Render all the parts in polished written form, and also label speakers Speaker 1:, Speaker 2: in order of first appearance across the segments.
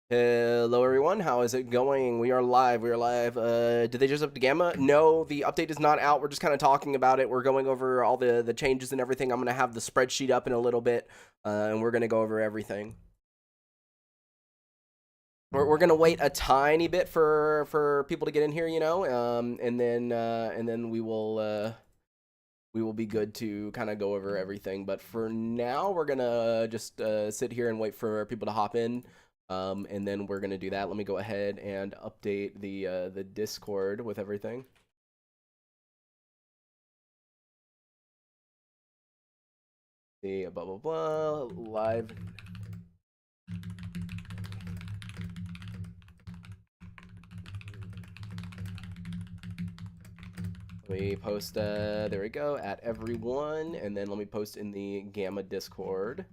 Speaker 1: Hello everyone, how is it going? We are live, did they just up to Gamma? No, the update is not out. We're just kind of talking about it. We're going over all the changes and everything. I'm going to have the spreadsheet up in a little bit, and we're going to go over everything. We're going to wait a tiny bit for people to get in here, you know, and then we will be good to kind of go over everything. But for now, we're going to just sit here and wait for people to hop in. And then we're gonna do that. Let me go ahead and update the Discord with everything. The blah blah blah live. Let me post. There we go. At everyone, and then let me post in the Gamma Discord.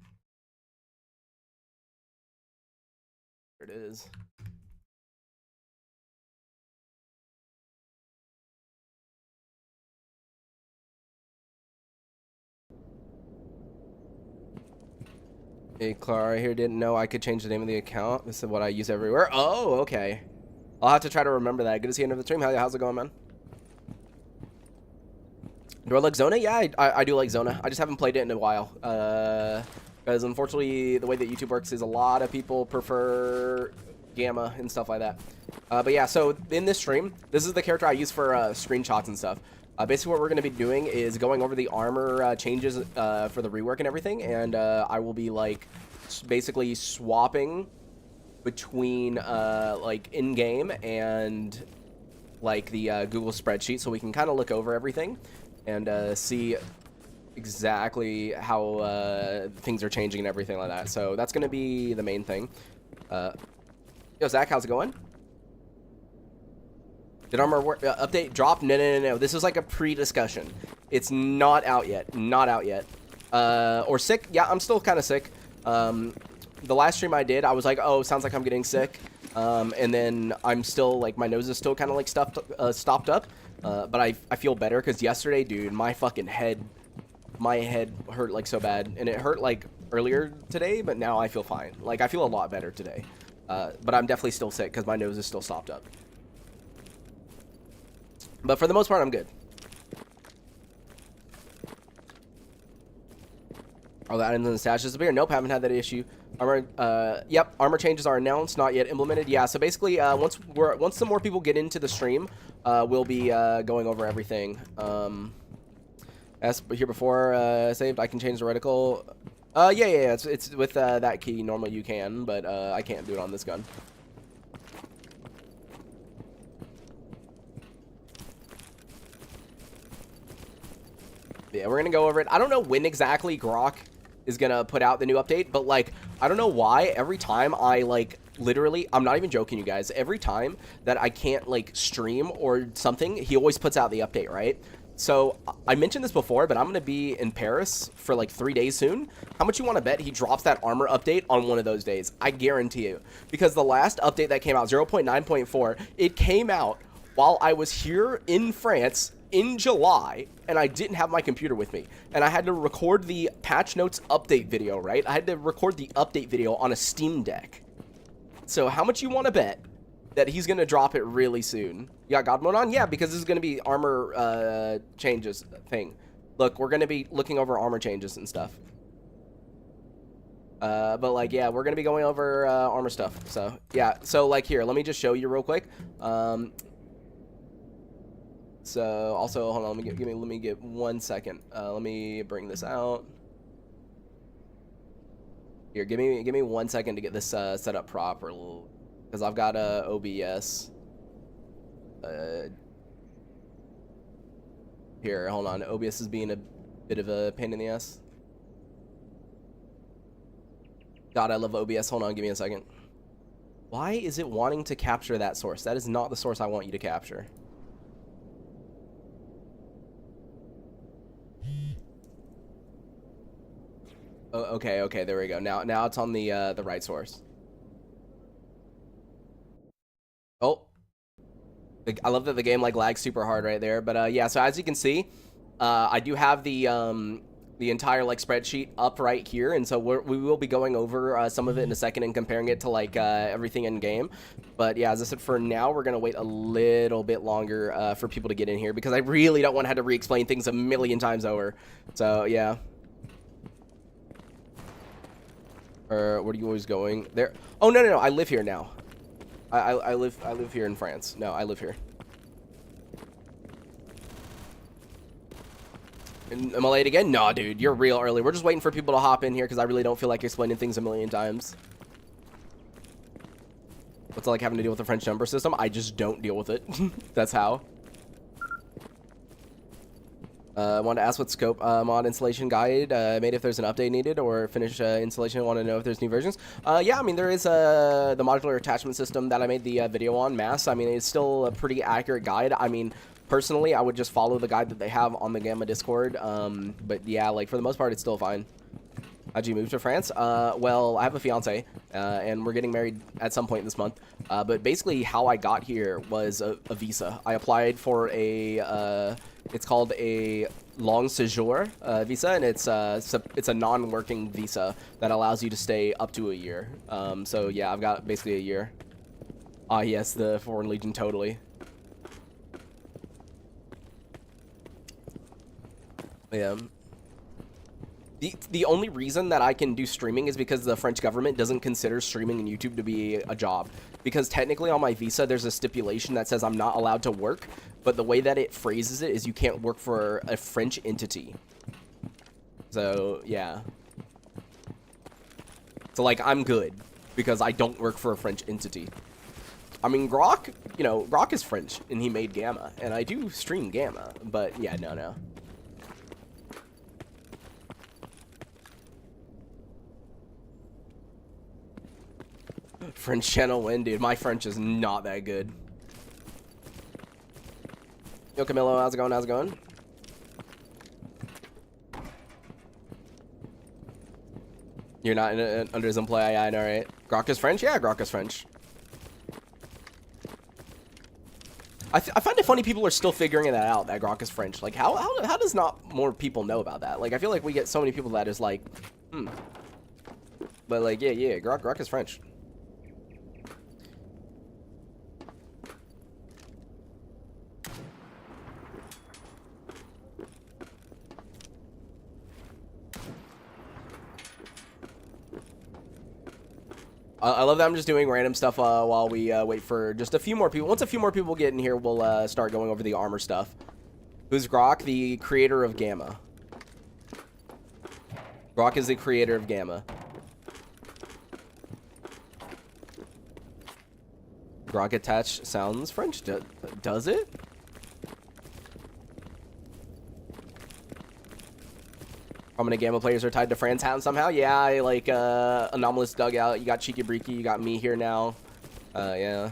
Speaker 1: There it is. Hey, Clara here didn't know I could change the name of the account. This is what I use everywhere. Oh, okay. I'll have to try to remember that. Good to see you into the stream. How's it going, man? Do I like Zona? Yeah, I do like Zona. I just haven't played it in a while. Because unfortunately, the way that YouTube works is a lot of people prefer Gamma and stuff like that. But yeah, so in this stream, this is the character I use for screenshots and stuff. Basically, what we're going to be doing is going over the armor changes for the rework and everything, and I will be like basically swapping between like in-game and like the Google spreadsheet, so we can kind of look over everything and see exactly how things are changing and everything like that. So that's going to be the main thing. Yo, Zach, how's it going? Did armor update drop? No. This is like a pre-discussion. It's not out yet. Not out yet. Or sick? Yeah, I'm still kind of sick. The last stream I did, I was like, oh, sounds like I'm getting sick. And then I'm still, like, my nose is still kind of, like, stopped up. But I feel better because yesterday, dude, my head hurt, like, so bad. And it hurt, like, earlier today, but now I feel fine. Like, I feel a lot better today. But I'm definitely still sick because my nose is still stopped up. But for the most part, I'm good. Oh, that ends in the stash disappear. Nope, haven't had that issue. Armor, yep, armor changes are announced, not yet implemented. Yeah, so basically, once some more people get into the stream, we'll be going over everything. As here before saved, I can change the reticle. Yeah. It's with that key. Normally you can, but I can't do it on this gun. Yeah, we're gonna go over it. I don't know when exactly Grok is gonna put out the new update, but like, I don't know why every time I like literally, I'm not even joking, you guys, every time that I can't like stream or something, he always puts out the update, right? So I mentioned this before, but I'm gonna be in Paris for like 3 days soon. How much you want to bet he drops that armor update on one of those days? I guarantee you, because the last update that came out, 0.9.4, it came out while I was here in France in July, and I didn't have my computer with me, and I had to record the patch notes update video, right? I had to record the update video on a Steam Deck. So how much you want to bet that he's going to drop it really soon? You got God mode on? Yeah, because this is going to be armor changes thing. Look, we're going to be looking over armor changes and stuff. But like, yeah, we're going to be going over armor stuff. So yeah, so like here, let me just show you real quick. So also, hold on, let me get 1 second. Let me bring this out. Here, give me 1 second to get this set up proper, because I've got OBS. Here, hold on. OBS is being a bit of a pain in the ass. God, I love OBS. Hold on, give me a second. Why is it wanting to capture that source? That is not the source I want you to capture. Oh, okay, there we go. Now it's on the right source. Oh, I love that the game like lags super hard right there. But yeah, so as you can see, I do have the the entire like spreadsheet up right here, and so we will be going over some of it in a second and comparing it to like everything in game. But yeah, as I said, for now we're gonna wait a little bit longer for people to get in here because I really don't want to have to re-explain things a million times over. So yeah. Where are you always going? There. Oh no, I live here now. I live here in France. No, I live here. Am I late again? Nah, dude, you're real early. We're just waiting for people to hop in here because I really don't feel like explaining things a million times. What's it like having to deal with the French number system? I just don't deal with it. That's how. I wanted to ask what scope mod installation guide made if there's an update needed or finish installation. I want to know if there's new versions. Yeah, I mean, there is the modular attachment system that I made the video on, Mass. I mean, it's still a pretty accurate guide. I mean, personally, I would just follow the guide that they have on the Gamma Discord. But yeah, like for the most part, it's still fine. How'd you move to France? Well, I have a fiance, and we're getting married at some point this month. But basically, how I got here was a visa. I applied for a, it's called a long séjour visa, and it's a non-working visa that allows you to stay up to a year. So yeah, I've got basically a year. Ah, yes, the Foreign Legion, totally. Yeah. The only reason that I can do streaming is because the French government doesn't consider streaming on YouTube to be a job. Because technically on my visa, there's a stipulation that says I'm not allowed to work, but the way that it phrases it is you can't work for a French entity. So, yeah. So, like, I'm good because I don't work for a French entity. I mean, Grok, you know, Grok is French, and he made Gamma, and I do stream Gamma, but yeah, no. French channel win, dude. My French is not that good. Yo, Camilo, how's it going? How's it going? You're not under his employ? Yeah, I know, right? Grok is French? Yeah, Grok is French. I find it funny people are still figuring that out, that Grok is French. Like, how does not more people know about that? Like, I feel like we get so many people that is like, But, like, yeah, Grok is French. I love that I'm just doing random stuff while we wait for just a few more people. Once a few more people get in here, we'll start going over the armor stuff. Who's Grok? The creator of Gamma. Grok is the creator of Gamma. Grok attached sounds French. Does it? Prominent Gamma players are tied to France somehow. Yeah, like Anomalous Dugout. You got Cheeky Breaky. You got me here now. Yeah.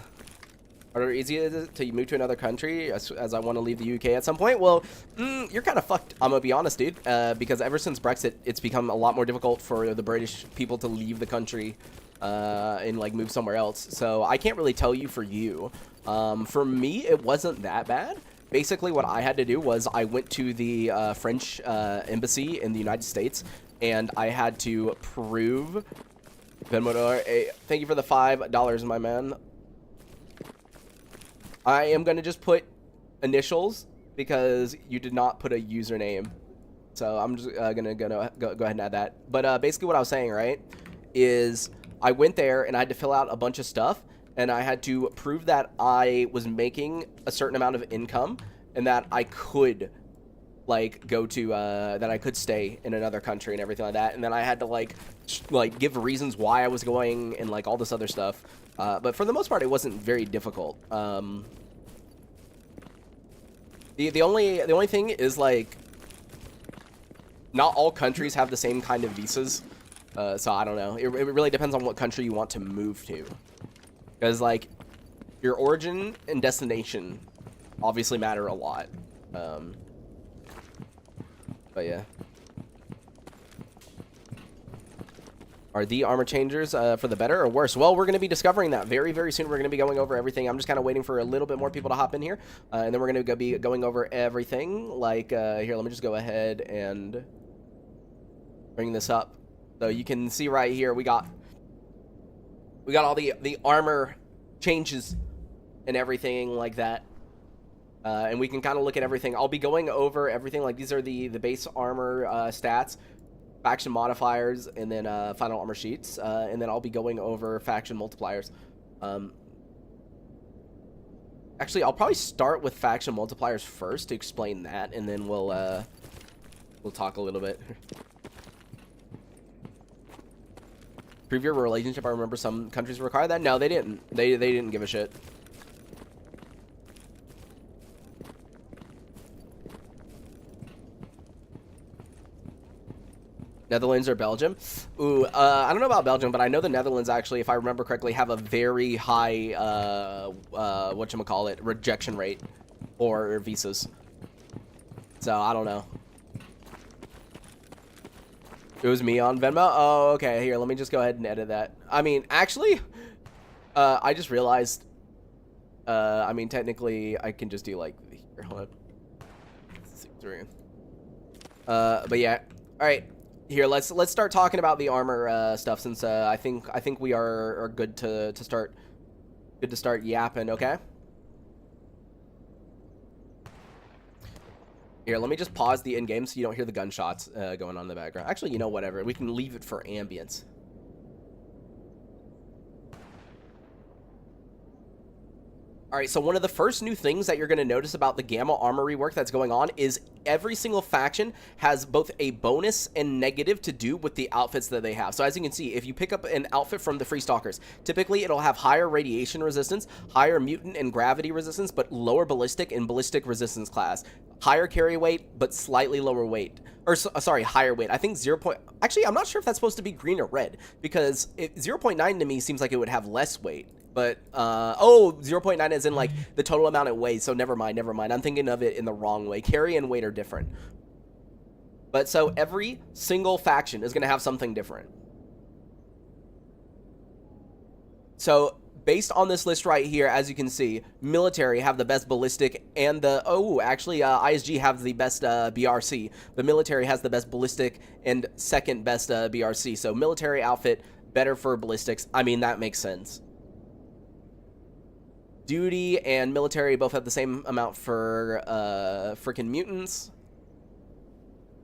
Speaker 1: Are it easier to move to another country as I want to leave the UK at some point? Well, you're kind of fucked. I'm gonna be honest, dude. Because ever since Brexit, it's become a lot more difficult for the British people to leave the country and like move somewhere else. So I can't really tell you for you. For me, it wasn't that bad. Basically, what I had to do was I went to the French embassy in the United States, and I had to prove... Thank you for the $5, my man. I am going to just put initials because you did not put a username. So I'm just going to go ahead and add that. But basically what I was saying, right, is I went there and I had to fill out a bunch of stuff. And I had to prove that I was making a certain amount of income and that I could, like, go to, that I could stay in another country and everything like that. And then I had to, like give reasons why I was going and, like, all this other stuff. But for the most part, it wasn't very difficult. The only thing is, like, not all countries have the same kind of visas. So I don't know. It really depends on what country you want to move to. Because, like, your origin and destination obviously matter a lot. But, yeah. Are the armor changers for the better or worse? Well, we're going to be discovering that very, very soon. We're going to be going over everything. I'm just kind of waiting for a little bit more people to hop in here. And then we're going to be going over everything. Like, here, let me just go ahead and bring this up. So you can see right here, we got all the armor changes and everything like that. And we can kind of look at everything. I'll be going over everything. Like, these are the base armor stats, faction modifiers, and then final armor sheets. And then I'll be going over faction multipliers. Actually, I'll probably start with faction multipliers first to explain that, and then we'll talk a little bit. Prove your relationship. I remember some countries require that. No, they didn't. They didn't give a shit. Netherlands or Belgium? Ooh, I don't know about Belgium, but I know the Netherlands actually, if I remember correctly, have a very high, whatchamacallit, rejection rate for visas. So, I don't know. It was me on Venmo? Oh, okay. Here, let me just go ahead and edit that. I mean, actually, I just realized, I mean, technically, I can just do, like, here, hold on. But yeah. All right. Here, let's start talking about the armor stuff, since I think we are good to start yapping. Okay. Here, let me just pause the in-game so you don't hear the gunshots going on in the background. Actually, you know, whatever. We can leave it for ambience. All right, so one of the first new things that you're going to notice about the Gamma armor rework that's going on is every single faction has both a bonus and negative to do with the outfits that they have. So as you can see, if you pick up an outfit from the Free Stalkers, typically it'll have higher radiation resistance, higher mutant and gravity resistance, but lower ballistic and ballistic resistance class. Higher carry weight, but slightly lower weight. Or, sorry, higher weight. I think 0. Actually, I'm not sure if that's supposed to be green or red, because 0.9 to me seems like it would have less weight. But, oh, 0.9 is in, like, the total amount it weighs, so never mind. I'm thinking of it in the wrong way. Carry and weight are different. But, so, every single faction is going to have something different. So, based on this list right here, as you can see, military have the best ballistic and the... Oh, actually, ISG have the best BRC. But military has the best ballistic and second best BRC. So, military outfit, better for ballistics. I mean, that makes sense. Duty and military both have the same amount for freaking mutants.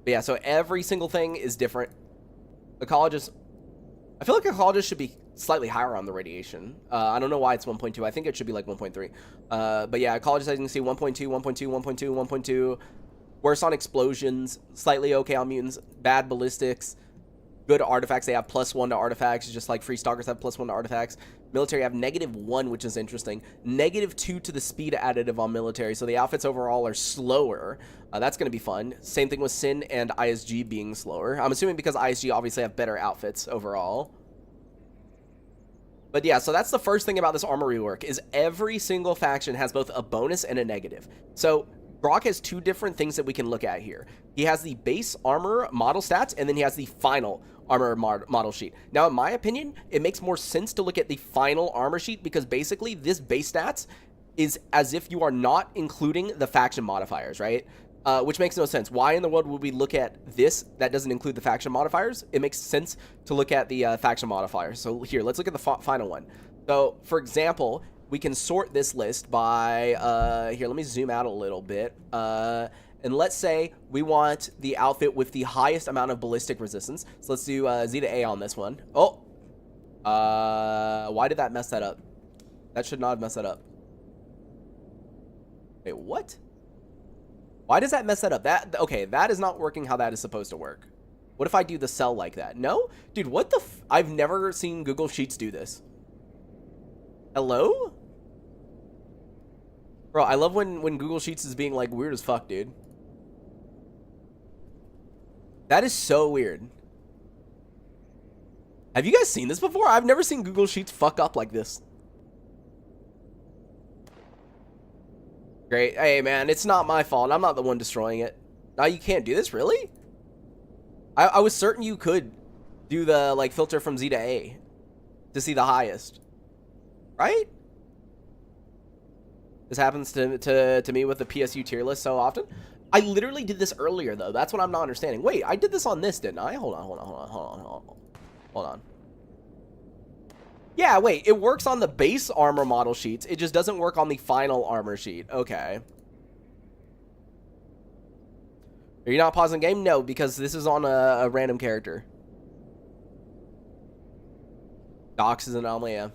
Speaker 1: But yeah, so every single thing is different. The colleges... I feel like the colleges should be slightly higher on the radiation. I don't know why it's 1.2. I think it should be like 1.3. But yeah, colleges, as you can see, 1.2, 1.2, 1.2, 1.2. Worse on explosions. Slightly okay on mutants. Bad ballistics. Good artifacts. They have +1 to artifacts, just like Free Stalkers have +1 to artifacts. Military have -1, which is interesting. -2 to the speed additive on military, so the outfits overall are slower. That's going to be fun. Same thing with Sin and ISG being slower. I'm assuming because ISG obviously have better outfits overall. But yeah, so that's the first thing about this armor rework, is every single faction has both a bonus and a negative. So Brock has two different things that we can look at here. He has the base armor model stats, and then he has the final armor model sheet. Now, in my opinion, it makes more sense to look at the final armor sheet, because basically this base stats is as if you are not including the faction modifiers, right? Which makes no sense. Why in the world would we look at this that doesn't include the faction modifiers? It makes sense to look at the faction modifiers. So here, let's look at the final one. So, for example, we can sort this list by, here, let me zoom out a little bit. And let's say we want the outfit with the highest amount of ballistic resistance. So let's do Z to A on this one. Oh! Why did that mess that up? That should not have messed that up. Wait, what? Why does that mess that up? Okay, that is not working how that is supposed to work. What if I do the cell like that? No? Dude, what the I've never seen Google Sheets do this. Hello? Bro, I love when Google Sheets is being, like, weird as fuck, dude. That is so weird. Have you guys seen this before? I've never seen Google Sheets fuck up like this. Great. Hey, man, it's not my fault. I'm not the one destroying it. Now you can't do this, really? I was certain you could do the, like, filter from Z to A to see the highest. Right? This happens to me with the PSU tier list so often. I literally did this earlier, though. That's what I'm not understanding. Wait, I did this on this, didn't I? Hold on, hold on, hold on, hold on, hold on. Hold on. Yeah, wait, it works on the base armor model sheets. It just doesn't work on the final armor sheet. Okay. Are you not pausing the game? No, because this is on a random character. Docs is an anomaly, yeah.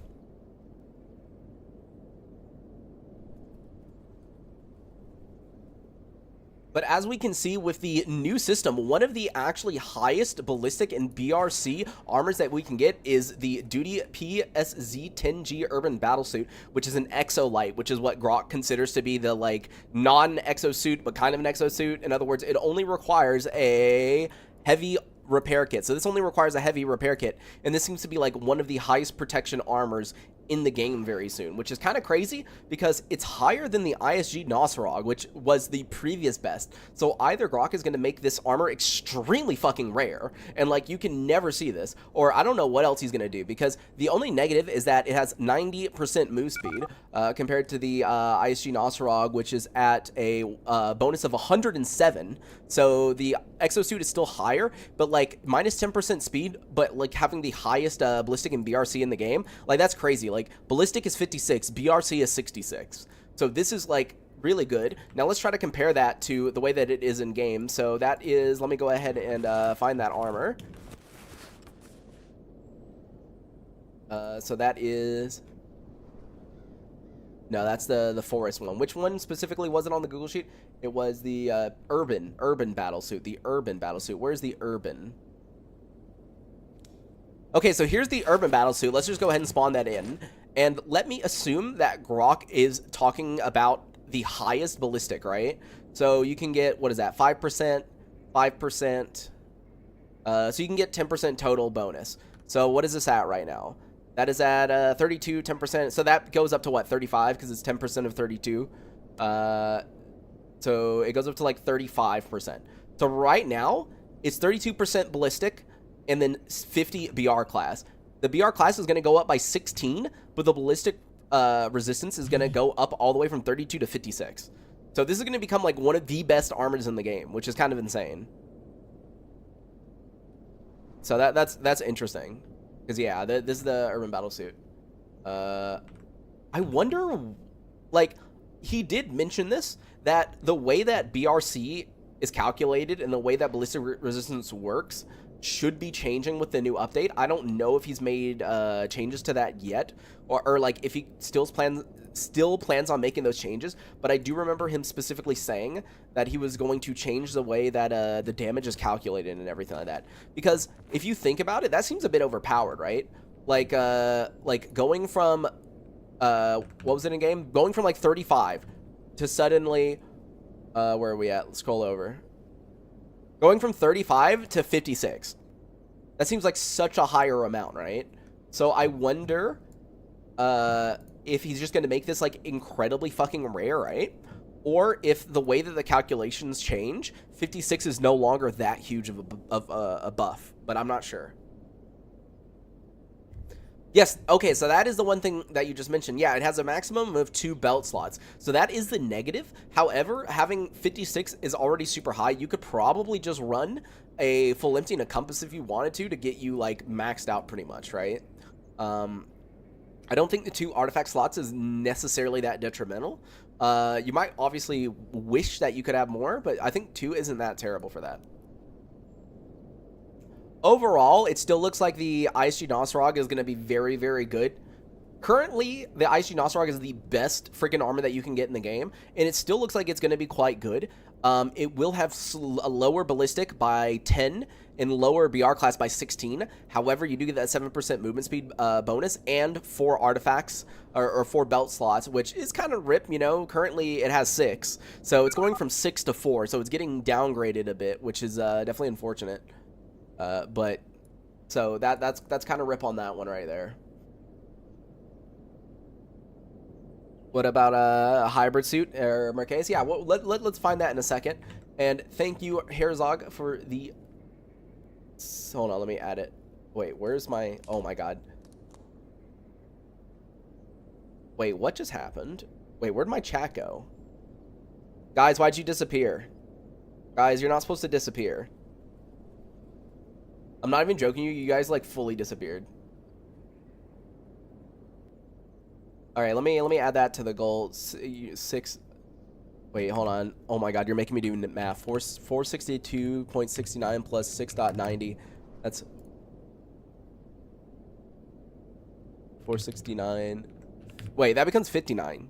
Speaker 1: But as we can see with the new system, one of the actually highest ballistic and BRC armors that we can get is the Duty PSZ-10G Urban Battlesuit, which is an exolite, which is what Grok considers to be the like non-exosuit, but kind of an exosuit. In other words, it only requires a heavy repair kit. So this only requires a heavy repair kit, and this seems to be like one of the highest protection armors in the game very soon, which is kind of crazy because it's higher than the ISG Nosrog, which was the previous best. So either Grok is going to make this armor extremely fucking rare, and like you can never see this, or I don't know what else he's going to do, because the only negative is that it has 90% move speed compared to the ISG Nosrog, which is at a bonus of 107. So the exosuit is still higher, but like minus 10% speed, but like having the highest ballistic and BRC in the game, like that's crazy. Like ballistic is 56, BRC is 66. So this is like really good. Now let's try to compare that to the way that it is in game. So that is, let me go ahead and find that armor. So that is, no, that's the forest one. Which one specifically was it on the Google sheet? It was the urban battlesuit. The urban battlesuit. Where's the urban? Okay, so here's the urban battlesuit. Let's just go ahead and spawn that in. And let me assume that Grok is talking about the highest ballistic, right? So you can get, what is that, 5%, 5%. So you can get 10% total bonus. So what is this at right now? That is at 32, 10%. So that goes up to what, 35? Because it's 10% of 32. So it goes up to like 35%. So right now, it's 32% ballistic, and then 50 BR class. The BR class is going to go up by 16, but the ballistic resistance is going to go up all the way from 32 to 56. So this is going to become like one of the best armors in the game, which is kind of insane. So that's interesting. Because yeah, this is the urban battlesuit. I wonder, like, he did mention this, that the way that BRC is calculated and the way that ballistic resistance works should be changing with the new update. I don't know if he's made changes to that yet, or like if he still plans on making those changes. But I do remember him specifically saying that he was going to change the way that the damage is calculated and everything like that. Because if you think about it, that seems a bit overpowered, right? Like going from what was it in game? Going from like 35 to suddenly where are we at? Let's scroll over. Going from 35 to 56. That seems like such a higher amount, right? So I wonder if he's just going to make this like incredibly fucking rare, right? Or if the way that the calculations change, 56 is no longer that huge of a buff, but I'm not sure. Yes, okay, so that is the one thing that you just mentioned. Yeah, it has a maximum of 2 belt slots. So that is the negative. However, having 56 is already super high. You could probably just run a full empty and a compass if you wanted to get you, like, maxed out pretty much, right? I don't think the 2 artifact slots is necessarily that detrimental. You might obviously wish that you could have more, but I think 2 isn't that terrible for that. Overall, it still looks like the ISG Nosrog is going to be very, very good. Currently, the ISG Nosrog is the best freaking armor that you can get in the game, and it still looks like it's going to be quite good. It will have a lower ballistic by 10 and lower BR class by 16. However, you do get that 7% movement speed bonus and 4 artifacts or 4 belt slots, which is kind of rip, you know. Currently, it has 6, so it's going from 6 to 4, so it's getting downgraded a bit, which is definitely unfortunate. But so that's kind of rip on that one right there. What about a hybrid suit or Marquez? Yeah, well, let's find that in a second. And thank you, Herzog, for the. Hold on, let me add it. Wait, where's my? Oh my god. Wait, what just happened? Wait, where'd my chat go? Guys, why'd you disappear? Guys, you're not supposed to disappear. I'm not even joking you. You guys, like, fully disappeared. All right, let me add that to the goal. 6. Wait, hold on. Oh my God, you're making me do math. 462.69 plus 6.90. That's 469. Wait, that becomes 59.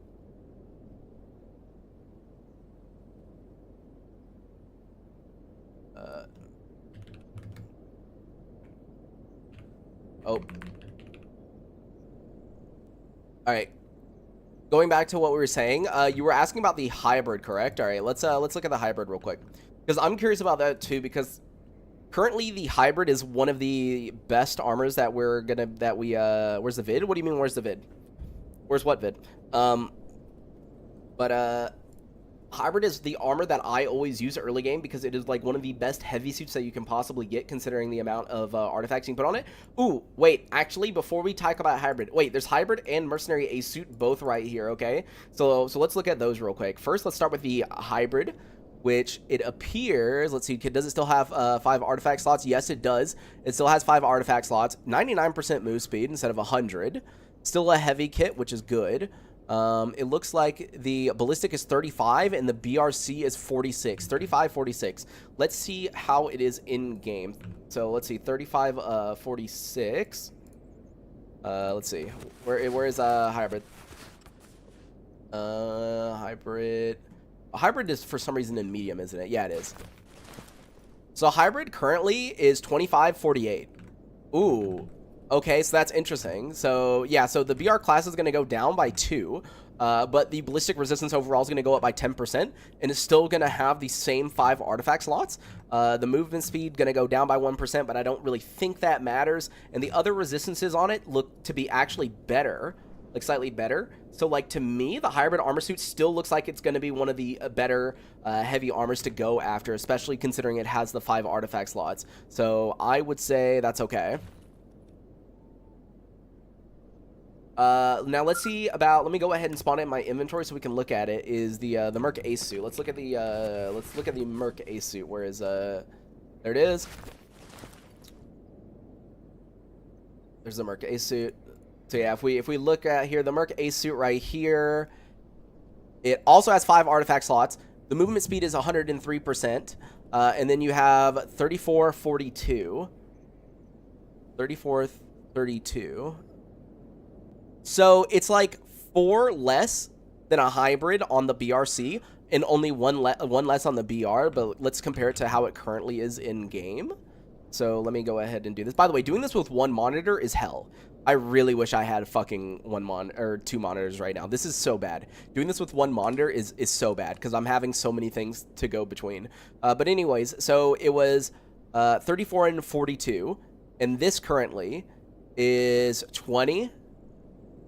Speaker 1: Oh. All right. Going back to what we were saying, you were asking about the hybrid, correct? All right, let's look at the hybrid real quick, because I'm curious about that too. Because currently the hybrid is one of the best armors that where's the vid? What do you mean? Where's the vid? Where's what vid? Hybrid is the armor that I always use early game because it is like one of the best heavy suits that you can possibly get considering the amount of artifacts you can put on it. Ooh, wait, actually, before we talk about hybrid, wait, there's hybrid and mercenary A suit both right here, okay? So let's look at those real quick. First, let's start with the hybrid, which it appears, let's see, does it still have 5 artifact slots? Yes, it does. It still has 5 artifact slots, 99% move speed instead of 100. Still a heavy kit, which is good. It looks like the ballistic is 35 and the BRC is 46. 35, 46. Let's see how it is in game. So let's see, 35, 46. Let's see. Where is hybrid? Hybrid. Hybrid is for some reason in medium, isn't it? Yeah, it is. So hybrid currently is 25, 48. Ooh. Okay, so that's interesting. So, yeah, so the BR class is going to go down by 2, but the ballistic resistance overall is going to go up by 10%, and it's still going to have the same 5 artifact slots. The movement speed going to go down by 1%, but I don't really think that matters. And the other resistances on it look to be actually better, like slightly better. So, like, to me, the hybrid armor suit still looks like it's going to be one of the better heavy armors to go after, especially considering it has the 5 artifact slots. So, I would say that's okay. Now let's see about, let me go ahead and spawn it in my inventory so we can look at it, is the Merc Ace suit. Let's look at the Merc Ace suit. Where is, there it is. There's the Merc Ace suit. So yeah, if we look at here, the Merc Ace suit right here, it also has 5 artifact slots. The movement speed is 103%. And then you have 34, 42. 34, 32. So it's like 4 less than a hybrid on the BRC and only one less on the BR, but let's compare it to how it currently is in game. So let me go ahead and do this. By the way, doing this with 1 monitor is hell. I really wish I had fucking 2 monitors right now. This is so bad. Doing this with 1 monitor is so bad because I'm having so many things to go between. But anyways, so it was 34 and 42, and this currently is 20.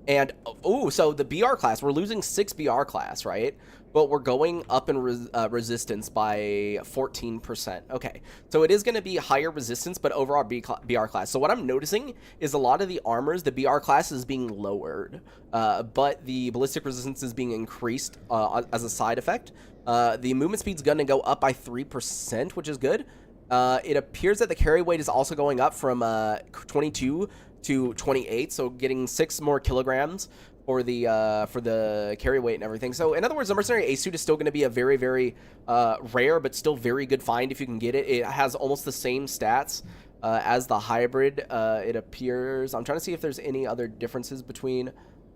Speaker 1: And, oh, so the BR class, we're losing 6 BR class, right? But we're going up in resistance by 14%. Okay, so it is going to be higher resistance, but overall BR class. So what I'm noticing is a lot of the armors, the BR class is being lowered, but the ballistic resistance is being increased as a side effect. The movement speed's going to go up by 3%, which is good. It appears that the carry weight is also going up from 22 to 28, so getting 6 more kilograms for the carry weight and everything. So in other words, the mercenary A suit is still going to be a very, very rare but still very good find if you can get it. It has almost the same stats as the hybrid. It appears. I'm trying to see if there's any other differences between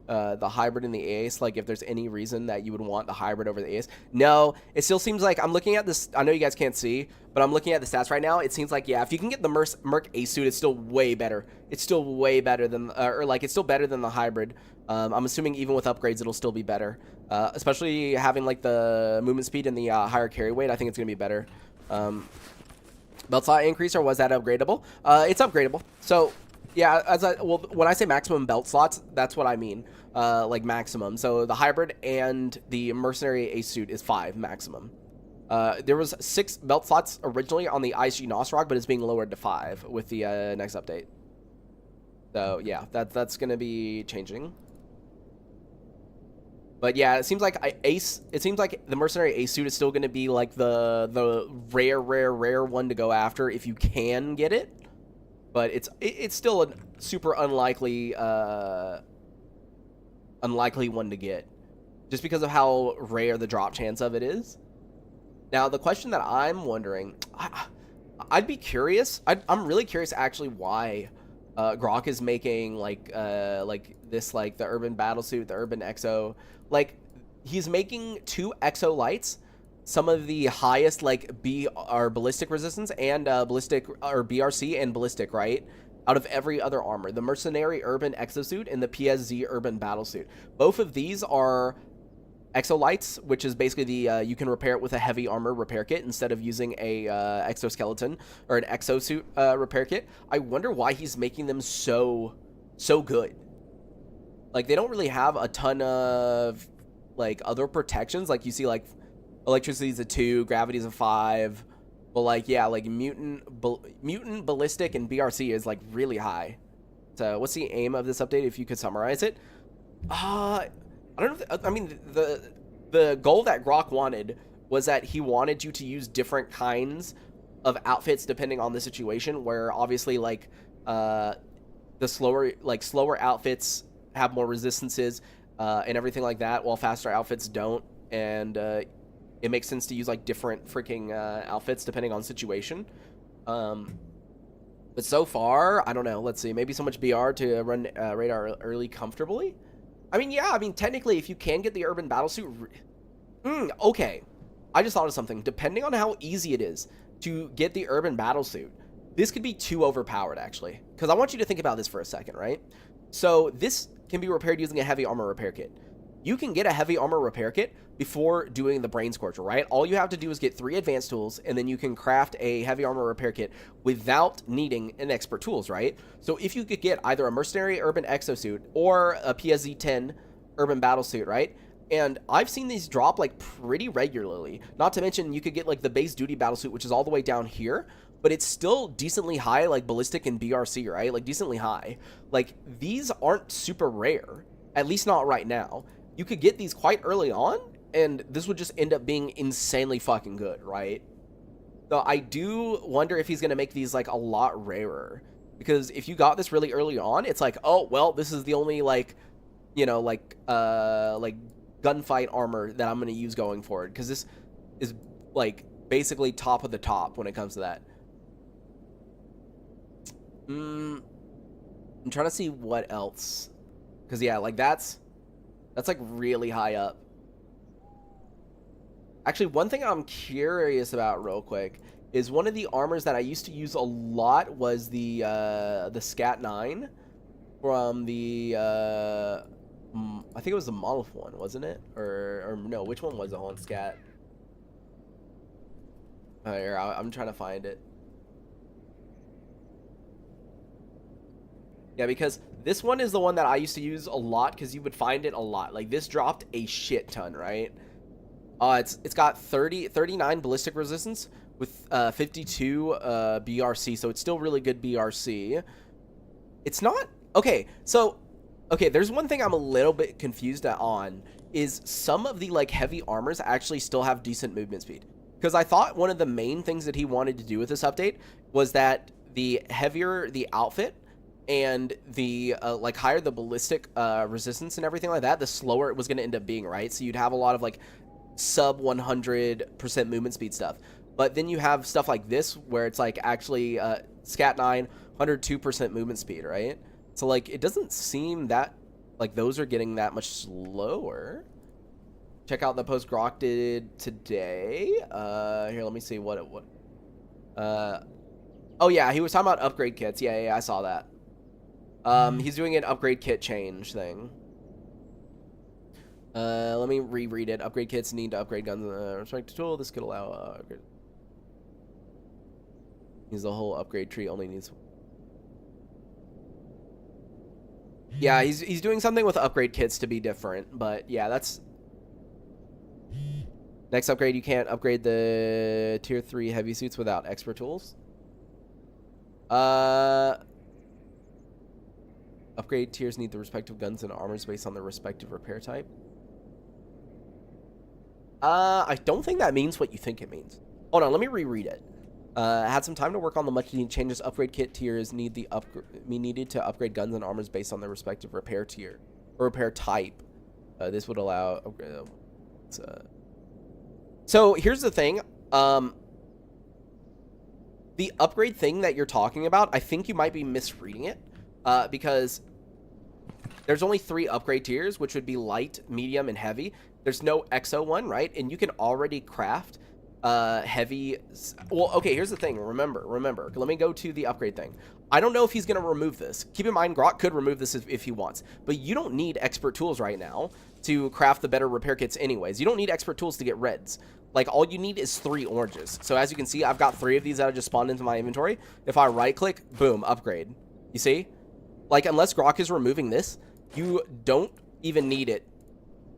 Speaker 1: the hybrid and the ace, like if there's any reason that you would want the hybrid over the ace. No, it still seems like, I'm looking at this, I know you guys can't see, but I'm looking at the stats right now. It seems like, yeah, if you can get the Merc ace suit, it's still way better. It's still way better than, it's still better than the hybrid. I'm assuming even with upgrades, it'll still be better. Especially having like the movement speed and the higher carry weight, I think it's gonna be better. Belt slot increase, or was that upgradable? It's upgradable. So yeah, when I say maximum belt slots, that's what I mean. Like maximum. So the hybrid and the mercenary ace suit is 5 maximum. There was 6 belt slots originally on the ISG Nosrog, but it's being lowered to 5 with the next update. So yeah, that's gonna be changing. But yeah, it seems like Ace. It seems like the mercenary Ace suit is still going to be like the rare one to go after if you can get it. But it's still a super unlikely one to get, just because of how rare the drop chance of it is. Now, the question that I'm wondering, I'd be curious. I'm really curious actually why Grok is making like this, like the urban battlesuit, the urban exo. Like, he's making 2 exo lights, some of the highest like ballistic resistance and ballistic or BRC and ballistic, right? Out of every other armor, the mercenary urban exosuit and the PSZ urban battlesuit. Both of these are exolites, which is basically the you can repair it with a heavy armor repair kit instead of using a exoskeleton or an exosuit repair kit. I wonder why he's making them so good. Like, they don't really have a ton of like other protections. Like, you see like electricity is a 2, gravity is a 5, but like, yeah, like mutant, ballistic, and BRC is like really high. So what's the aim of this update if you could summarize it? I don't know. I mean, the goal that Grok wanted was that he wanted you to use different kinds of outfits depending on the situation, where obviously like the slower outfits have more resistances and everything like that, while faster outfits don't. And it makes sense to use like different freaking outfits depending on situation. But so far, I don't know. Let's see. Maybe so much BR to run radar early comfortably. I mean, yeah. I mean, technically, if you can get the urban battlesuit, okay. I just thought of something. Depending on how easy it is to get the urban battlesuit, this could be too overpowered, actually. Because I want you to think about this for a second, right? So this can be repaired using a heavy armor repair kit. You can get a heavy armor repair kit before doing the Brain Scorcher, right? All you have to do is get 3 advanced tools, and then you can craft a heavy armor repair kit without needing an expert tools, right? So if you could get either a mercenary urban exosuit or a PSZ-10 urban battlesuit, right? And I've seen these drop like pretty regularly. Not to mention, you could get like the base duty battlesuit, which is all the way down here, but it's still decently high, like ballistic and BRC, right? Like decently high. Like, these aren't super rare, at least not right now. You could get these quite early on, and this would just end up being insanely fucking good, right? So I do wonder if he's going to make these like a lot rarer, because if you got this really early on, it's like, oh, well, this is the only like, you know, like gunfight armor that I'm going to use going forward, because this is like basically top of the top when it comes to that. I'm trying to see what else, because yeah, like that's like really high up. Actually, one thing I'm curious about real quick is one of the armors that I used to use a lot was the ST.A.L.K.E.R from the I think it was the Monolith one, wasn't it? Or no, which one was the whole scat? Here, I'm trying to find it. Yeah, because this one is the one that I used to use a lot, because you would find it a lot. Like, this dropped a shit ton, right? It's got 39 ballistic resistance with 52 BRC, so it's still really good BRC. It's not... Okay, so... Okay, there's one thing I'm a little bit confused on, is some of the, like, heavy armors actually still have decent movement speed. Because I thought one of the main things that he wanted to do with this update was that the heavier the outfit and the like higher the ballistic resistance and everything like that, the slower it was going to end up being, right? So you'd have a lot of like sub 100% movement speed stuff. But then you have stuff like this where it's like actually ST.A.L.K.E.R 102% movement speed, right? So like it doesn't seem that like those are getting that much slower. Check out the post Grok did today. Here, let me see what. Oh yeah, he was talking about upgrade kits. Yeah, I saw that. He's doing an upgrade kit change thing. Let me reread it. Upgrade kits need to upgrade guns. Respect to tool. This could allow upgrade. He's the whole upgrade tree only needs. Yeah, he's doing something with upgrade kits to be different, but yeah, that's. Next upgrade, you can't upgrade the tier 3 heavy suits without expert tools. Upgrade tiers need the respective guns and armors based on their respective repair type. I don't think that means what you think it means. Hold on, let me reread it. Had some time to work on the much needed changes. Upgrade kit tiers needed to upgrade guns and armors based on their respective repair tier or repair type. This would allow upgrade. So here's the thing. The upgrade thing that you're talking about, I think you might be misreading it, because there's only 3 upgrade tiers, which would be light, medium, and heavy. There's no exo one, right? And you can already craft heavy. Well, okay, here's the thing. Remember, let me go to the upgrade thing. I don't know if he's going to remove this. Keep in mind, Grok could remove this if he wants, but you don't need expert tools right now to craft the better repair kits anyways. You don't need expert tools to get reds. Like, all you need is 3 oranges. So as you can see, I've got 3 of these that have just spawned into my inventory. If I right click, boom, upgrade. You see? Like, unless Grok is removing this, you don't even need it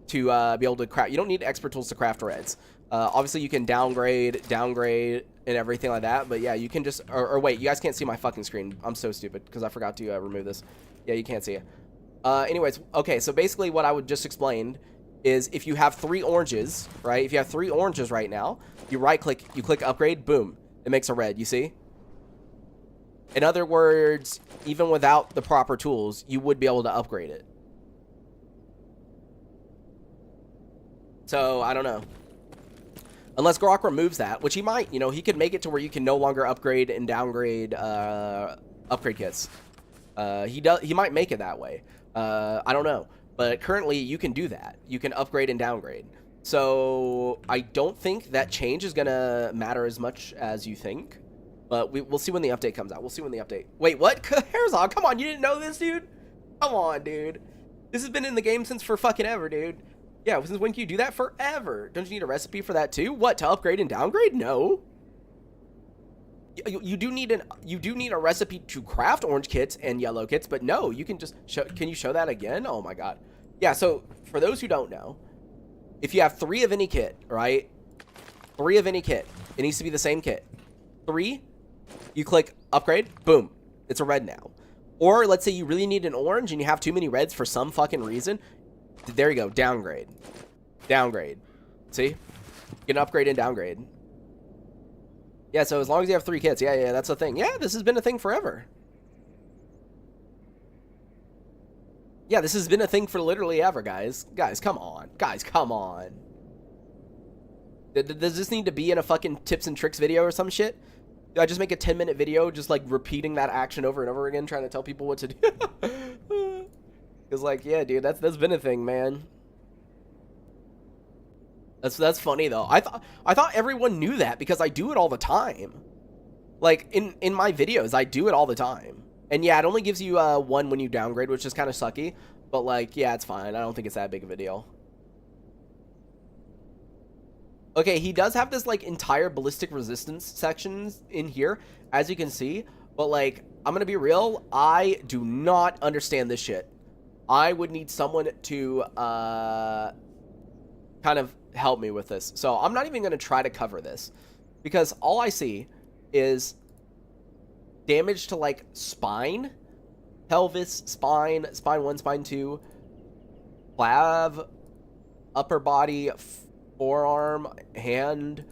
Speaker 1: to be able to craft. You don't need expert tools to craft reds. Obviously, you can downgrade, and everything like that. But yeah, you can just, or wait, you guys can't see my fucking screen. I'm so stupid because I forgot to remove this. Yeah, you can't see it. Anyways, okay, so basically what I would just explained is if you have 3 oranges, right? If you have 3 oranges right now, you right click, you click upgrade, boom, it makes a red, you see? In other words, even without the proper tools, you would be able to upgrade it. So, I don't know. Unless Grok removes that, which he might, you know, he could make it to where you can no longer upgrade and downgrade upgrade kits. He might make it that way. I don't know. But currently, you can do that. You can upgrade and downgrade. So, I don't think that change is going to matter as much as you think. But we'll see when the update comes out. We'll see when the update... Wait, what? Herzog, come on, you didn't know this, dude? Come on, dude. This has been in the game since for fucking ever, dude. Yeah, since when can you do that? Forever. Don't you need a recipe for that too? What, to upgrade and downgrade? No. You do need a recipe to craft orange kits and yellow kits, but no, you can just show. Can you show that again? Oh my god. Yeah, so for those who don't know, if you have 3 of any kit, right? 3 of any kit, it needs to be the same kit. 3, you click upgrade, boom, it's a red now. Or let's say you really need an orange and you have too many reds for some fucking reason. There you go, downgrade. Downgrade. See? You can upgrade and downgrade. Yeah, so as long as you have 3 kits, yeah, that's a thing. Yeah, this has been a thing forever. Yeah, this has been a thing for literally ever, guys. Guys, come on. Guys, come on. Does this need to be in a fucking tips and tricks video or some shit? Do I just make a 10-minute video just, like, repeating that action over and over again, trying to tell people what to do? Because, like, yeah, dude, that's been a thing, man. That's funny, though. I thought everyone knew that because I do it all the time. Like, in my videos, I do it all the time. And, yeah, it only gives you 1 when you downgrade, which is kind of sucky. But, like, yeah, it's fine. I don't think it's that big of a deal. Okay, he does have this, like, entire ballistic resistance sections in here, as you can see. But, like, I'm gonna be real. I do not understand this shit. I would need someone to kind of help me with this. So I'm not even going to try to cover this because all I see is damage to like spine, pelvis, spine 1, spine 2, clav, upper body, forearm, hand.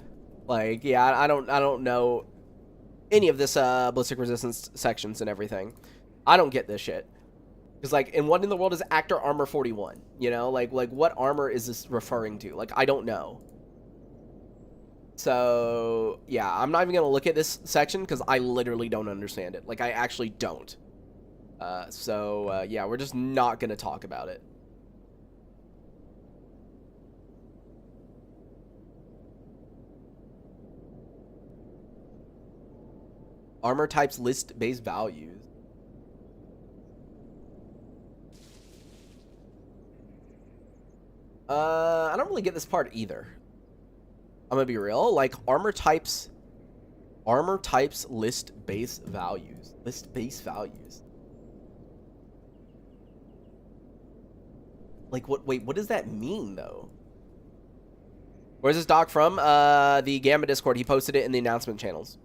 Speaker 1: Like, yeah, I don't know any of this ballistic resistance sections and everything. I don't get this shit. Because, like, and what in the world is actor armor 41? You know, like what armor is this referring to? Like, I don't know. So, yeah, I'm not even going to look at this section because I literally don't understand it. Like, I actually don't. Yeah, we're just not going to talk about it. Armor types list base values. I don't really get this part either. I'm gonna be real. Like, armor types list base values. List base values. Like, wait, what does that mean, though? Where's this doc from? The Gamma Discord. He posted it in the announcement channels.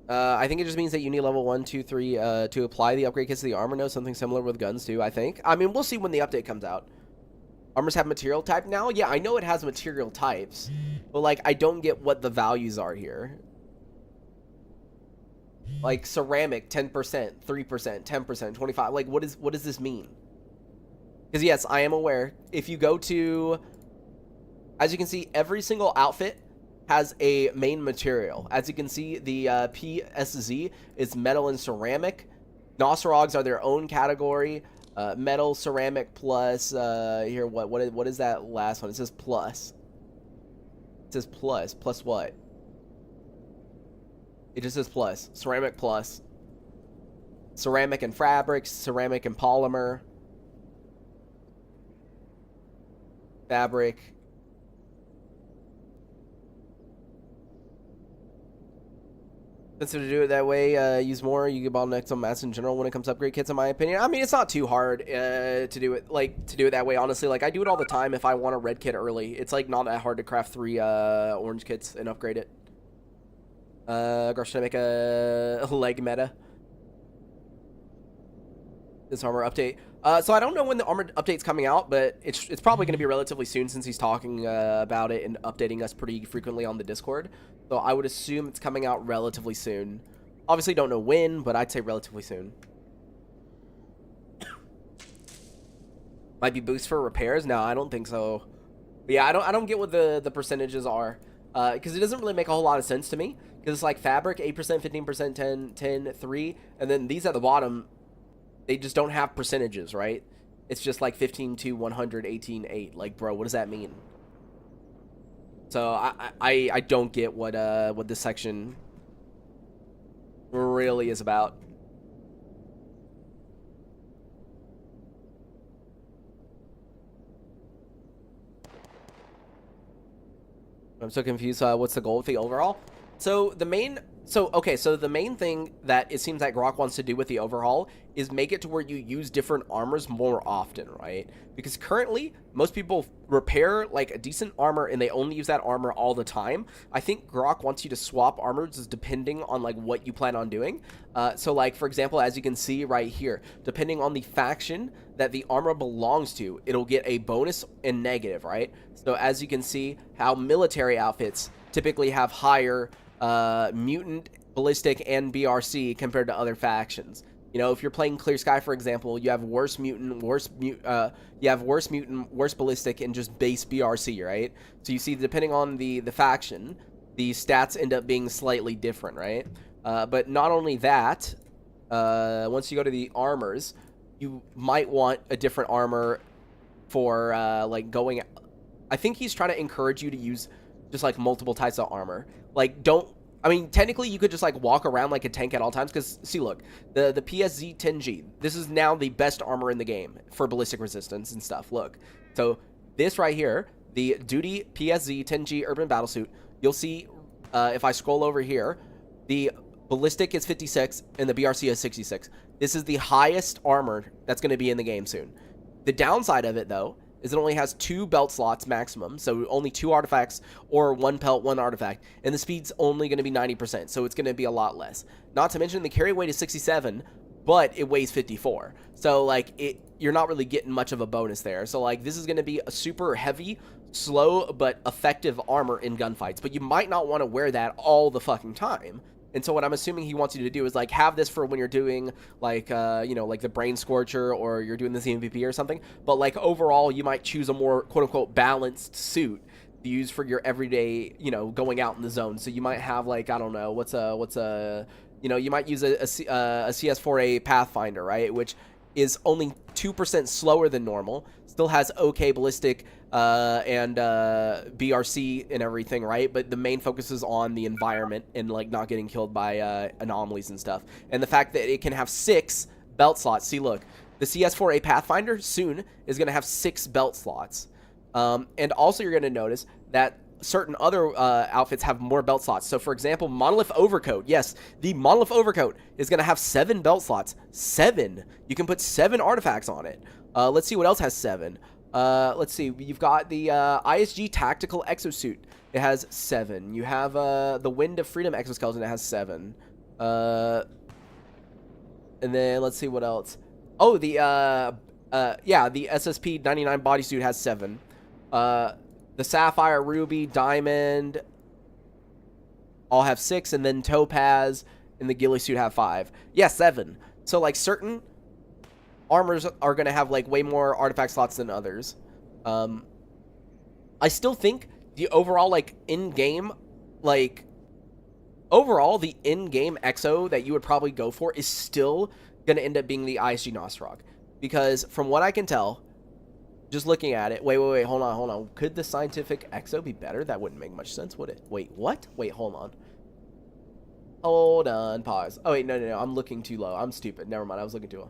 Speaker 1: I think it just means that you need level 1, 2, 3 to apply the upgrade kits to the armor. No, something similar with guns, too, I think. I mean, we'll see when the update comes out. Armors have material type now? Yeah, I know it has material types. But, like, I don't get what the values are here. Like, ceramic, 10%, 3%, 10%, 25%. Like, what does this mean? Because, yes, I am aware. If you go to... As you can see, every single outfit has a main material. As you can see, the PSZ is metal and ceramic. Nosorogs are their own category. Metal, ceramic, plus... here, what is that last one? It says plus. It says plus. Plus what? It just says plus. Ceramic plus. Ceramic and fabrics. Ceramic and polymer. Fabric. Consider to do it that way. Use more. You get bottlenecks on mats in general when it comes to upgrade kits, in my opinion. I mean, it's not too hard to do it that way. Honestly, like I do it all the time. If I want a red kit early, it's like not that hard to craft 3 orange kits and upgrade it. Gosh, should I make a leg meta? This armor update. So I don't know when the armor update's coming out, but it's probably going to be relatively soon since he's talking about it and updating us pretty frequently on the Discord. So I would assume it's coming out relatively soon. Obviously don't know when, but I'd say relatively soon. Might be boost for repairs? No, I don't think so. But yeah, I don't get what the percentages are. Because it doesn't really make a whole lot of sense to me. Because it's like fabric, 8%, 15%, 10, 10, 3. And then these at the bottom, they just don't have percentages, right? It's just like 15 to 100, 18, 8. Like, bro, what does that mean? So I don't get what this section really is about. I'm so confused. What's the goal with the overhaul? So the main thing that it seems like Grok wants to do with the overhaul is make it to where you use different armors more often, right? Because currently, most people repair like a decent armor and they only use that armor all the time. I think Grok wants you to swap armors depending on like what you plan on doing. So like, for example, as you can see right here, depending on the faction that the armor belongs to, it'll get a bonus and negative, right? So as you can see how military outfits typically have higher mutant, ballistic, and BRC compared to other factions. You know, if you're playing Clear Sky, for example, you have worse mutant, worse ballistic, and just base BRC, right? So you see, depending on the faction, the stats end up being slightly different, right? But not only that, once you go to the armors, you might want a different armor for like going. I think he's trying to encourage you to use just like multiple types of armor. Like, I mean, technically, you could just, like, walk around like a tank at all times, because, see, look, the PSZ 10G, this is now the best armor in the game for ballistic resistance and stuff, look. So, this right here, the Duty PSZ 10G Urban Battlesuit, you'll see, if I scroll over here, the ballistic is 56, and the BRC is 66. This is the highest armor that's going to be in the game soon. The downside of it, though, is it only has 2 belt slots maximum, so only 2 artifacts, or 1 pelt, 1 artifact, and the speed's only going to be 90%, so it's going to be a lot less. Not to mention the carry weight is 67, but it weighs 54, so like you're not really getting much of a bonus there. So like this is going to be a super heavy, slow, but effective armor in gunfights, but you might not want to wear that all the fucking time. And so what I'm assuming he wants you to do is, like, have this for when you're doing, like, you know, like the Brain Scorcher, or you're doing the CMVP or something. But, like, overall, you might choose a more, quote-unquote, balanced suit to use for your everyday, you know, going out in the zone. So you might have, like, I don't know, you know, you might use a CS4A Pathfinder, right? Which is only 2% slower than normal, still has okay ballistic and BRC and everything, right? But the main focus is on the environment and like not getting killed by anomalies and stuff. And the fact that it can have 6 belt slots. See, look, the CS4A Pathfinder soon is going to have 6 belt slots. And also you're going to notice that certain other outfits have more belt slots. So, for example, Monolith Overcoat. Yes, the Monolith Overcoat is going to have 7 belt slots. 7. You can put 7 artifacts on it. Let's see what else has 7. Let's see. You've got the ISG Tactical Exosuit. It has 7. You have the Wind of Freedom Exoskeleton. It has 7. And then let's see what else. Oh, the Yeah, the SSP 99 bodysuit has 7. The Sapphire, Ruby, Diamond all have 6, and then Topaz and the Ghillie suit have 5. Yeah, 7. So, like, certain armors are going to have, like, way more artifact slots than others. I still think the overall, like, in-game, like, overall, the in-game EXO that you would probably go for is still going to end up being the ISG Nostrog. Because from what I can tell, just looking at it, wait, hold on. Could the scientific EXO be better? That wouldn't make much sense, would it? Wait, what? Wait, hold on, pause. Oh, wait, no, I'm looking too low. I'm stupid. Never mind, I was looking too low.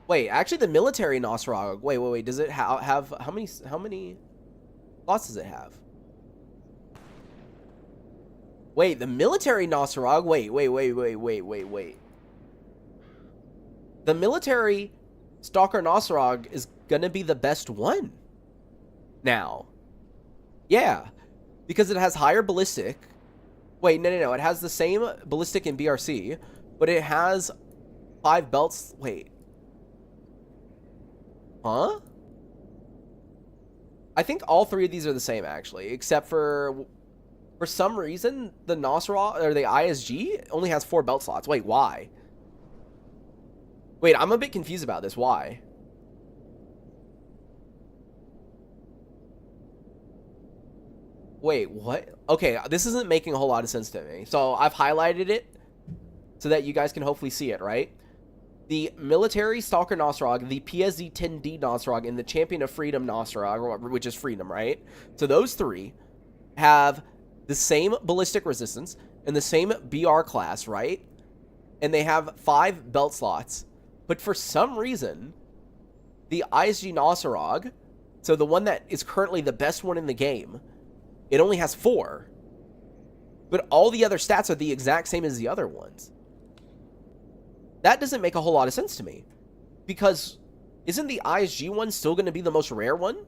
Speaker 1: Wait, actually, the military Nostrog. Wait. Does it have how many slots does it have? Wait, the military Nostrog. Wait. The military S.T.A.L.K.E.R Nostrog is gonna be the best one now. Yeah, because it has higher ballistic. Wait, no. It has the same ballistic in BRC, but it has 5 belts. Wait. Huh? I think all 3 of these are the same, actually, except for some reason, the Nostrog, or the ISG, only has 4 belt slots. Wait, why? Wait, I'm a bit confused about this. Why? Wait, what? Okay, this isn't making a whole lot of sense to me. So I've highlighted it so that you guys can hopefully see it, right? The military S.T.A.L.K.E.R Nostrog, the PSZ-10D Nostrog, and the Champion of Freedom Nostrog, which is Freedom, right? So those 3 have the same ballistic resistance and the same BR class, right? And they have 5 belt slots. But for some reason, the ISG Nostrog, so the one that is currently the best one in the game, it only has 4. But all the other stats are the exact same as the other ones. That doesn't make a whole lot of sense to me. Because isn't the ISG one still going to be the most rare one?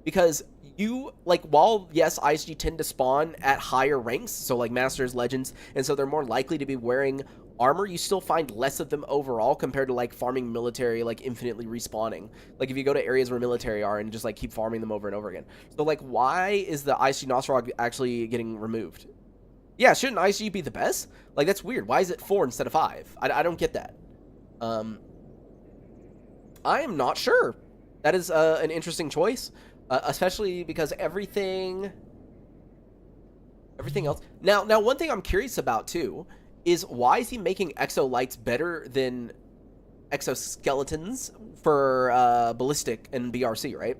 Speaker 1: Because you, like, while, yes, ISG tend to spawn at higher ranks, so like Masters, Legends, and so they're more likely to be wearing armor, you still find less of them overall compared to, like, farming military, like, infinitely respawning. Like, if you go to areas where military are and just, like, keep farming them over and over again. So, like, why is the ISG Nostrog actually getting removed? Yeah, shouldn't ISG be the best? Like, that's weird. Why is it 4 instead of 5? I don't get that. I am not sure. That is an interesting choice. Especially because everything else. Now, one thing I'm curious about too is why is he making exolites better than exoskeletons for ballistic and BRC, right?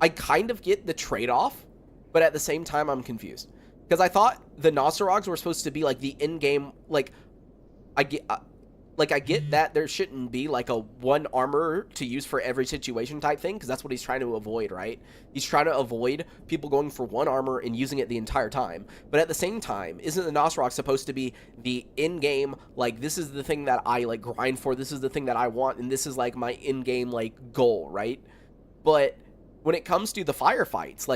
Speaker 1: I kind of get the trade-off, but at the same time, I'm confused because I thought the Nosorogs were supposed to be like the in-game, like I get that there shouldn't be like a one armor to use for every situation type thing, because that's what he's trying to avoid, right? He's trying to avoid people going for one armor and using it the entire time. But at the same time, isn't the Nosorog supposed to be the in-game, like, this is the thing that I, like, grind for, this is the thing that I want, and this is, like, my in-game, like, goal, right? But when it comes to the firefights,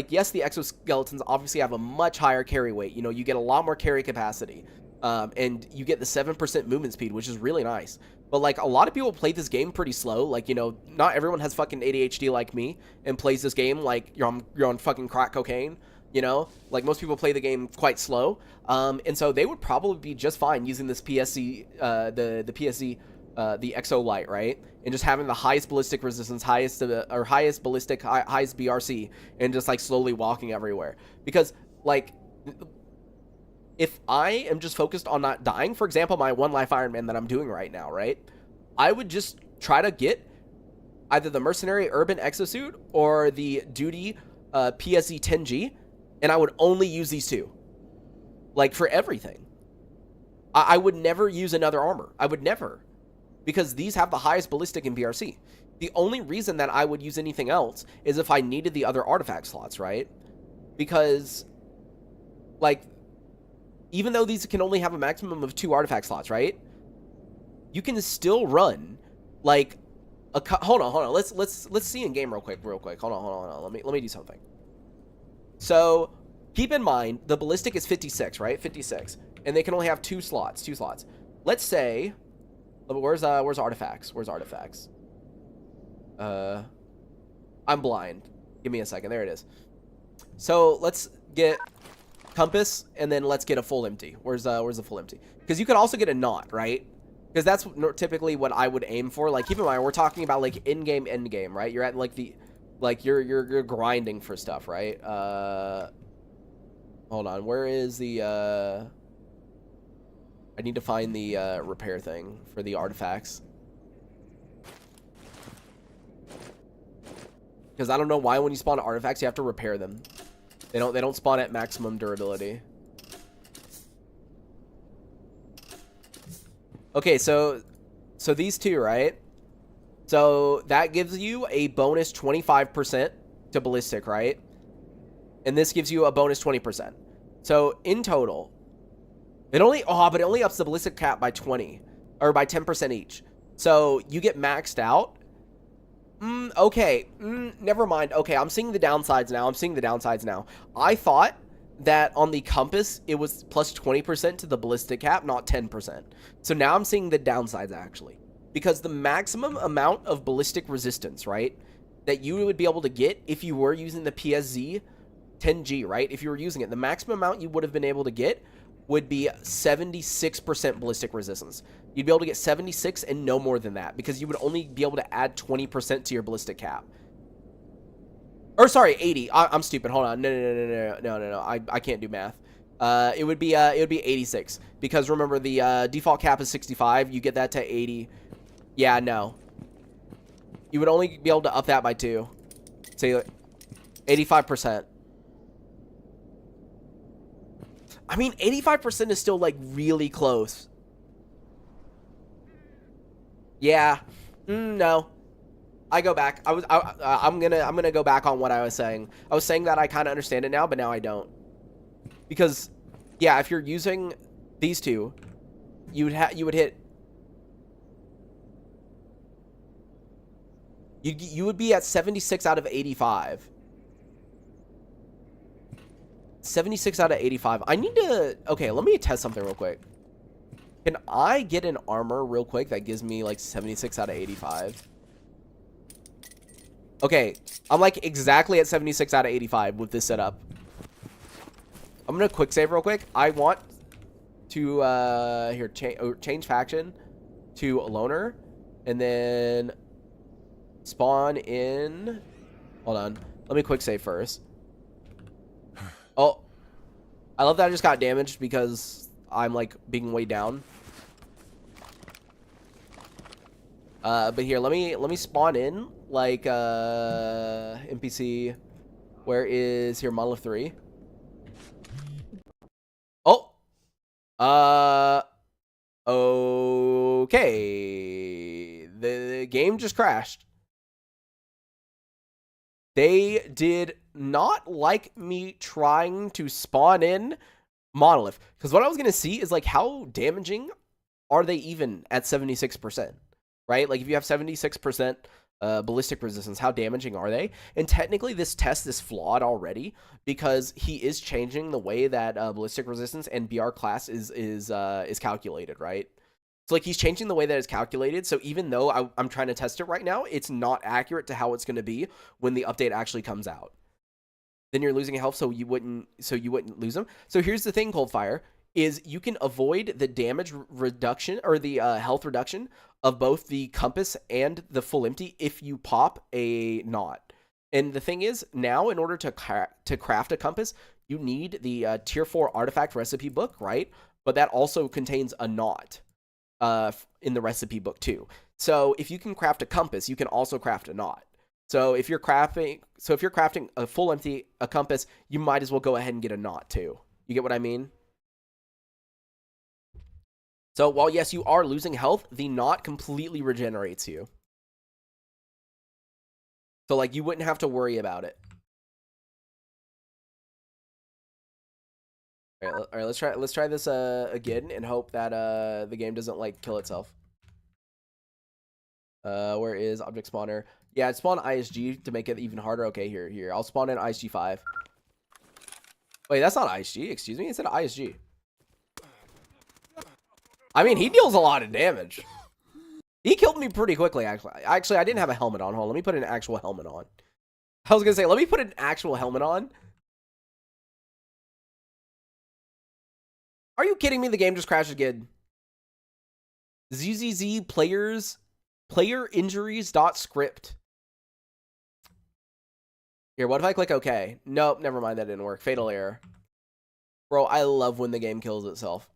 Speaker 1: yes, the exoskeletons obviously have a much higher carry weight. You know, you get a lot more carry capacity. And you get the 7% movement speed, which is really nice. But, like, a lot of people play this game pretty slow. Like, you know, not everyone has fucking ADHD like me and plays this game like you're on fucking crack cocaine, you know? Like, most people play the game quite slow. And so they would probably be just fine using this PSC, the PSC, the Exo Light, right? And just having the highest ballistic resistance, highest ballistic, highest BRC, and just, like, slowly walking everywhere. Because, like, if I am just focused on not dying, for example, my one life Iron Man that I'm doing right now, right? I would just try to get either the mercenary urban exosuit or the duty PSE 10G, and I would only use these 2. Like, for everything. I would never use another armor. I would never. Because these have the highest ballistic in BRC. The only reason that I would use anything else is if I needed the other artifact slots, right? Because, like, even though these can only have a maximum of 2 artifact slots, right? You can still run like a hold on. Let's see in game real quick. Hold on. Let me do something. So keep in mind the ballistic is 56, right? 56, and they can only have 2 slots. Let's say Where's artifacts? Where's artifacts? I'm blind. Give me a second. There it is. So let's get compass, and then let's get a full empty. Where's the full empty? Because you could also get a knot, right? Because that's typically what I would aim for. Like, keep in mind, we're talking about like in-game endgame, right? You're at like the, like you're grinding for stuff, right? Hold on. Where is the I need to find the repair thing for the artifacts. Because I don't know why when you spawn artifacts you have to repair them. They don't spawn at maximum durability. Okay, so these two, right? So that gives you a bonus 25% to ballistic, right? And this gives you a bonus 20%. So in total, it only but it only ups the ballistic cap by 20 or by 10% each. So you get maxed out. Okay. Never mind. Okay, I'm seeing the downsides now. I thought that on the compass, it was plus 20% to the ballistic cap, not 10%. So now I'm seeing the downsides, actually. Because the maximum amount of ballistic resistance, right, that you would be able to get if you were using the PSZ 10G, right? If you were using it, the maximum amount you would have been able to get would be 76% ballistic resistance. You'd be able to get 76 and no more than that, because you would only be able to add 20% to your ballistic cap. Or sorry, 80. I'm stupid. Hold on. No. I can't do math. It would be 86, because remember the default cap is 65. You get that to 80. Yeah, no. You would only be able to up that by 2. Say 85%. I mean, 85% is still like really close. Yeah. No. I go back. I'm gonna go back on what I was saying. I was saying that I kind of understand it now, but now I don't. Because, yeah, if you're using these two, you would hit. You would be at 76 out of 85. 76 out of 85. I need to... Okay, let me test something real quick. Can I get an armor real quick that gives me, like, 76 out of 85? Okay, I'm, like, exactly at 76 out of 85 with this setup. I'm gonna quick save real quick. I want to, here, change faction to a loner. And then spawn in... Hold on. Let me quick save first. Oh, I love that I just got damaged because I'm like being way down. But here, let me spawn in like NPC. Where is here monolith 3? Oh, okay. The game just crashed. They did not like me trying to spawn in monolith, because what I was going to see is like how damaging are they even at 76%, right? Like if you have 76% ballistic resistance, how damaging are they? And technically this test is flawed already, because he is changing the way that ballistic resistance and BR class is calculated, right? So, like, he's changing the way that it's calculated. So, even though I'm trying to test it right now, it's not accurate to how it's going to be when the update actually comes out. Then you're losing health, so you wouldn't lose them. So, here's the thing, Coldfire, is you can avoid the damage reduction or the health reduction of both the compass and the full empty if you pop a knot. And the thing is, now, in order to craft a compass, you need the tier 4 artifact recipe book, right? But that also contains a knot. In the recipe book too. So if you can craft a compass, you can also craft a knot. So if you're crafting a full empty compass, you might as well go ahead and get a knot too. You get what I mean? So while yes, you are losing health, the knot completely regenerates you. So like you wouldn't have to worry about it. All right, let's try this again and hope that the game doesn't like kill itself. Where is object spawner? Yeah, I'd spawn ISG to make it even harder. Okay, here. I'll spawn in ISG 5. Wait, that's not ISG. Excuse me. It said ISG. I mean, he deals a lot of damage. He killed me pretty quickly, actually. Actually, I didn't have a helmet on. Hold on, let me put an actual helmet on. I was gonna say, let me put an actual helmet on. Are you kidding me? The game just crashed again. ZZZ player injuries dot script. Here, what if I click OK? Nope, never mind, that didn't work. Fatal error. Bro, I love when the game kills itself.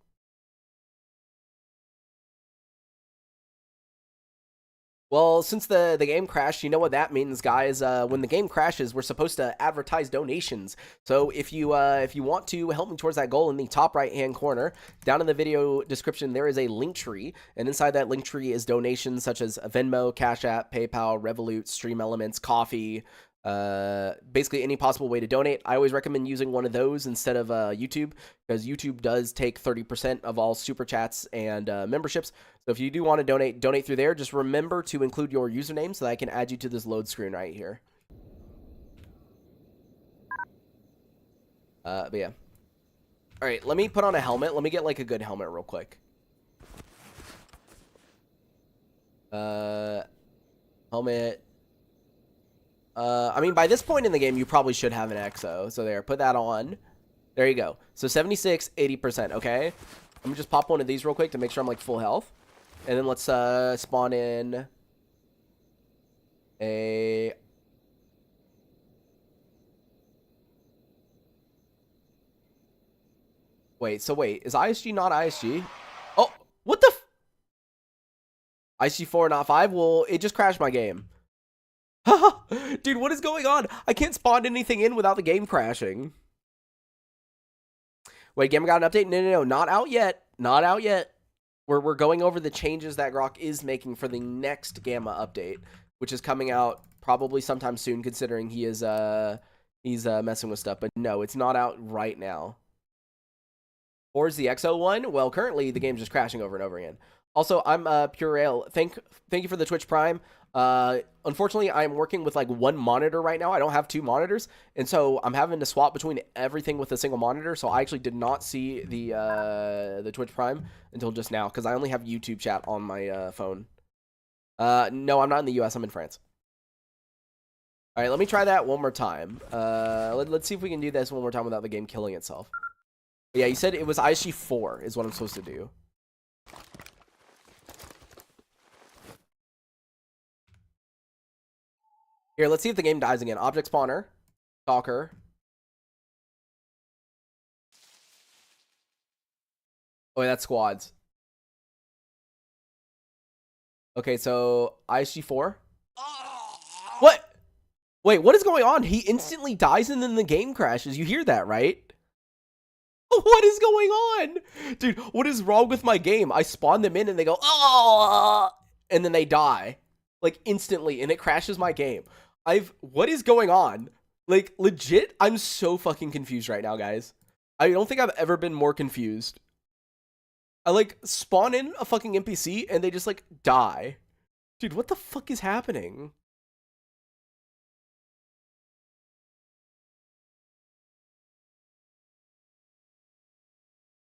Speaker 1: Well, since the game crashed, you know what that means, guys. When the game crashes, we're supposed to advertise donations. So if you want to help me towards that goal, in the top right-hand corner, down in the video description, there is a link tree. And inside that link tree is donations such as Venmo, Cash App, PayPal, Revolut, Stream Elements, Coffee, basically any possible way to donate. I always recommend using one of those instead of YouTube, because YouTube does take 30% of all super chats and memberships. So if you do want to donate through there. Just remember to include your username so that I can add you to this load screen right here. But yeah. All right, let me put on a helmet. Let me get like a good helmet real quick. Helmet. I mean, by this point in the game, you probably should have an exo. So there, put that on. There you go. So 76, 80%, okay? Let me just pop one of these real quick to make sure I'm like full health. And then let's spawn in a... Wait, so wait, is ISG not ISG? Oh, what the f... ISG 4, not 5? Well, it just crashed my game. Dude, what is going on? I can't spawn anything in without the game crashing. Wait, game got an update? No, not out yet. Not out yet. We're going over the changes that Grok is making for the next Gamma update, which is coming out probably sometime soon, considering he's messing with stuff. But no, it's not out right now. Or is the XO one? Well, currently the game's just crashing over and over again. Also, I'm Purell. Thank you for the Twitch Prime. Unfortunately, I'm working with like one monitor right now. I don't have two monitors, and so I'm having to swap between everything with a single monitor. So I actually did not see the Twitch Prime until just now, because I only have YouTube chat on my phone. No, I'm not in the US. I'm in France. All right, let me try that one more time. Let's see if we can do this one more time without the game killing itself. Yeah, you said it was ISG 4 is what I'm supposed to do. Here, let's see if the game dies again. Object spawner. S.T.A.L.K.E.R. Oh, yeah, that's squads. Okay, so ISG 4. What? Wait, what is going on? He instantly dies and then the game crashes. You hear that, right? What is going on? Dude, what is wrong with my game? I spawn them in and they go, oh, and then they die. Like, instantly, and it crashes my game. What is going on? Like, legit, I'm so fucking confused right now, guys. I don't think I've ever been more confused. I, like, spawn in a fucking NPC, and they just, like, die. Dude, what the fuck is happening?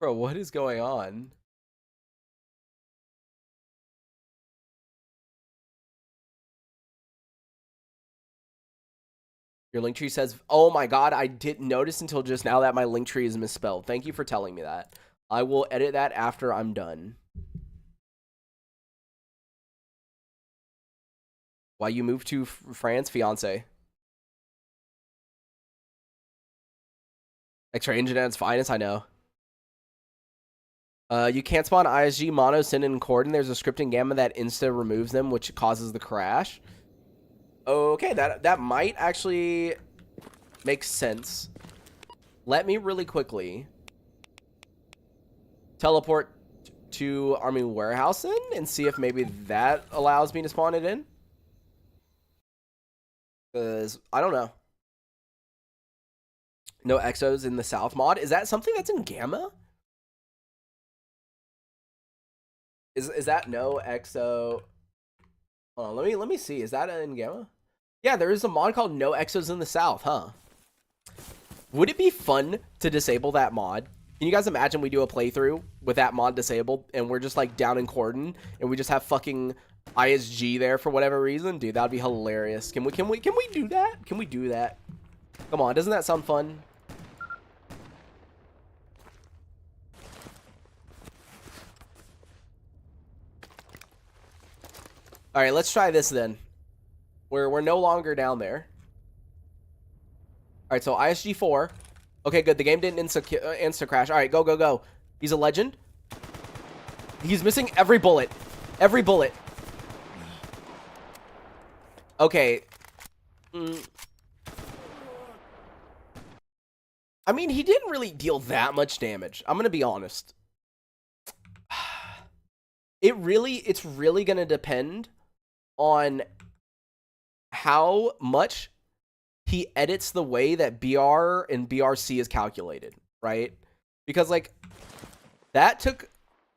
Speaker 1: Bro, what is going on? Your link tree says, oh my god, I didn't notice until just now that my link tree is misspelled. Thank you for telling me that. I will edit that after I'm done. Why you moved to France? Fiance. X-ray engine at its finest, I know. You can't spawn ISG, Mono, Sin, and Corden. There's a scripting gamma that insta removes them, which causes the crash. Okay, that might actually make sense. Let me really quickly teleport to Army Warehouse then and see if maybe that allows me to spawn it in. Because I don't know. No exos in the South mod. Is that something that's in Gamma? Is that no exo? Hold on, let me see. Is that in Gamma? Yeah, there is a mod called No Exos in the South, huh? Would it be fun to disable that mod? Can you guys imagine we do a playthrough with that mod disabled and we're just like down in Corden and we just have fucking ISG there for whatever reason. Dude, that'd be hilarious. Can we do that? Can we do that? Come on, doesn't that sound fun? All right, let's try this then. We're no longer down there. All right, so ISG4. Okay, good. The game didn't insta crash. All right, go, go, go. He's a legend. He's missing every bullet. Every bullet. Okay. I mean, he didn't really deal that much damage. I'm going to be honest. It's really going to depend on how much he edits the way that BR and BRC is calculated, right? Because, like, that took,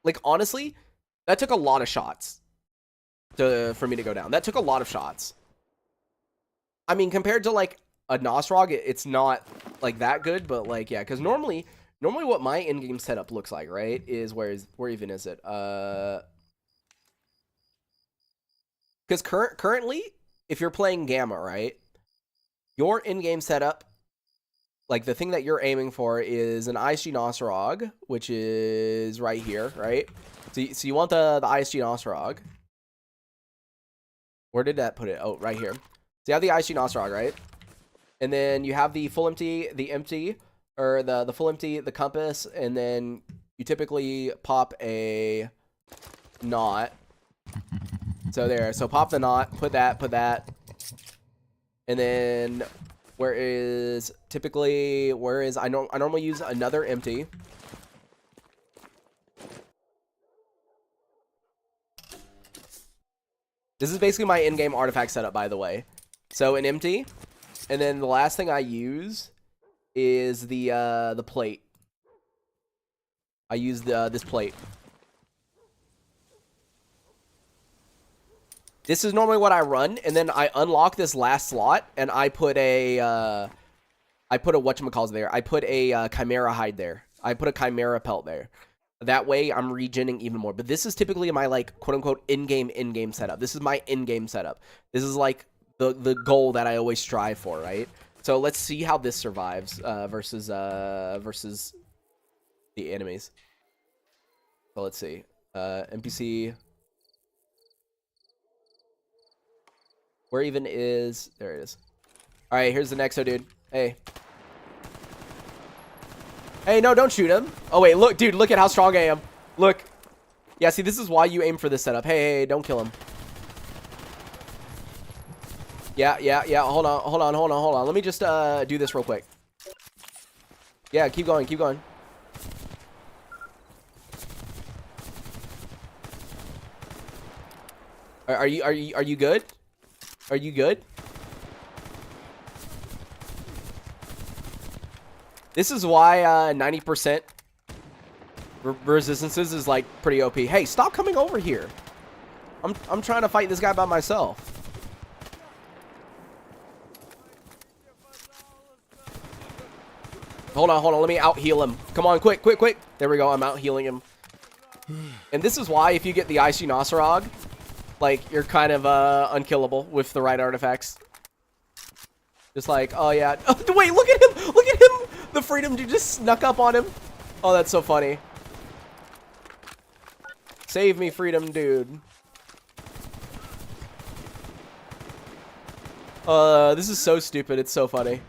Speaker 1: like, honestly, that took a lot of shots for me to go down. That took a lot of shots. I mean, compared to, like, a Nosrog, it's not, like, that good, but, like, yeah, because normally what my in-game setup looks like, right, is where even is it? Because currently, if you're playing Gamma, right, your in-game setup, like the thing that you're aiming for is an ISG Nosrog, which is right here, right? So you want the ISG Nosrog. Where did that put it? Oh, right here. So you have the ISG Nosrog, right? And then you have the full empty, or the full empty, the compass, and then you typically pop a knot. So there, so pop the knot, put that, and then I normally use another empty. This is basically my in-game artifact setup, by the way. So an empty, and then the last thing I use is the plate. I use this plate. This is normally what I run, and then I unlock this last slot, and I put a whatchamacallit there. I put a Chimera hide there. I put a Chimera pelt there. That way, I'm regenning even more. But this is typically my, like, quote-unquote in-game setup. This is my in-game setup. This is, like, the goal that I always strive for, right? So let's see how this survives versus the enemies. So let's see. NPC... Where even is... There it is. Alright, here's the Nexo, dude. Hey. Hey, no, don't shoot him. Oh, wait, look, dude, look at how strong I am. Look. Yeah, see, this is why you aim for this setup. Hey, don't kill him. Yeah. Hold on. Let me just do this real quick. Yeah, keep going. Are you good? Are you good? This is why 90% resistances is like pretty OP. Hey, stop coming over here. I'm trying to fight this guy by myself. Hold on. Let me out heal him. Come on, quick. There we go. I'm out healing him. And this is why if you get the IC Nosrog, like, you're kind of unkillable with the right artifacts. Just like, oh yeah. Oh, wait, look at him! The freedom dude just snuck up on him. Oh, that's so funny. Save me, freedom dude. This is so stupid. It's so funny.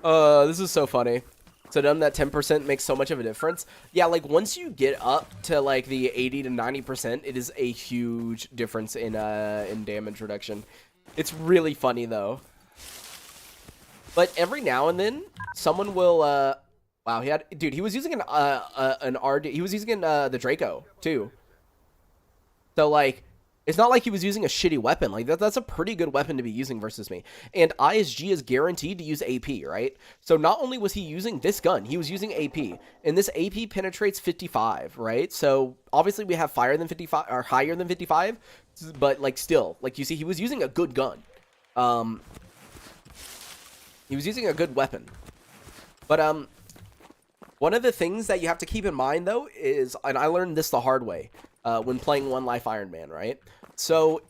Speaker 1: This is so funny. So them that 10% makes so much of a difference. Yeah, like once you get up to like the 80 to 90%, it is a huge difference in damage reduction. It's really funny though. But every now and then, someone will. Wow, he was using an RD. He was using the Draco too. So like, it's not like he was using a shitty weapon. Like that's a pretty good weapon to be using versus me. And ISG is guaranteed to use AP, right? So not only was he using this gun, he was using AP, and this AP penetrates 55, right? So obviously we have higher than 55, but like still, like you see, he was using a good gun. He was using a good weapon. But One of the things that you have to keep in mind, though, is, and I learned this the hard way when playing One Life Iron Man, right? So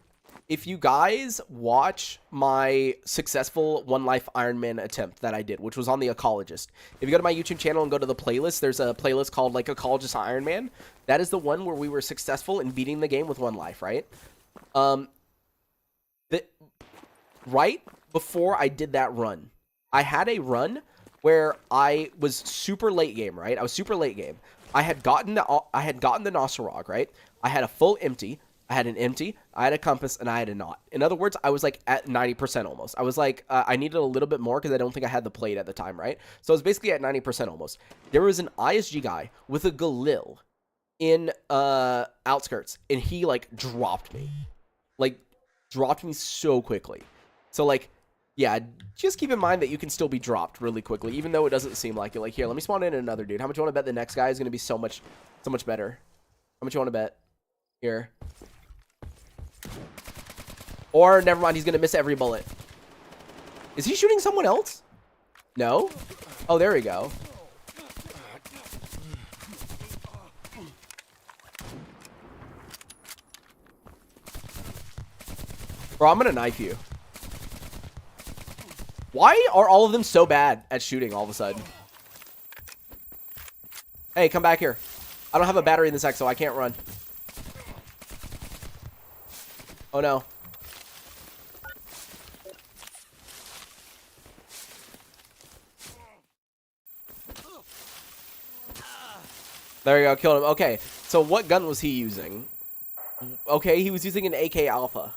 Speaker 1: if you guys watch my successful One Life Iron Man attempt that I did, which was on the Ecologist, if you go to my YouTube channel and go to the playlist, there's a playlist called like Ecologist Iron Man. That is the one where we were successful in beating the game with one life, right? Right before I did that run, I had a run where I was super late game, right? I was super late game. I had gotten the Nosarog, right? I had a full empty. I had an empty, I had a compass, and I had a knot. In other words, I was like at 90% almost. I was like, I needed a little bit more because I don't think I had the plate at the time, right? So I was basically at 90% almost. There was an ISG guy with a Galil in outskirts, and he like dropped me. Like, dropped me so quickly. So like, yeah, just keep in mind that you can still be dropped really quickly, even though it doesn't seem like it. Like, here, let me spawn in another dude. How much you want to bet the next guy is going to be so much better? How much you want to bet? Here. Or, never mind, he's going to miss every bullet. Is he shooting someone else? No? Oh, there we go. Bro, I'm going to knife you. Why are all of them so bad at shooting all of a sudden? Hey, come back here. I don't have a battery in this Exo. I can't run. Oh, no. There you go, killed him. Okay, so what gun was he using? Okay, he was using an AK Alpha.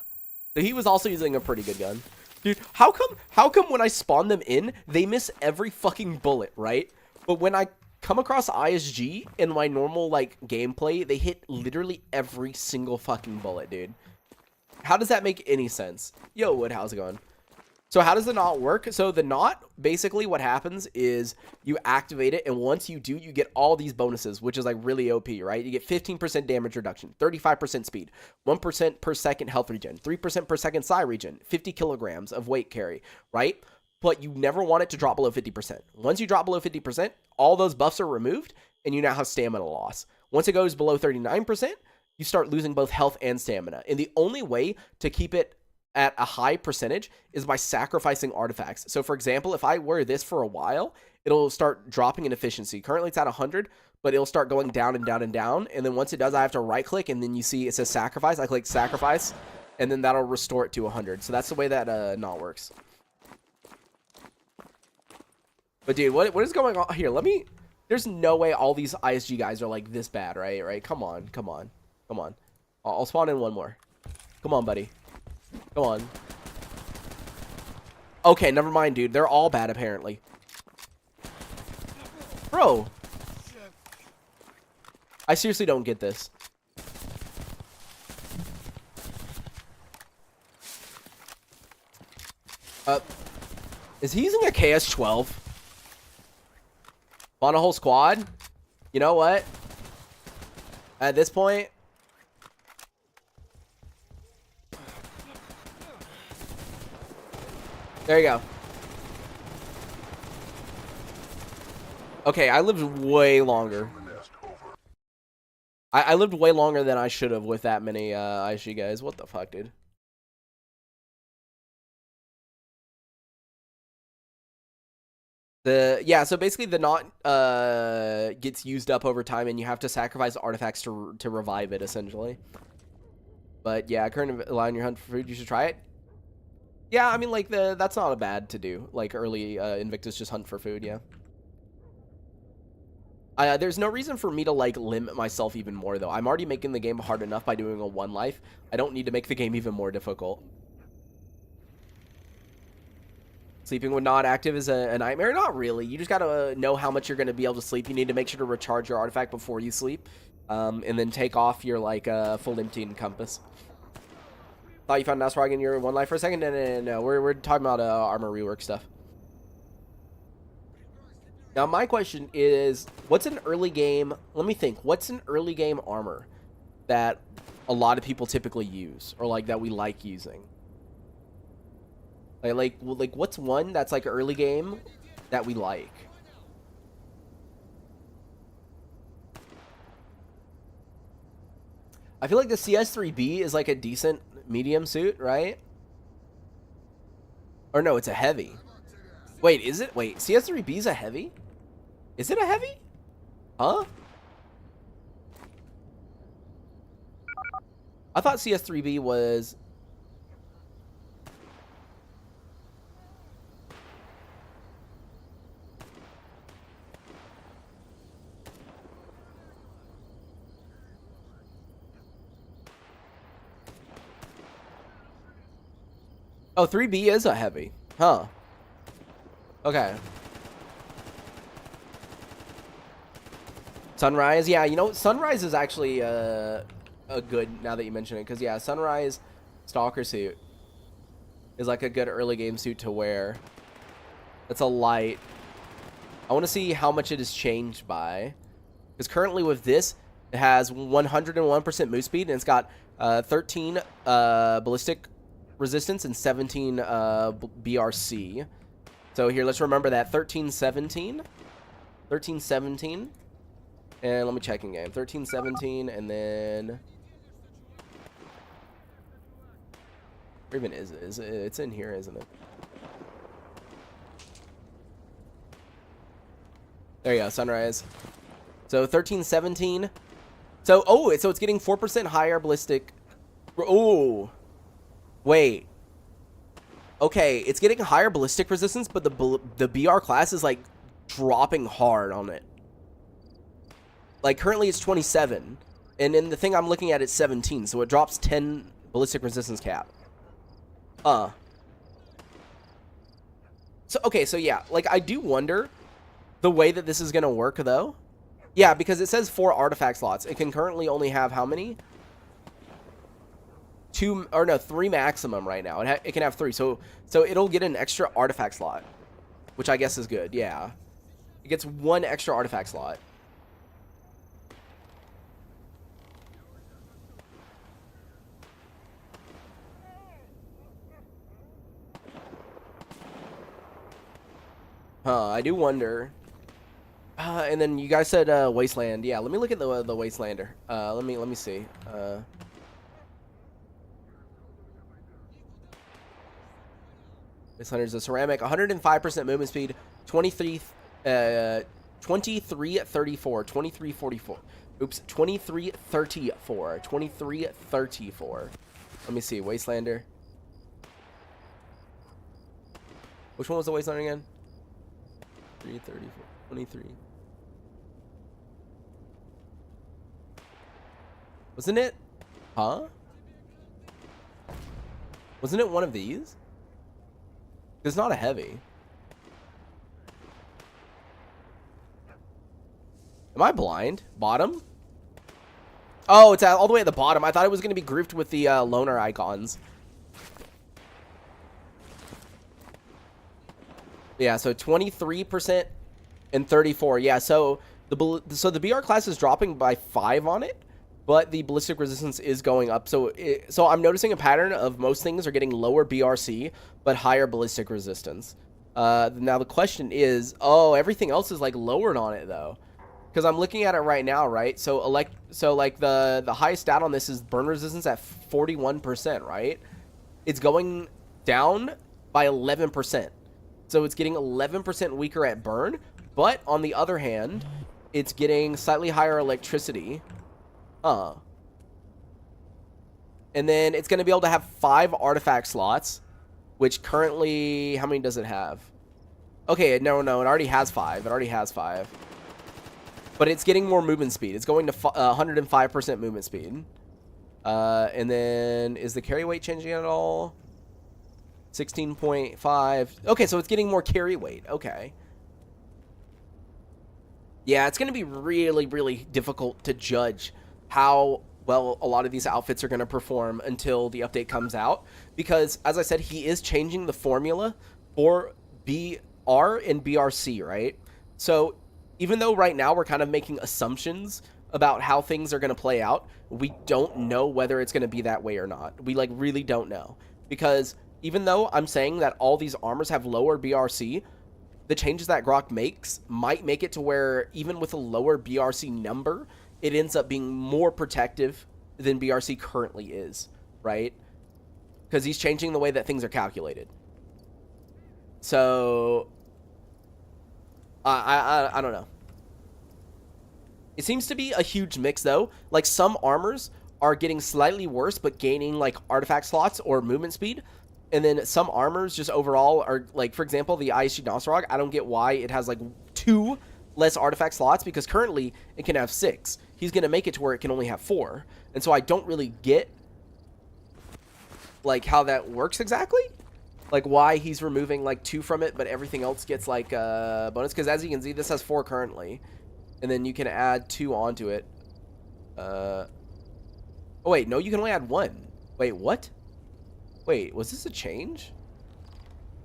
Speaker 1: So he was also using a pretty good gun. Dude, how come when I spawn them in, they miss every fucking bullet, right? But when I come across ISG in my normal, like, gameplay, they hit literally every single fucking bullet, dude. How does that make any sense? Yo, Wood, how's it going? So how does the knot work? So the knot, basically what happens is you activate it, and once you do, you get all these bonuses, which is like really OP, right? You get 15% damage reduction, 35% speed, 1% per second health regen, 3% per second psi regen, 50 kilograms of weight carry, right? But you never want it to drop below 50%. Once you drop below 50%, all those buffs are removed, and you now have stamina loss. Once it goes below 39%, you start losing both health and stamina. And the only way to keep it at a high percentage is by sacrificing artifacts. So for example, if I wear this for a while, it'll start dropping in efficiency. Currently it's at 100, but it'll start going down and down and down. And then once it does, I have to right click, and then you see it says sacrifice. I click sacrifice, and then that'll restore it to 100. So that's the way that knot works. But dude, what is going on here? There's no way all these ISG guys are like this bad, right? Come on. I'll spawn in one more. Come on, buddy. Go on. Okay, never mind, dude. They're all bad, apparently. Bro. I seriously don't get this. Is he using a KS-12? On a whole squad? You know what? At this point... There you go. Okay, I lived way longer. I lived way longer than I should have with that many ISG guys. What the fuck, dude? Yeah, so basically the knot gets used up over time, and you have to sacrifice artifacts to revive it, essentially. But yeah, current line your hunt for food, you should try it. Yeah, I mean, like, that's not a bad to do. Like, early Invictus, just hunt for food, yeah. There's no reason for me to, like, limit myself even more, though. I'm already making the game hard enough by doing a one life. I don't need to make the game even more difficult. Sleeping when not active is a nightmare? Not really. You just gotta know how much you're gonna be able to sleep. You need to make sure to recharge your artifact before you sleep. And then take off your, like, full empty and compass. Thought you found Nosarog in your one life for a second? No. We're talking about armor rework stuff. Now, my question is, what's an early game... Let me think. What's an early game armor that a lot of people typically use? Or, like, that we like using? Like what's one that's, like, early game that we like? I feel like the CS3B is like a decent medium suit, right? Or no, it's a heavy. Wait, is it? Wait, CS3B is a heavy? Is it a heavy? Huh? I thought CS3B was... Oh, 3B is a heavy. Huh. Okay. Sunrise. Yeah, you know, Sunrise is actually a good, now that you mention it. Because, yeah, Sunrise Stalker suit is like a good early game suit to wear. It's a light. I want to see how much it has changed by. Because currently with this, it has 101% move speed. And it's got 13 ballistic resistance and 17 BRC. So here, let's remember that 1317, and let me check in game. 1317, and then where even is it? It's in here, isn't it? There you go, Sunrise. So 1317. So so it's getting 4% higher ballistic. Oh. Wait. Okay, it's getting higher ballistic resistance, but the BR class is like dropping hard on it. Like currently it's 27, and then the thing I'm looking at is 17, so it drops 10 ballistic resistance cap. So okay, so yeah, like I do wonder the way that this is gonna work though. Yeah, because it says 4 artifact slots. It can currently only have how many? 3 maximum right now. It can have 3, so it'll get an extra artifact slot, which I guess is good. Yeah, it gets 1 extra artifact slot. I do wonder. And then you guys said Wasteland. Yeah, let me look at the Wastelander. Let me see. Wastelander's a ceramic, 105% movement speed, 2334, 2344. Oops, 2334, 2334. Let me see, Wastelander. Which one was the Wastelander again? 334, 23. Wasn't it? Huh? Wasn't it one of these? It's not a heavy. Am I blind? Bottom? Oh, it's all the way at the bottom. I thought it was going to be grouped with the loner icons. Yeah, so 23% and 34. Yeah, so the BR class is dropping by 5 on it, but the ballistic resistance is going up. So I'm noticing a pattern of most things are getting lower BRC, but higher ballistic resistance. Now the question is, everything else is like lowered on it though, because I'm looking at it right now, right? So like the highest stat on this is burn resistance at 41%, right? It's going down by 11%. So it's getting 11% weaker at burn, but on the other hand, it's getting slightly higher electricity. And then it's going to be able to have 5 artifact slots, which currently, how many does it have? Okay, no, it already has 5. It already has 5. But it's getting more movement speed. It's going to 105% movement speed. And then, is the carry weight changing at all? 16.5. Okay, so it's getting more carry weight. Okay. Yeah, it's going to be really, really difficult to judge how well a lot of these outfits are going to perform until the update comes out. Because, as I said, he is changing the formula for BR and BRC, right? So, even though right now we're kind of making assumptions about how things are going to play out, we don't know whether it's going to be that way or not. We, like, really don't know. Because even though I'm saying that all these armors have lower BRC, the changes that Grok makes might make it to where even with a lower BRC number, it ends up being more protective than BRC currently is, right? Because he's changing the way that things are calculated. So, I don't know. It seems to be a huge mix, though. Like, some armors are getting slightly worse, but gaining, like, artifact slots or movement speed. And then some armors just overall are, like, for example, the ISG Nosrog, I don't get why it has, like, 2 less artifact slots, because currently it can have 6. He's going to make it to where it can only have 4. And so I don't really get, like, how that works exactly. Like, why he's removing, like, 2 from it, but everything else gets, like, bonus. Because as you can see, this has 4 currently. And then you can add 2 onto it. Oh, wait. No, you can only add 1. Wait, what? Wait, was this a change?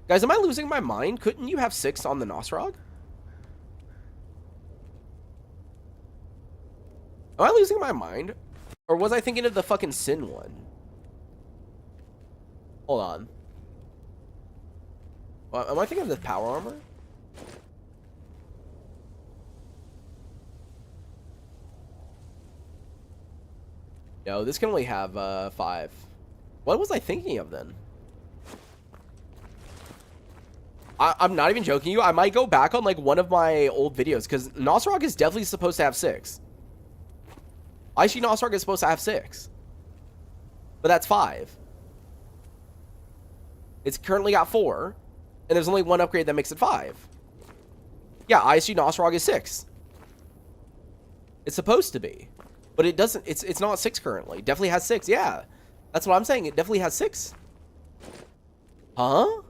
Speaker 1: Guys, am I losing my mind? Couldn't you have 6 on the Nosrog? Am I losing my mind? Or was I thinking of the fucking Sin one? Hold on. Am I thinking of the power armor? No, this can only have 5. What was I thinking of then? I'm not even joking you. I might go back on like one of my old videos because Nosrog is definitely supposed to have 6. IC Nosrog is supposed to have 6. But that's 5. It's currently got 4. And there's only 1 upgrade that makes it 5. Yeah, ISG Nosrog is 6. It's supposed to be. But it doesn't, it's not 6 currently. It definitely has 6, yeah. That's what I'm saying, it definitely has 6. Huh?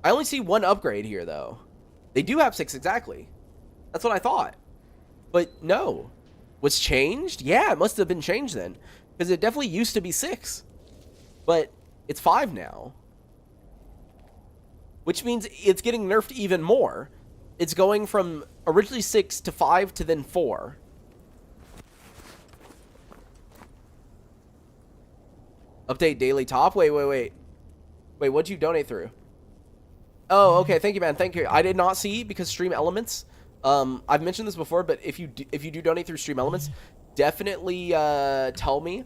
Speaker 1: I only see 1 upgrade here, though. They do have 6, exactly. That's what I thought. But no. Was changed? Yeah, it must have been changed then. Because it definitely used to be 6. But it's 5 now. Which means it's getting nerfed even more. It's going from originally 6 to 5 to then 4. Update daily top? Wait. Wait, what'd you donate through? Oh, okay. Thank you, man. Thank you. I did not see because Stream Elements. I've mentioned this before, but if you do donate through Stream Elements, definitely tell me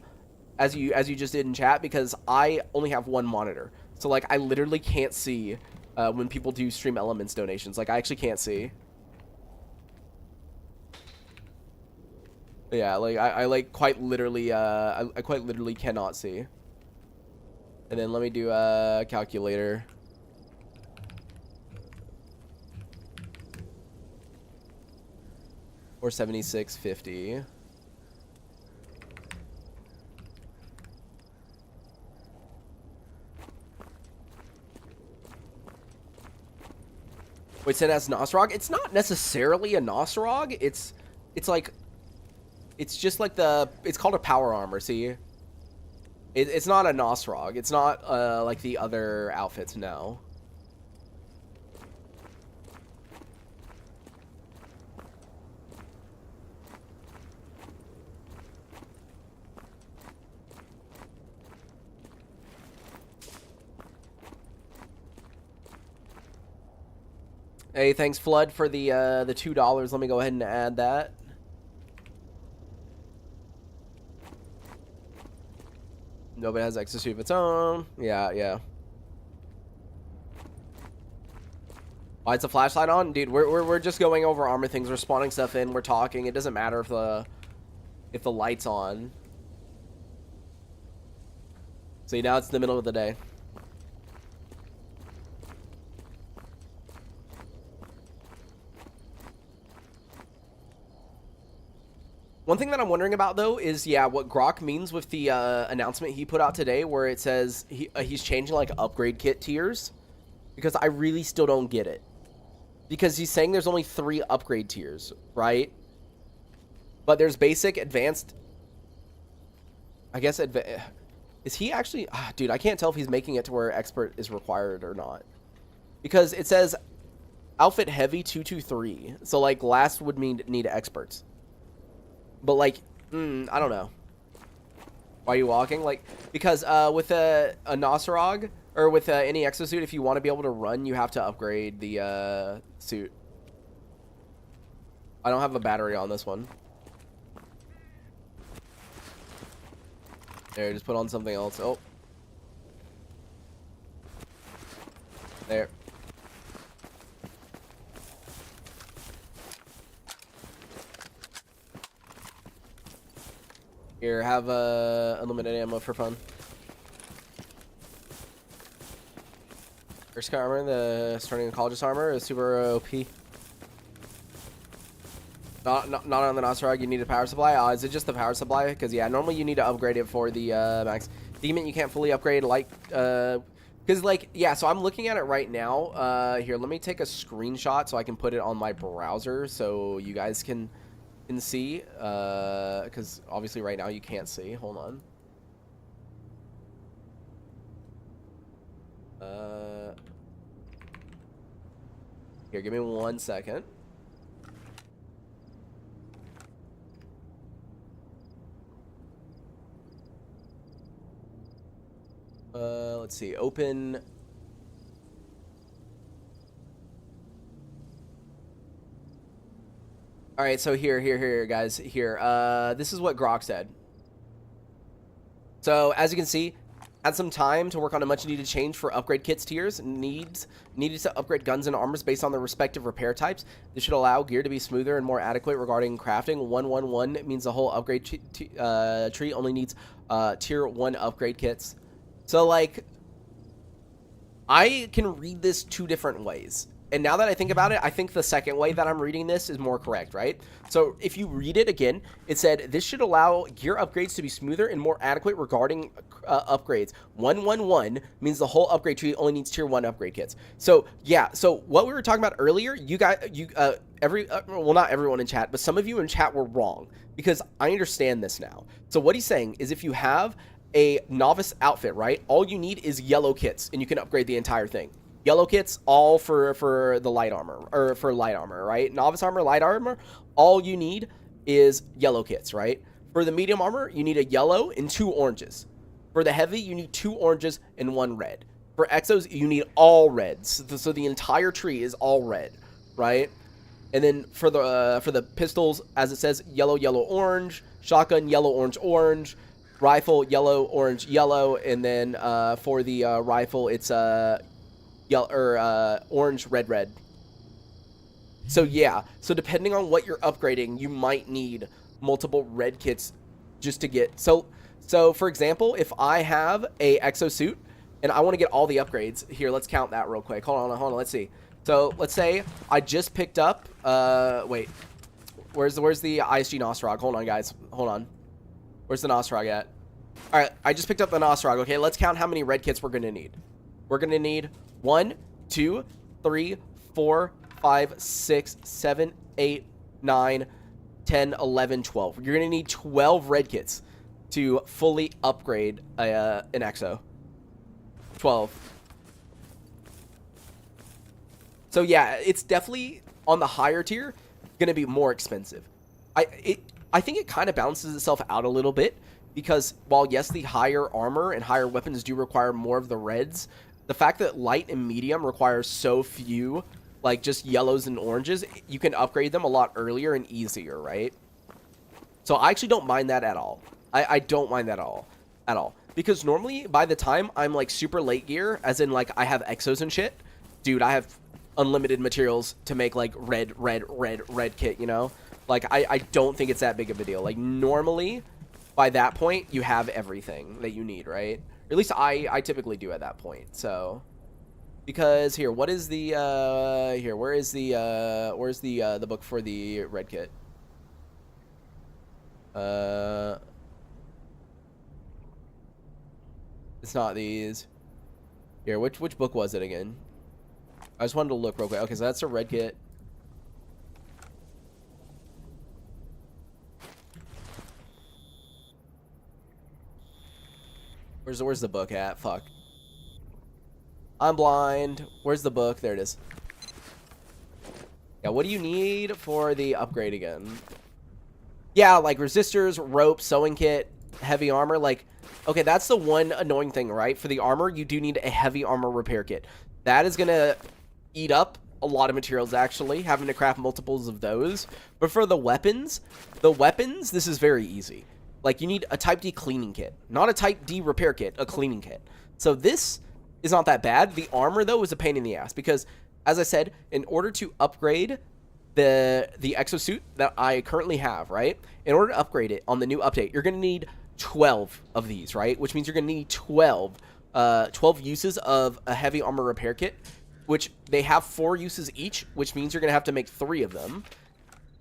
Speaker 1: as you just did in chat, because I only have 1 monitor. So like I literally can't see when people do Stream Elements donations. Like I actually can't see. Yeah, like I like quite literally I quite literally cannot see. And then let me do a calculator. Or 7650. Wait, so that's Nosrog? It's not necessarily a Nosrog. It's like, it's just like it's called a power armor. See, it's not a Nosrog. It's not like the other outfits. No. Hey, thanks Flood for the $2. Let me go ahead and add that. Nobody has Exosuit of its own. Yeah. Why it's a flashlight on? Dude, we're just going over armor things. We're spawning stuff in. We're talking. It doesn't matter if the light's on. See, now it's the middle of the day. One thing that I'm wondering about, though, is, yeah, what Grok means with the announcement he put out today where it says he's changing, like, upgrade kit tiers. Because I really still don't get it. Because he's saying there's only 3 upgrade tiers, right? But there's basic, advanced... I guess... Is he actually... dude, I can't tell if he's making it to where expert is required or not. Because it says outfit heavy 223. So, like, last would mean need experts. But, like, I don't know. Why are you walking? Like, because with a Nosrog, or with any exosuit, if you want to be able to run, you have to upgrade the suit. I don't have a battery on this one. There, just put on something else. Oh. There. Here, have unlimited ammo for fun. First armor, the starting oncologist armor is super OP. Not on the Nosferag, you need a power supply. Is it just the power supply? Because, yeah, normally you need to upgrade it for the max. Demon, you can't fully upgrade, like, because, like, yeah, so I'm looking at it right now. Here, let me take a screenshot so I can put it on my browser so you guys can see. Because, obviously, right now you can't see. Hold on. Here, give me 1 second. Let's see. Open. All right, so here, guys. Here. This is what Grok said. So, as you can see, had some time to work on a much-needed change for upgrade kits tiers. Needed to upgrade guns and armors based on their respective repair types. This should allow gear to be smoother and more adequate regarding crafting. 111 means the whole upgrade tree only needs tier 1 upgrade kits. So, like, I can read this 2 different ways. And now that I think about it, I think the second way that I'm reading this is more correct, right? So if you read it again, it said, this should allow gear upgrades to be smoother and more adequate regarding upgrades. 111 means the whole upgrade tree only needs tier 1 upgrade kits. So yeah, so what we were talking about earlier, well, not everyone in chat, but some of you in chat were wrong, because I understand this now. So what he's saying is if you have a novice outfit, right, all you need is yellow kits and you can upgrade the entire thing. Yellow kits, all for the light armor, or for light armor, right? Novice armor, light armor, all you need is yellow kits, right? For the medium armor, you need a yellow and 2 oranges. For the heavy, you need 2 oranges and 1 red. For exos, you need all reds. So the entire tree is all red, right? And then for the pistols, as it says, yellow, yellow, orange. Shotgun, yellow, orange, orange. Rifle, yellow, orange, yellow. And then for the rifle, it's yellow or orange, red, red. So yeah, so depending on what you're upgrading, you might need multiple red kits just to get. So for example, if I have a exosuit and I want to get all the upgrades, here, let's count that real quick. Hold on, let's see. So let's say I just picked up. Wait, where's the ISG Nosferag? Hold on, guys. Hold on. Where's the Nosferag at? All right, I just picked up the Nosferag. Okay, let's count how many red kits we're gonna need. We're gonna need 1, 2, 3, 4, 5, 6, 7, 8, 9, 10, 11, 12. You're gonna need 12 red kits to fully upgrade an exo. 12. So yeah, it's definitely on the higher tier gonna be more expensive. I think it kind of balances itself out a little bit, because while yes, the higher armor and higher weapons do require more of the reds, the fact that light and medium requires so few, like just yellows and oranges, you can upgrade them a lot earlier and easier, right? So I actually don't mind that at all. I don't mind that at all. Because normally, by the time I'm like super late gear, as in like I have exos and shit, dude, I have unlimited materials to make like red kit, you know? Like, I don't think it's that big of a deal. Like, normally, by that point, you have everything that you need, right? Or at least I typically do at that point, so. Because, here, what is the, here, where's the book for the red kit? It's not these. Here, which book was it again? I just wanted to look real quick. Okay, so that's a red kit. Where's the book at? Fuck. I'm blind. Where's the book? There it is. Yeah, what do you need for the upgrade again? Yeah, like resistors, rope, sewing kit, heavy armor. Like, okay, that's the one annoying thing, right? For the armor, you do need a heavy armor repair kit. That is gonna eat up a lot of materials, actually, having to craft multiples of those. But for the weapons, this is very easy. Like, you need a Type D cleaning kit. Not a Type D repair kit, a cleaning kit. So this is not that bad. The armor, though, is a pain in the ass. Because, as I said, in order to upgrade the exosuit that I currently have, right? In order to upgrade it on the new update, you're going to need 12 of these, right? Which means you're going to need 12 uses of a heavy armor repair kit, which they have 4 uses each, which means you're going to have to make 3 of them,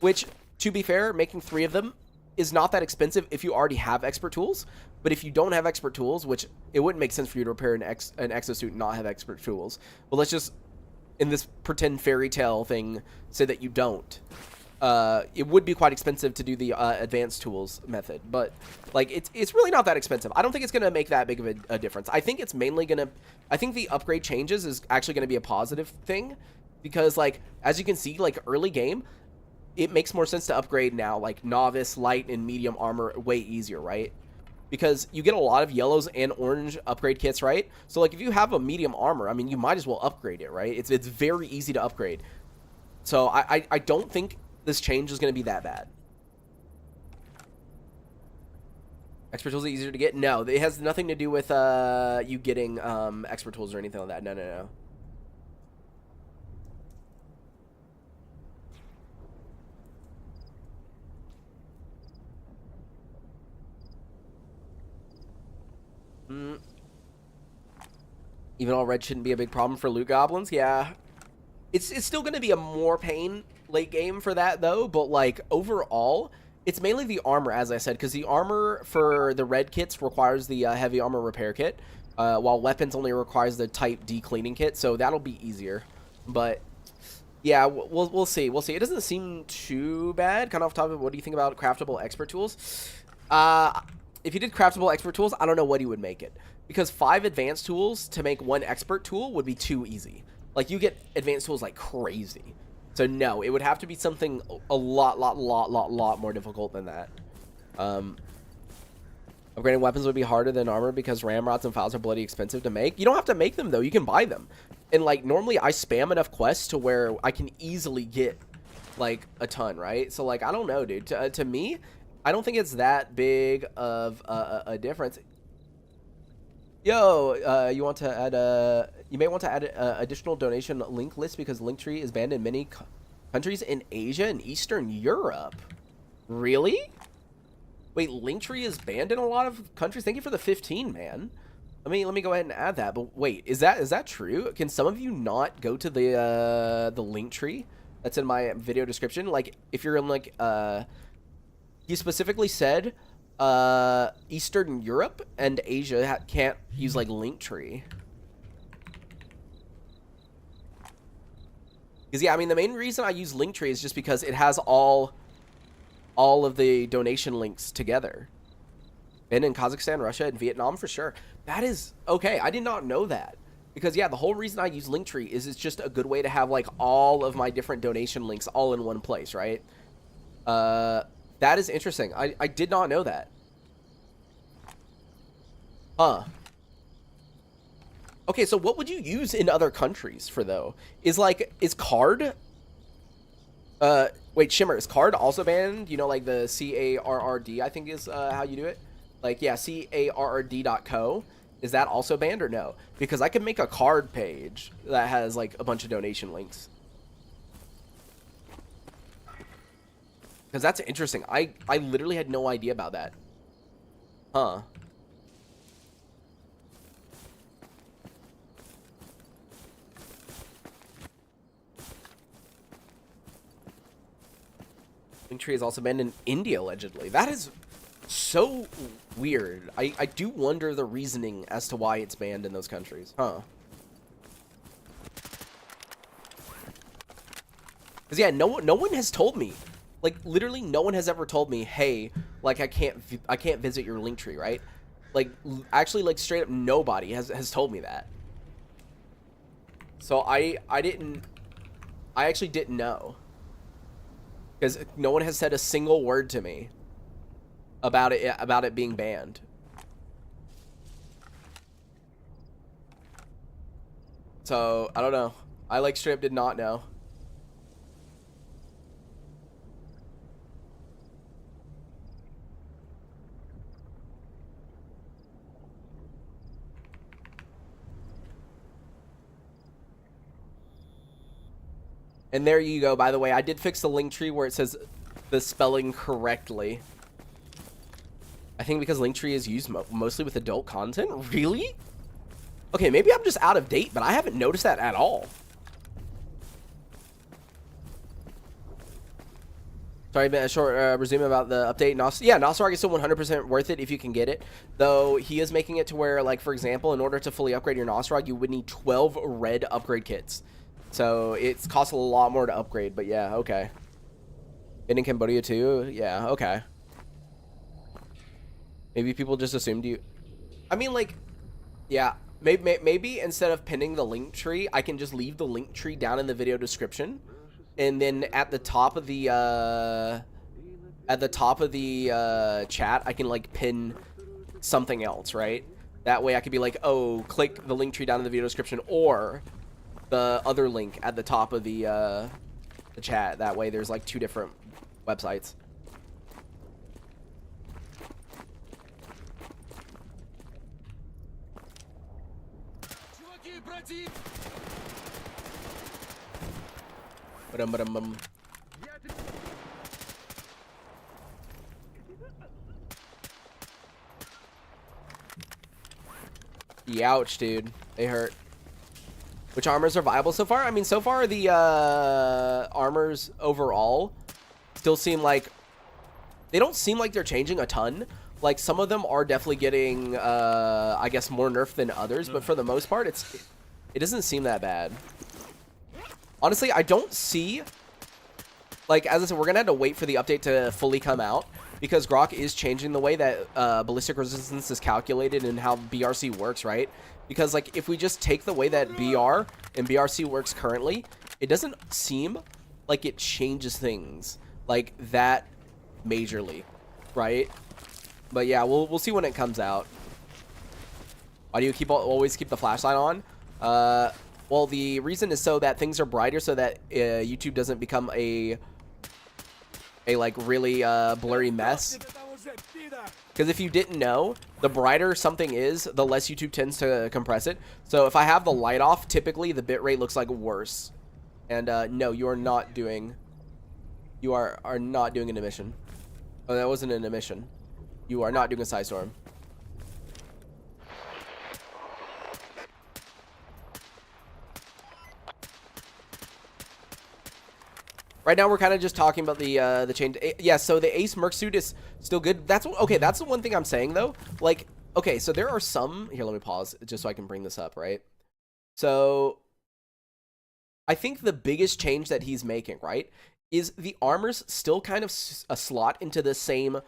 Speaker 1: which, to be fair, making 3 of them is not that expensive if you already have expert tools. But if you don't have expert tools, which it wouldn't make sense for you to repair an exosuit and not have expert tools. Well, let's just, in this pretend fairy tale thing, say that you don't. It would be quite expensive to do the advanced tools method, but like it's really not that expensive. I don't think it's going to make that big of a difference. I think it's mainly going to, I think the upgrade changes is actually going to be a positive thing, because like, as you can see, like early game, it makes more sense to upgrade now, like novice, light, and medium armor way easier, right? Because you get a lot of yellows and orange upgrade kits, right? So like if you have a medium armor, I mean, you might as well upgrade it, right? It's very easy to upgrade. So I don't think this change is going to be that bad. Expert tools are easier to get? No, it has nothing to do with you getting expert tools or anything like that. No, no, no. Even all red shouldn't be a big problem for loot goblins. Yeah, it's still going to be a more pain late game for that though, but like overall it's mainly the armor, as I said, because the armor for the red kits requires the heavy armor repair kit, while weapons only requires the Type D cleaning kit, so that'll be easier. But yeah, we'll see. It doesn't seem too bad. Kind of off topic, what do you think about craftable expert tools? If you did craftable expert tools, I don't know what you would make it, because 5 advanced tools to make 1 expert tool would be too easy. Like, you get advanced tools like crazy. So no, it would have to be something a lot more difficult than that. Upgrading weapons would be harder than armor because ramrods and files are bloody expensive to make. You don't have to make them though, you can buy them. And like normally I spam enough quests to where I can easily get like a ton, right? So like I don't know, dude. To me, I don't think it's that big of a difference. Yo, you want to add you may want to add a additional donation link list because Linktree is banned in many countries in Asia and Eastern Europe. Really? Wait, Linktree is banned in a lot of countries? Thank you for the 15, man. Let me go ahead and add that. But wait, is that true? Can some of you not go to the Linktree that's in my video description? Like if you're in like he specifically said Eastern Europe and Asia can't use like Linktree. Because yeah, I mean the main reason I use Linktree is just because it has all of the donation links together. Been in Kazakhstan, Russia, and Vietnam for sure. That is okay. I did not know that. Because yeah, the whole reason I use Linktree is it's just a good way to have like all of my different donation links all in one place, right? That is interesting. I did not know that. Huh. Okay, so what would you use in other countries for though? Is card? Wait, Shimmer, is card also banned? You know, like the C-A-R-R-D, I think is how you do it. Like, yeah, C-A-R-R-D.co. Is that also banned or no? Because I could make a card page that has like a bunch of donation links. Because that's interesting. I literally had no idea about that. Huh. Linktree is also banned in India, allegedly. That is so weird. I do wonder the reasoning as to why it's banned in those countries. Huh. Because, yeah, no one has told me. Like, literally no one has ever told me, hey, like, I can't visit your Linktree, right? Like, actually, like, straight up nobody has told me that. So I actually didn't know. Because no one has said a single word to me about it being banned. So I don't know. I like straight up did not know. And there you go. By the way, I did fix the link tree where it says the spelling correctly. I think because Linktree is used mostly with adult content. Really? Okay, maybe I'm just out of date, but I haven't noticed that at all. Sorry, a short resume about the update. Yeah, Nosarog is still 100% worth it if you can get it. Though he is making it to where, like, for example, in order to fully upgrade your Nosarog, you would need 12 red upgrade kits. So it costs a lot more to upgrade, but yeah, okay. And in Cambodia too? Yeah, okay. Maybe people just assumed you... I mean, like, yeah, maybe instead of pinning the link tree, I can just leave the link tree down in the video description. And then at the top of the chat, I can, like, pin something else, right? That way I could be like, oh, click the link tree down in the video description, or the other link at the top of the chat. That way there's, like, 2 different websites. Ouch, dude. They hurt. Which armors are viable so far? I mean, so far the armors overall still seem like... They don't seem like they're changing a ton. Like, some of them are definitely getting, I guess, more nerfed than others. But for the most part, it doesn't seem that bad. Honestly, I don't see... Like, as I said, we're going to have to wait for the update to fully come out, because Grok is changing the way that ballistic resistance is calculated and how BRC works, right? Because, like, if we just take the way that BR and BRC works currently, it doesn't seem like it changes things like that majorly, right? But yeah, we'll see when it comes out. Why do you always keep the flashlight on? Well, the reason is so that things are brighter, so that YouTube doesn't become a like really blurry mess. Because if you didn't know, the brighter something is, the less YouTube tends to compress it. So if I have the light off, typically the bitrate looks like worse. And no, you are not doing an emission. Oh, that wasn't an emission. You are not doing a side storm. Right now, we're kind of just talking about the change. Yeah, so the Ace Merc suit is still good. That's okay. That's the one thing I'm saying though. Like, okay, so there are some here. Let me pause just so I can bring this up. Right. So, I think the biggest change that he's making, right, is the armors still kind of a slot into the same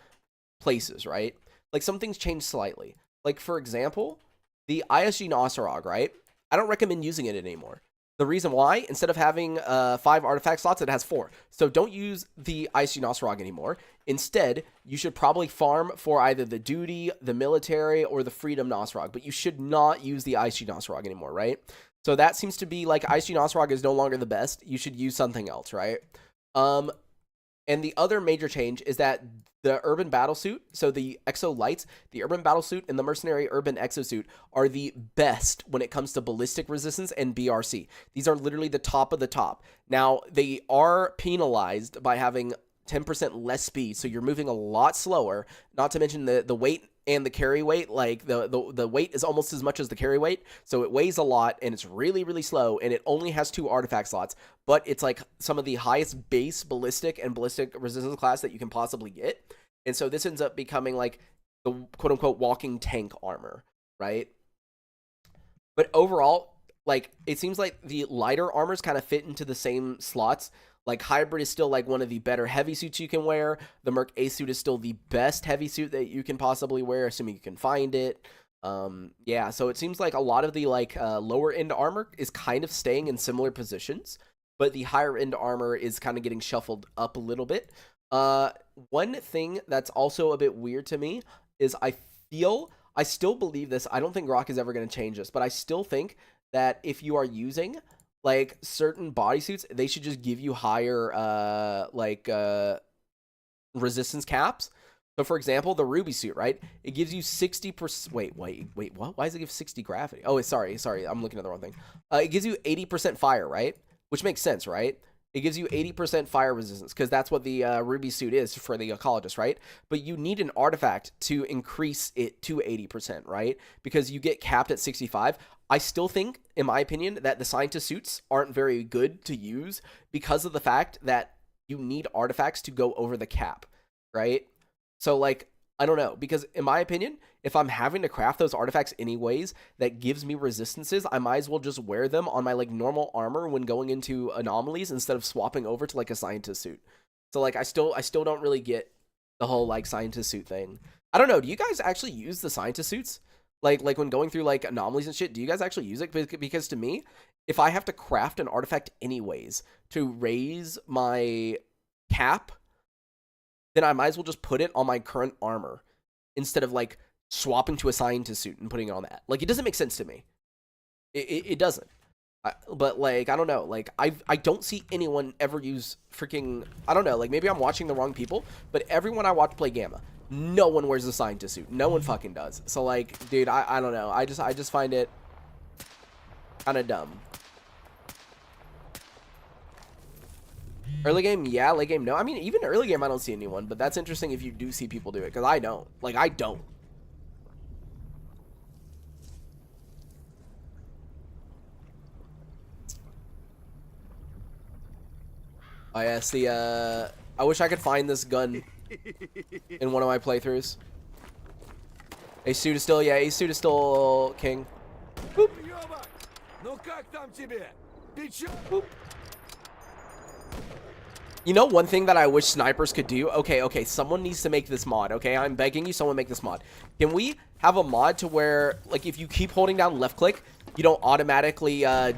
Speaker 1: places, right? Like, some things change slightly. Like, for example, the ISG Nosarog, right? I don't recommend using it anymore. The reason why, instead of having 5 artifact slots, it has 4. So don't use the ISG Nosarog anymore. Instead, you should probably farm for either the duty, the military, or the freedom Nosarog. But you should not use the ISG Nosarog anymore, right? So that seems to be like ISG Nosarog is no longer the best. You should use something else, right? And the other major change is that the Urban Battlesuit, so the Exo Lights, the Urban Battlesuit and the Mercenary Urban Exosuit are the best when it comes to ballistic resistance and BRC. These are literally the top of the top. Now, they are penalized by having 10% less speed, so you're moving a lot slower, not to mention the weight and the carry weight. Like, the weight is almost as much as the carry weight, so it weighs a lot, and it's really, really slow, and it only has 2 artifact slots, but it's like some of the highest base ballistic and ballistic resistance class that you can possibly get, and so this ends up becoming like the quote-unquote walking tank armor, right? But overall, like, it seems like the lighter armors kind of fit into the same slots. Like, Hybrid is still, like, one of the better heavy suits you can wear. The Merc Ace suit is still the best heavy suit that you can possibly wear, assuming you can find it. Yeah, so it seems like a lot of the, like, lower-end armor is kind of staying in similar positions, but the higher-end armor is kind of getting shuffled up a little bit. One thing that's also a bit weird to me is I still believe this. I don't think Grok is ever going to change this, but I still think that if you are using... like, certain bodysuits, they should just give you higher, resistance caps. So, for example, the Ruby suit, right? It gives you 60%... Wait, what? Why does it give 60 gravity? Oh, sorry, I'm looking at the wrong thing. It gives you 80% fire, right? Which makes sense, right? It gives you 80% fire resistance because that's what the ruby suit is for the ecologist, right? But you need an artifact to increase it to 80%, right? Because you get capped at 65. I still think, in my opinion, that the scientist suits aren't very good to use because of the fact that you need artifacts to go over the cap, right? So, like, I don't know, because in my opinion, if I'm having to craft those artifacts anyways that gives me resistances, I might as well just wear them on my like normal armor when going into anomalies instead of swapping over to like a scientist suit. So like I still don't really get the whole like scientist suit thing. I don't know, do you guys actually use the scientist suits? Like when going through like anomalies and shit, do you guys actually use it? Because to me, if I have to craft an artifact anyways to raise my cap, then I might as well just put it on my current armor instead of like swapping to a scientist suit and putting it on that. Like, it doesn't make sense to me. It doesn't. But like, I don't know. Like, I don't see anyone ever use freaking. I don't know. Like, maybe I'm watching the wrong people, but everyone I watch play Gamma, no one wears a scientist suit. No one fucking does. So like, dude, I don't know. I just find it kind of dumb. Early game, yeah. Late game, no. I mean, even early game, I don't see anyone. But that's interesting if you do see people do it, because I don't. Like, I don't. Oh, yeah, see, I wish I could find this gun in one of my playthroughs. Ace suit is still, yeah, Ace suit is still king. Boop. Boop. You know one thing that I wish snipers could do? Okay, someone needs to make this mod, okay? I'm begging you, someone make this mod. Can we have a mod to where, like, if you keep holding down left click, you don't automatically, rack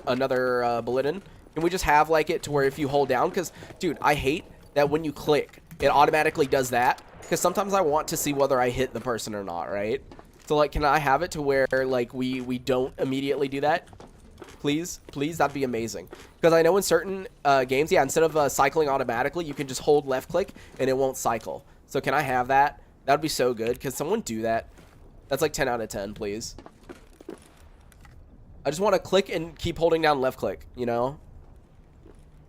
Speaker 1: another bullet in? Can we just have, like, it to where if you hold down? Because, dude, I hate that when you click, it automatically does that. Because sometimes I want to see whether I hit the person or not, right? So, like, can I have it to where, like, we don't immediately do that? Please, please, that'd be amazing. Because I know in certain games, yeah, instead of cycling automatically, you can just hold left click and it won't cycle. So can I have that? That'd be so good. Can someone do that? That's like 10 out of 10, please. I just want to click and keep holding down left click, you know?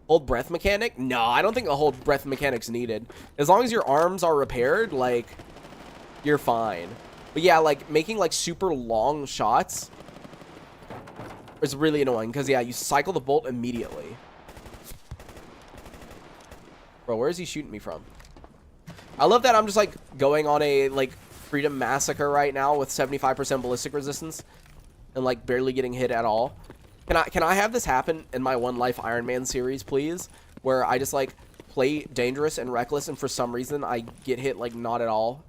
Speaker 1: Hold breath mechanic? No, I don't think a hold breath mechanic's needed. As long as your arms are repaired, like, you're fine. But yeah, like, making, like, super long shots is really annoying. Because, yeah, you cycle the bolt immediately. Bro, where is he shooting me from? I love that I'm just, like, going on a, like, Freedom Massacre right now with 75% ballistic resistance. And, like, barely getting hit at all. Can I have this happen in my One Life Iron Man series, please? Where I just, like, play dangerous and reckless, and for some reason I get hit, like, not at all.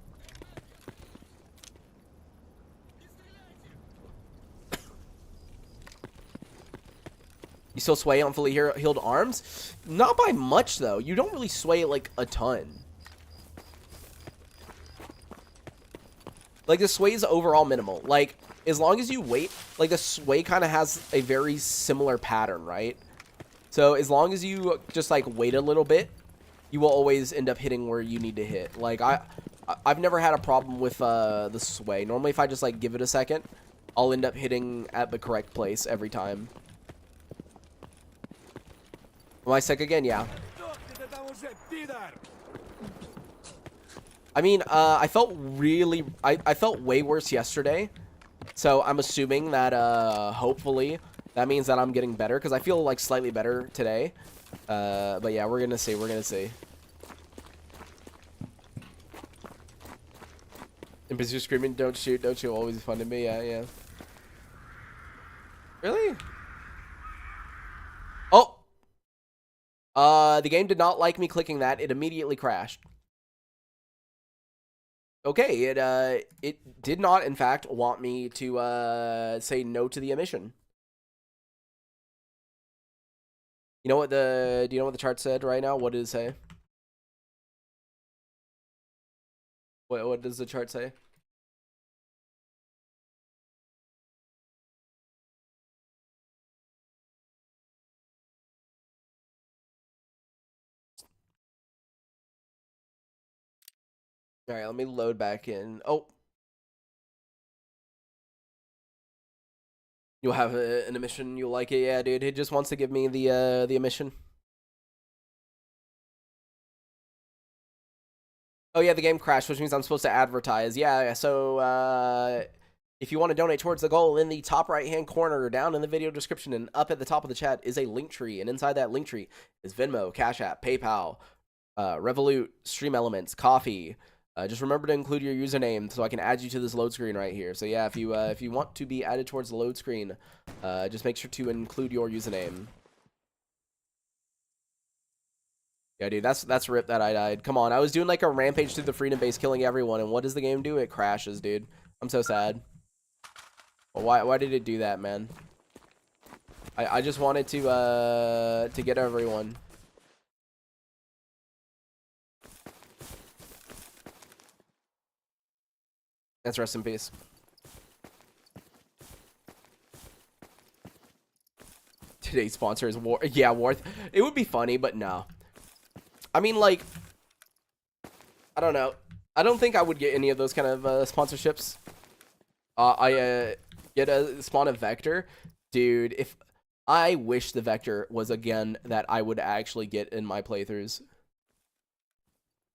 Speaker 1: You still sway on fully healed arms? Not by much, though. You don't really sway, like, a ton. Like, the sway is overall minimal. Like, as long as you wait, like, the sway kind of has a very similar pattern, right? So, as long as you just, like, wait a little bit, you will always end up hitting where you need to hit. Like, I've never had a problem with the sway. Normally, if I just, like, give it a second, I'll end up hitting at the correct place every time. Am I sick again? Yeah. I mean, I felt I felt way worse yesterday. So I'm assuming that, hopefully, that means that I'm getting better. Because I feel, like, slightly better today. But yeah, we're gonna see. We're gonna see. And you're screaming, don't shoot, always fun to me. Yeah, yeah. Really? Oh! The game did not like me clicking that. It immediately crashed. Okay, it did not, in fact, want me to, say no to the emission. You know what do you know what the chart said right now? What did it say? What does the chart say? All right, let me load back in. Oh, You'll have an emission. You'll like it. Yeah, dude. He just wants to give me the emission. Oh, yeah, the game crashed, which means I'm supposed to advertise. Yeah, so if you want to donate towards the goal, in the top right-hand corner, down in the video description, and up at the top of the chat is a link tree. And inside that link tree is Venmo, Cash App, PayPal, Revolut, Stream Elements, Coffee. Just remember to include your username so I can add you to this load screen right here. So yeah, if you want to be added towards the load screen, just make sure to include your username. Yeah, dude, that's rip that I died. Come on, I was doing like a rampage through the freedom base, killing everyone, and what does the game do? It crashes, dude. I'm so sad. Well, why did it do that, man? I just wanted to get everyone. That's rest in peace. Today's sponsor is War. Yeah, Worth. It would be funny, but no. I mean, like, I don't know. I don't think I would get any of those kind of sponsorships. I get a spawn a Vector. Dude, if I wish the Vector was a gun that I would actually get in my playthroughs.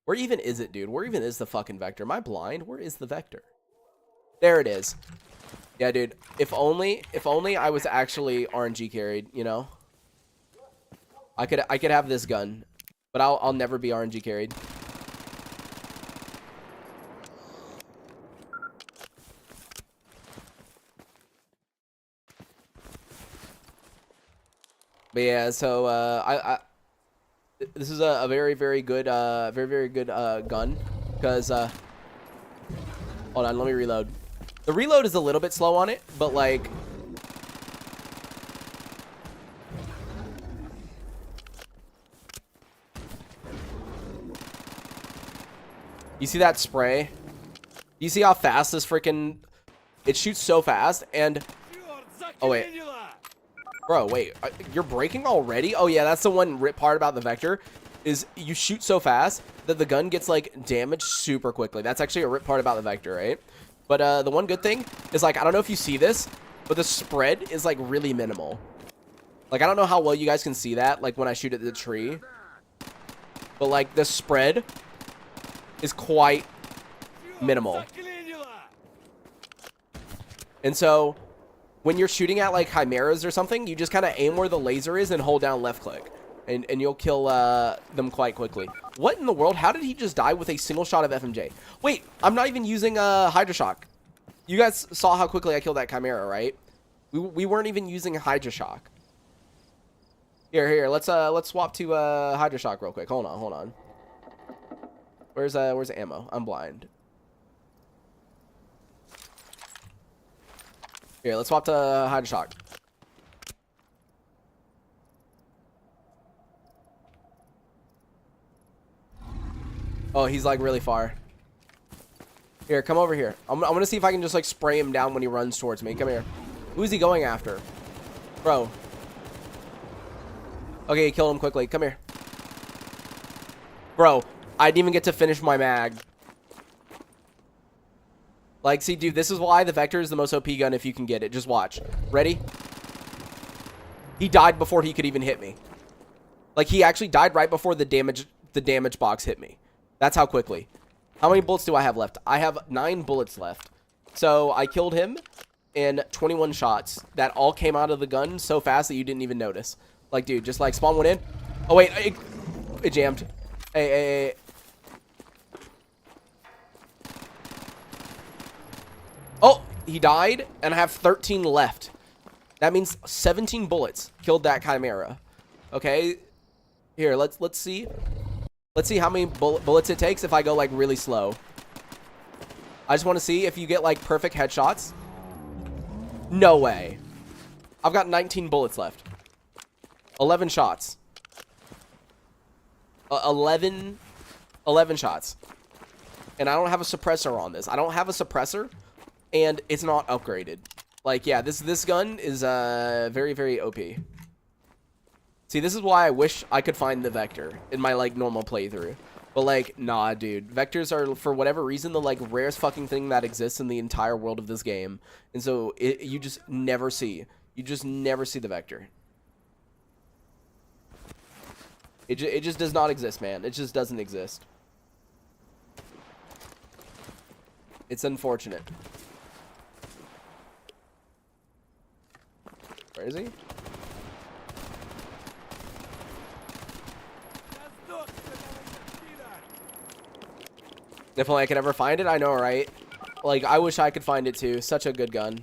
Speaker 1: Where even is it, dude? Where even is the fucking Vector? Am I blind? Where is the Vector? There it is. Yeah, dude. If only I was actually RNG carried, you know? I could have this gun. But I'll never be RNG carried. But yeah, so this is a very good gun, because hold on, let me reload. The reload is a little bit slow on it, but like you see that spray? You see how fast this freaking it shoots so fast, and oh wait. Bro, wait, you're breaking already? Oh yeah, that's the one rip part about the Vector, is you shoot so fast that the gun gets like damaged super quickly. That's actually a rip part about the Vector, right? But the one good thing is, like, I don't know if you see this, but the spread is like really minimal. Like, I don't know how well you guys can see that, like when I shoot at the tree, but like the spread is quite minimal. And so when you're shooting at like chimeras or something, you just kind of aim where the laser is and hold down left click, and you'll kill them quite quickly. What in the world? How did he just die with a single shot of FMJ? Wait, I'm not even using Hydra Shock. You guys saw how quickly I killed that chimera, right? We weren't even using Hydra Shock. Here, let's swap to Hydra Shock real quick. Hold on. Where's ammo? I'm blind. Here, let's swap to Hydra Shock. Oh, he's like really far. Here, come over here. I'm gonna see if I can just like spray him down when he runs towards me. Come here. Who's he going after? Bro. Okay, kill him quickly. Come here. Bro, I didn't even get to finish my mag. Like, see, dude, this is why the Vector is the most OP gun if you can get it. Just watch. Ready? He died before he could even hit me. Like, he actually died right before the damage box hit me. That's how quickly. How many bullets do I have left? I have 9 bullets left. So, I killed him in 21 shots. That all came out of the gun so fast that you didn't even notice. Like, dude, just, like, spawn one in. Oh, wait. It jammed. Hey. Oh, he died, and I have 13 left. That means 17 bullets killed that chimera. Okay, here, let's see. Let's see how many bullets it takes if I go like really slow. I just want to see if you get like perfect headshots. No way. I've got 19 bullets left. 11 shots. 11 shots. And I don't have a suppressor on this. I don't have a suppressor. And it's not upgraded. Like, yeah, this gun is very OP. See, this is why I wish I could find the Vector in my like normal playthrough. But, like, nah, dude. Vectors are, for whatever reason, the, like, rarest fucking thing that exists in the entire world of this game. And so, you just never see. You just never see the vector. It just does not exist, man. It just doesn't exist. It's unfortunate. Where is he? If only I could ever find it, I know, right? Like, I wish I could find it too. Such a good gun.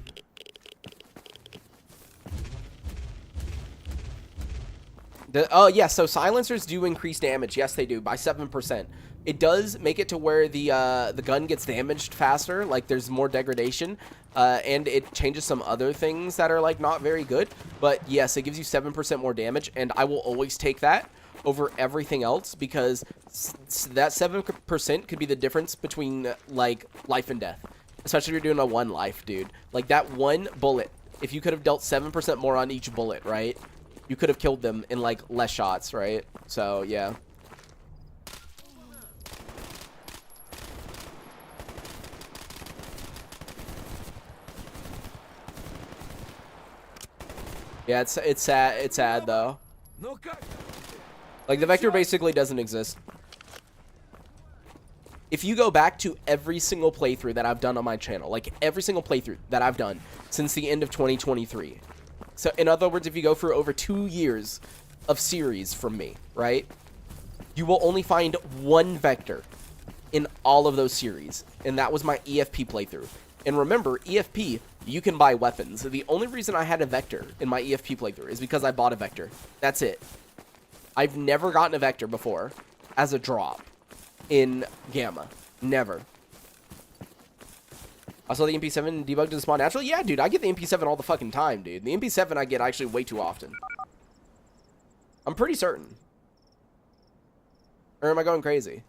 Speaker 1: Oh, yeah, so silencers do increase damage. Yes, they do, by 7%. It does make it to where the gun gets damaged faster, like there's more degradation, and it changes some other things that are, like, not very good. But, yes, it gives you 7% more damage, and I will always take that over everything else, because that 7% could be the difference between, like, life and death. Especially if you're doing a 1 life, dude. Like, that 1 bullet, if you could have dealt 7% more on each bullet, right? You could have killed them in, like, less shots, right? So, yeah. Yeah, it's sad, though. Like, the vector basically doesn't exist. If you go back to every single playthrough that I've done on my channel, like, every single playthrough that I've done since the end of 2023... So, in other words, if you go through over 2 years of series from me, right, you will only find 1 vector in all of those series, and that was my EFP playthrough. And remember, EFP, you can buy weapons. The only reason I had a vector in my EFP playthrough is because I bought a vector. That's it. I've never gotten a vector before as a drop in Gamma. Never. I saw the MP7 debugged to spawn naturally. Yeah, dude, I get the MP7 all the fucking time, dude. The MP7 I get actually way too often. I'm pretty certain. Or am I going crazy?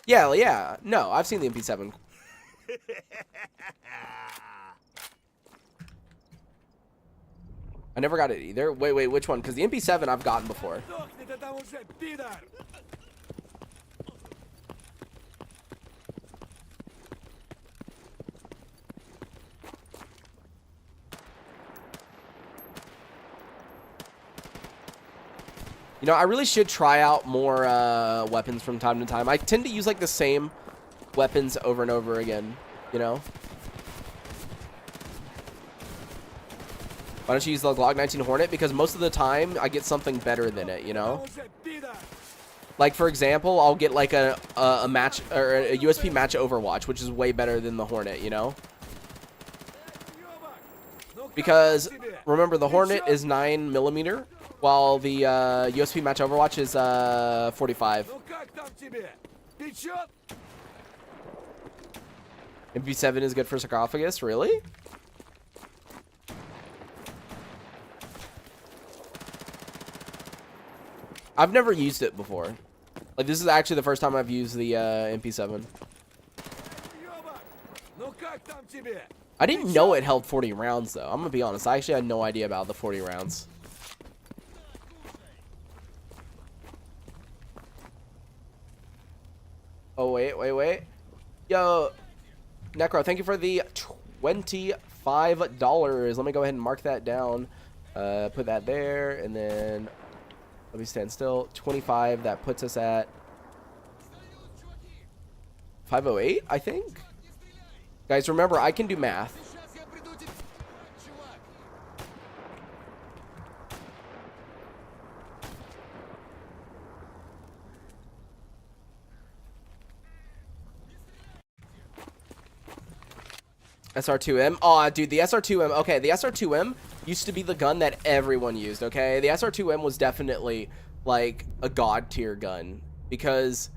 Speaker 1: Yeah. No, I've seen the MP7. I never got it either. Wait, which one? Because the MP7 I've gotten before. You know, I really should try out more weapons from time to time. I tend to use, like, the same weapons over and over again, you know? Why don't you use the Glock 19 Hornet? Because most of the time, I get something better than it, you know? Like, for example, I'll get, like, a match, or a USP match Overwatch, which is way better than the Hornet, you know? Because, remember, the Hornet is 9mm, while the USP match Overwatch is 45. MP7 is good for sarcophagus, really? I've never used it before. Like, this is actually the first time I've used the MP7. I didn't know it held 40 rounds, though. I'm gonna be honest. I actually had no idea about the 40 rounds. Oh, wait. Yo, Necro, thank you for the $25. Let me go ahead and mark that down. Put that there, and then let me stand still. 25, that puts us at 508, I think. Guys, remember, I can do math. SR2M. Oh, dude, the SR2M. Okay, the SR2M used to be the gun that everyone used, okay? The SR2M was definitely, like, a god tier gun. Because,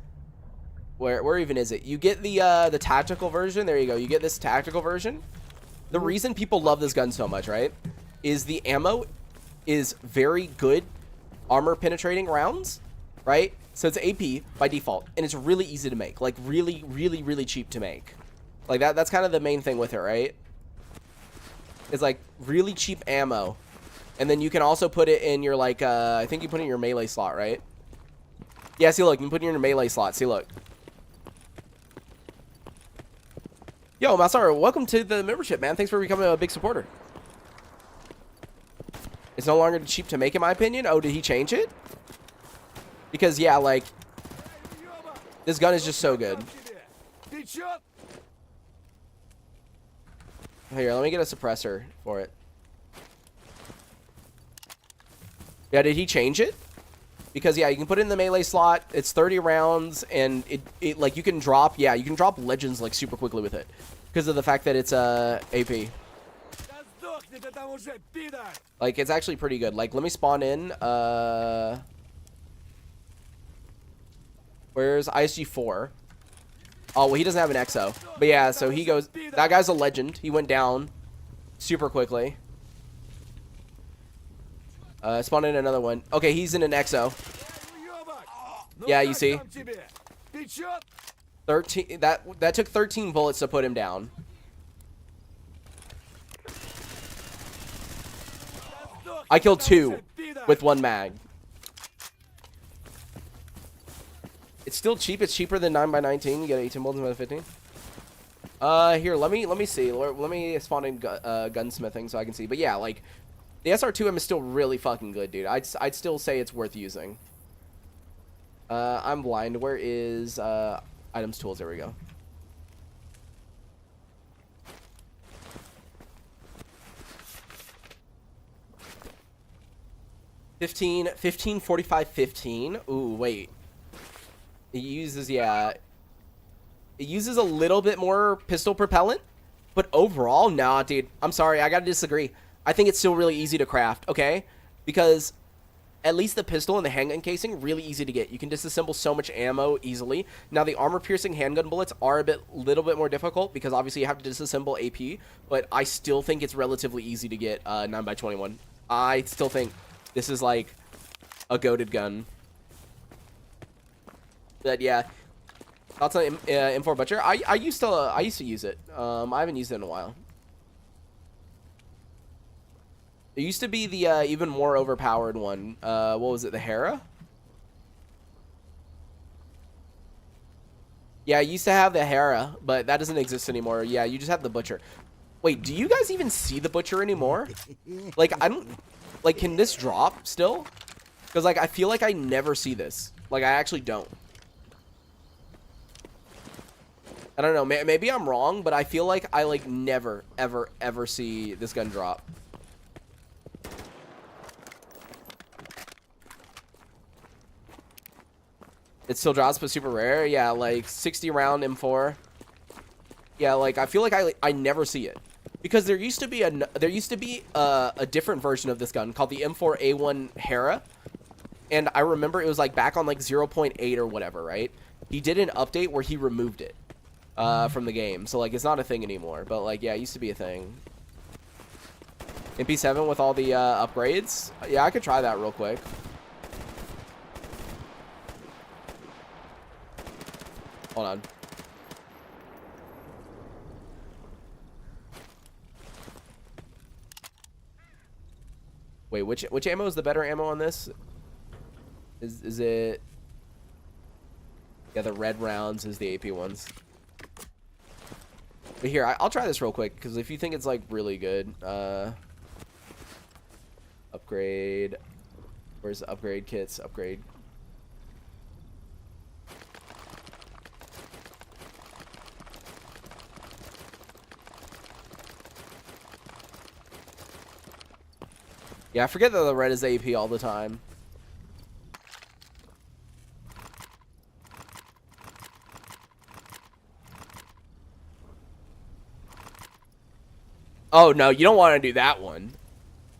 Speaker 1: where even is it? You get the tactical version. There you go. You get this tactical version. The reason people love this gun so much, right, is the ammo is very good armor penetrating rounds, right? So it's AP by default, and it's really easy to make. Like, really, really, really cheap to make. Like, that's kind of the main thing with it, right? It's, like, really cheap ammo. And then you can also put it in your, like, I think you put it in your melee slot, right? Yeah, see, look, you can put it in your melee slot. See, look. Yo, Masar, welcome to the membership, man. Thanks for becoming a big supporter. It's no longer cheap to make, in my opinion. Oh, did he change it? Because, yeah, like, this gun is just so good. Here, let me get a suppressor for it. Yeah, did he change it? Because, yeah, you can put it in the melee slot. It's 30 rounds, and it like, you can drop, yeah, you can drop legends, like, super quickly with it. Because of the fact that it's, AP. Like, it's actually pretty good. Like, let me spawn in, where's ISG4? Oh, well, he doesn't have an EXO. But, yeah, so he goes, that guy's a legend. He went down super quickly. Spawn in another one. Okay, he's in an EXO. Yeah, you see? 13. That took 13 bullets to put him down. I killed 2 with 1 mag. It's still cheap. It's cheaper than 9x19. You get 18 bullets instead of 15. Here, let me see. Let me spawn in gunsmithing so I can see. But yeah, like, the SR2M is still really fucking good, dude. I'd still say it's worth using. I'm blind. Where is items, tools? There we go. $15, 45, 15. Ooh, wait. It uses, yeah. It uses a little bit more pistol propellant, but overall, nah, dude. I'm sorry, I gotta disagree. I think it's still really easy to craft, okay? Because at least the pistol and the handgun casing, really easy to get. You can disassemble so much ammo easily. Now, the armor-piercing handgun bullets are little bit more difficult because obviously you have to disassemble AP, but I still think it's relatively easy to get 9x21. I still think this is like a goated gun. But yeah, thoughts on M4 Butcher? I used to use it. I haven't used it in a while. It used to be the even more overpowered one. What was it? The Hera? Yeah, I used to have the Hera, but that doesn't exist anymore. Yeah, you just have the Butcher. Wait, do you guys even see the Butcher anymore? Like, I don't... Like, can this drop still? Because, like, I feel like I never see this. Like, I actually don't. I don't know. Maybe I'm wrong, but I feel like I, like, never, ever, ever see this gun drop. It still drops, but super rare. Yeah, like 60 round M4. Yeah, like I feel like I never see it because there used to be a different version of this gun called the M4A1 Hera, and I remember it was like back on like 0.8 or whatever, right? He did an update where he removed it from the game, so like it's not a thing anymore. But like yeah, it used to be a thing. MP7 with all the upgrades. Yeah, I could try that real quick. Hold on. Wait, which ammo is the better ammo on this? Is it? Yeah, the red rounds is the AP ones. But here, I'll try this real quick because if you think it's like really good, upgrade. Where's the upgrade kits? Upgrade. Yeah, I forget that the red is AP all the time. Oh, no, you don't want to do that one.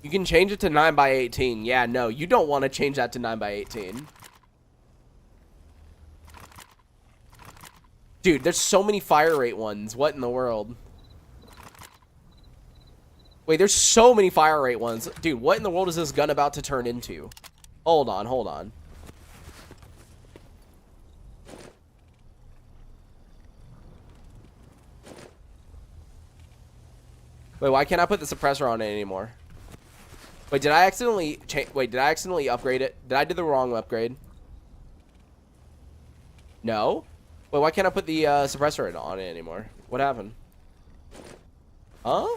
Speaker 1: You can change it to 9x18. Yeah, no, you don't want to change that to 9x18. Dude, there's so many fire rate ones. What in the world? Wait, there's so many fire rate ones. Dude, what in the world is this gun about to turn into? Hold on, hold on. Wait, why can't I put the suppressor on it anymore? Wait, did I accidentally upgrade it? Did I do the wrong upgrade? No? Wait, why can't I put the suppressor on it anymore? What happened? Huh?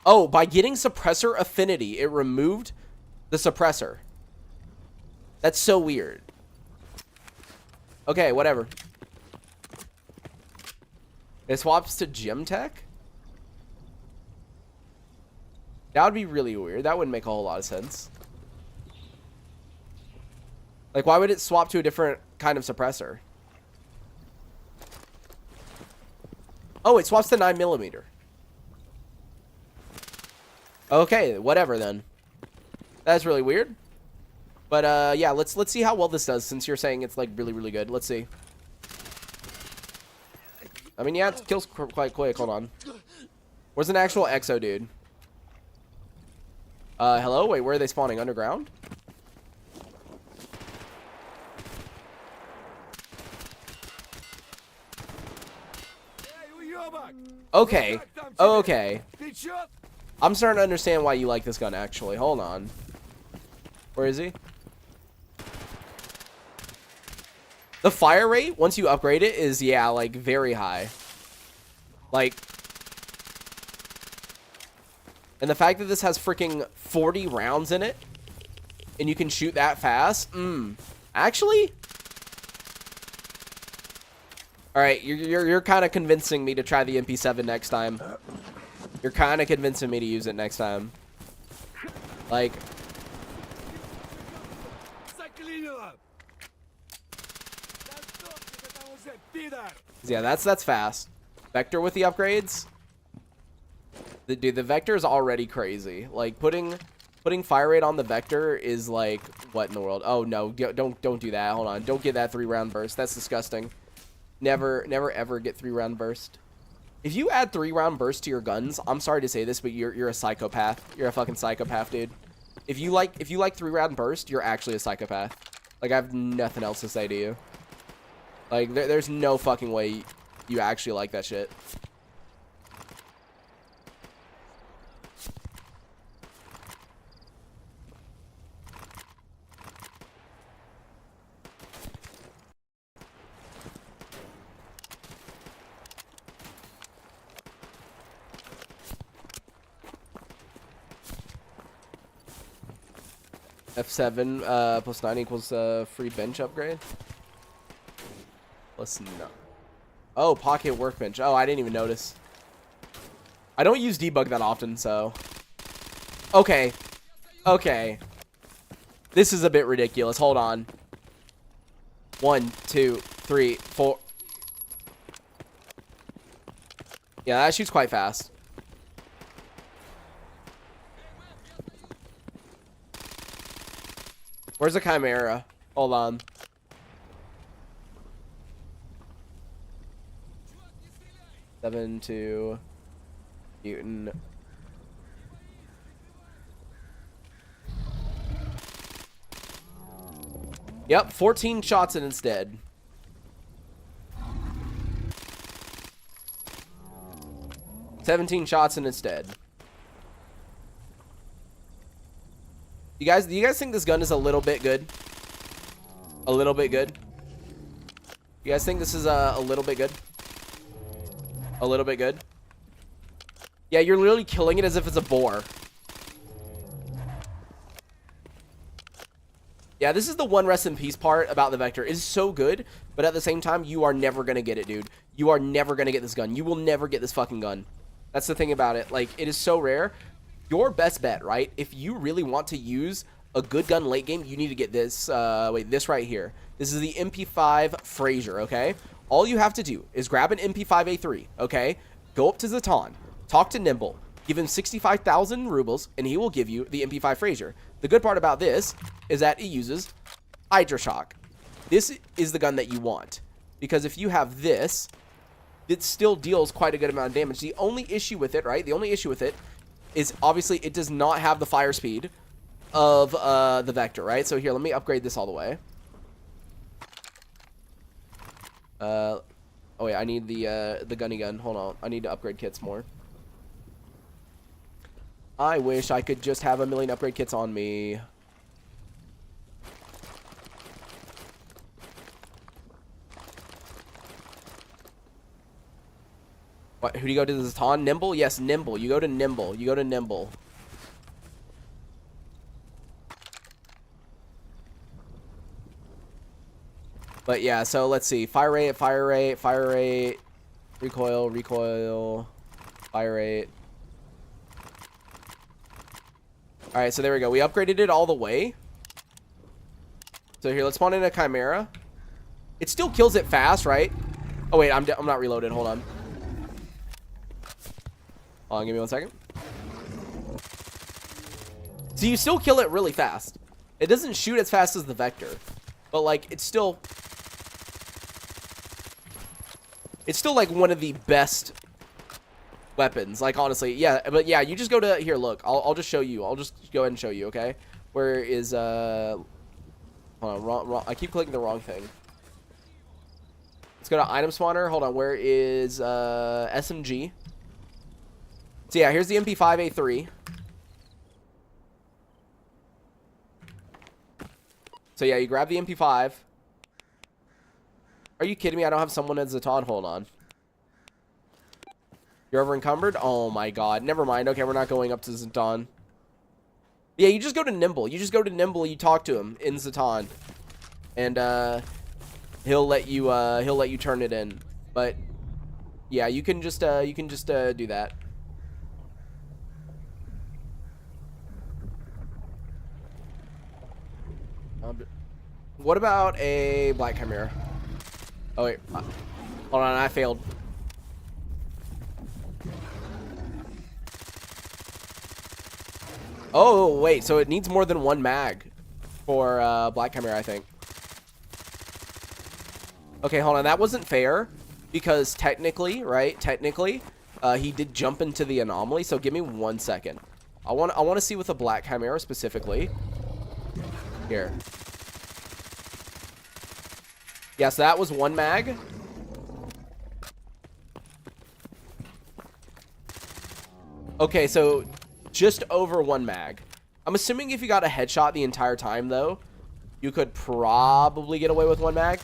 Speaker 1: Oh, by getting suppressor affinity, it removed the suppressor. That's so weird. Okay, whatever. It swaps to gym tech? That would be really weird. That wouldn't make a whole lot of sense. Like, why would it swap to a different kind of suppressor? Oh, it swaps to 9mm. Okay, whatever then. That's really weird. But yeah, let's see how well this does, since you're saying it's like really, really good. Let's see. I mean, yeah, it kills quite quick. Hold on. Where's an actual Exo dude? Hello? Wait, where are they spawning? Underground? Okay. Okay. I'm starting to understand why you like this gun, actually. Hold on. Where is he? The fire rate, once you upgrade it, is, yeah, like, very high. Like... And the fact that this has freaking 40 rounds in it, and you can shoot that fast, actually? Alright, you're kind of convincing me to try the MP7 next time. You're kind of convincing me to use it next time. Like... Yeah, that's fast. Vector with the upgrades? Dude, the Vector is already crazy. Like, putting fire rate on the Vector is like, what in the world? Oh, no, don't do that. Hold on. Don't get that 3-round burst. That's disgusting. Never, ever get 3-round burst. If you add 3-round burst to your guns, I'm sorry to say this, but you're a psychopath. You're a fucking psychopath, dude. If you like 3-round burst, you're actually a psychopath. Like, I have nothing else to say to you. Like, there's no fucking way you actually like that shit. F7 plus 9 equals free bench upgrade. Plus no. Oh, pocket workbench. Oh, I didn't even notice. I don't use debug that often, so. Okay. Okay. This is a bit ridiculous. Hold on. 1, 2, 3, 4. Yeah, that shoots quite fast. Where's the Chimera? Hold on. Seven to mutant. Yep, 14 shots and it's dead. $17 shots and it's dead. Do you guys think this gun is a little bit good? A little bit good? You guys think this is a little bit good? A little bit good? Yeah, you're literally killing it as if it's a boar. Yeah, this is the one rest in peace part about the Vector. It's so good, but at the same time, you are never going to get it, dude. You are never going to get this gun. You will never get this fucking gun. That's the thing about it. Like, it is so rare. Your best bet, right? If you really want to use a good gun late game, you need to get this, this right here. This is the MP5 Frazier, okay? All you have to do is grab an MP5A3, okay? Go up to Zatan, talk to Nimble, give him 65,000 rubles, and he will give you the MP5 Frazier. The good part about this is that it uses Hydra Shock. This is the gun that you want, because if you have this, it still deals quite a good amount of damage. The only issue with it, right? The only issue with it is obviously it does not have the fire speed of the Vector, right? So here, let me upgrade this all the way. Oh wait, I need the gunny gun. Hold on, I need to upgrade kits more. I wish I could just have a million upgrade kits on me. What, who do you go to? The Zatan? Nimble? Yes, Nimble. You go to Nimble. You go to Nimble. But yeah, so let's see. Fire rate, fire rate, fire rate. Recoil, recoil. Fire rate. Alright, so there we go. We upgraded it all the way. So here, let's spawn in a Chimera. It still kills it fast, right? Oh, wait, I'm not reloaded. Hold on. Hold on, give me 1 second. So you still kill it really fast. It doesn't shoot as fast as the Vector. But, like, it's still like one of the best weapons. Like, honestly, yeah. But yeah, you just go to here. Look, I'll just show you. I'll just go ahead and show you. Okay, where is hold on, wrong. I keep clicking the wrong thing. Let's go to item spawner. Hold on, where is SMG? So yeah, here's the MP5A3. So yeah, you grab the MP5. Are you kidding me? I don't have someone at Zatan. Hold on. You're over encumbered? Oh my god. Never mind. Okay, we're not going up to Zatan. Yeah, you just go to Nimble. You just go to Nimble, you talk to him in Zatan. And he'll let you turn it in. But yeah, you can just do that. What about a Black Chimera? Oh wait, hold on, I failed. Oh wait, so it needs more than one mag for Black Chimera, I think. Okay, hold on, that wasn't fair because technically, right? Technically, he did jump into the anomaly. So give me 1 second. I want to see with the Black Chimera specifically. Here. Yes, that was one mag. Okay, so just over one mag. I'm assuming if you got a headshot the entire time, though, you could probably get away with one mag.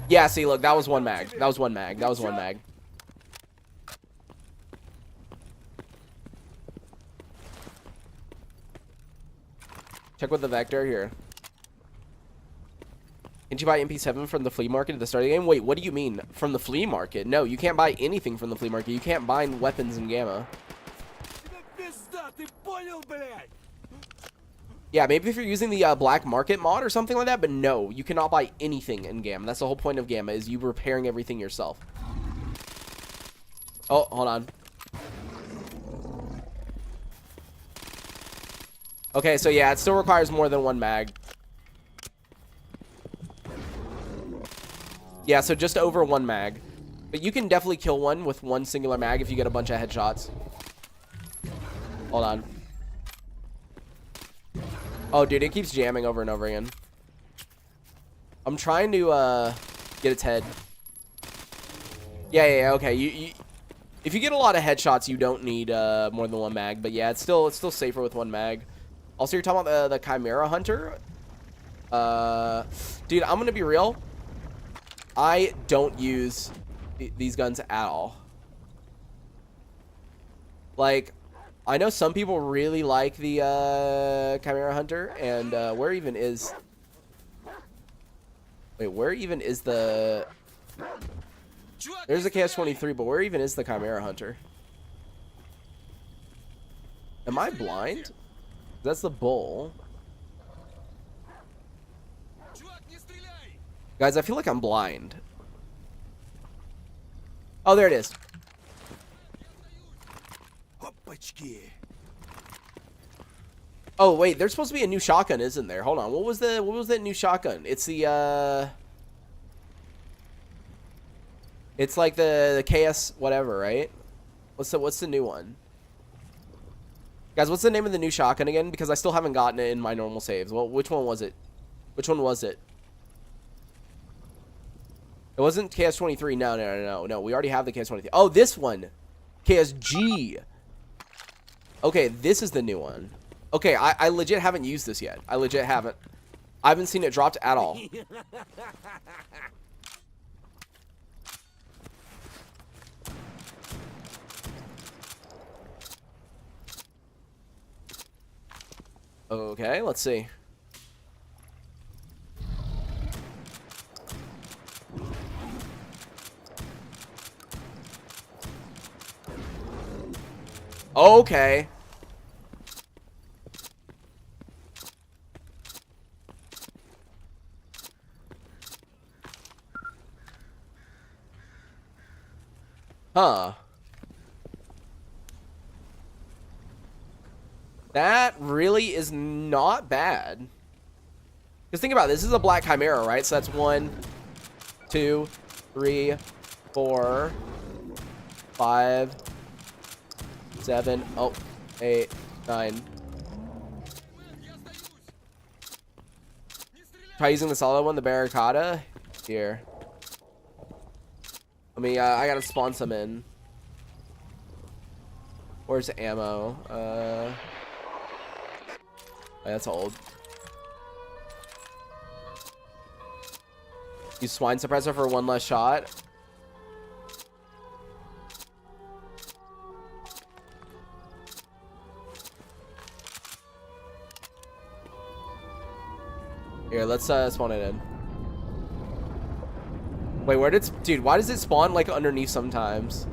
Speaker 1: Yeah, see, look, that was one mag. That was one mag. That was one mag. Check with the Vector here. Can't you buy MP7 from the flea market at the start of the game? Wait, what do you mean? From the flea market? No, you can't buy anything from the flea market. You can't buy weapons in Gamma. Yeah, maybe if you're using the black market mod or something like that, but no, you cannot buy anything in Gamma. That's the whole point of Gamma, is you repairing everything yourself. Oh, hold on. Okay, so yeah, it still requires more than one mag. Yeah, so just over one mag. But you can definitely kill one with one singular mag if you get a bunch of headshots. Hold on. Oh, dude, it keeps jamming over and over again. I'm trying to get its head. Yeah, okay. If you get a lot of headshots, you don't need more than one mag. But yeah, it's still safer with one mag. Also, you're talking about the Chimera Hunter. Dude, I'm gonna be real. I don't use these guns at all. Like, I know some people really like the Chimera Hunter, and where even is... Wait, where even is the... There's a KS-23, but where even is the Chimera Hunter? Am I blind? That's the bull. Guys, I feel like I'm blind. Oh, there it is. Oh, wait, there's supposed to be a new shotgun, isn't there? Hold on. What was that new shotgun? It's the it's like the KS whatever, right? What's the new one? Guys, what's the name of the new shotgun again? Because I still haven't gotten it in my normal saves. Well, which one was it? Which one was it? It wasn't KS-23. No. We already have the KS-23. Oh, this one. KSG. Okay, this is the new one. Okay, I legit haven't used this yet. I legit haven't. I haven't seen it dropped at all. Okay, let's see. Okay. Huh. That really is not bad. Because think about it, this is a black chimera, right? So that's 1, 2, 3, 4, 5, 7, 8, 9. Try using the solid one, the barricada. Here. I mean, I gotta spawn some in. Where's the ammo? Oh, that's old. Use swine suppressor for 1 less shot. Here, let's spawn it in. Wait, where did dude? Why does it spawn like underneath sometimes?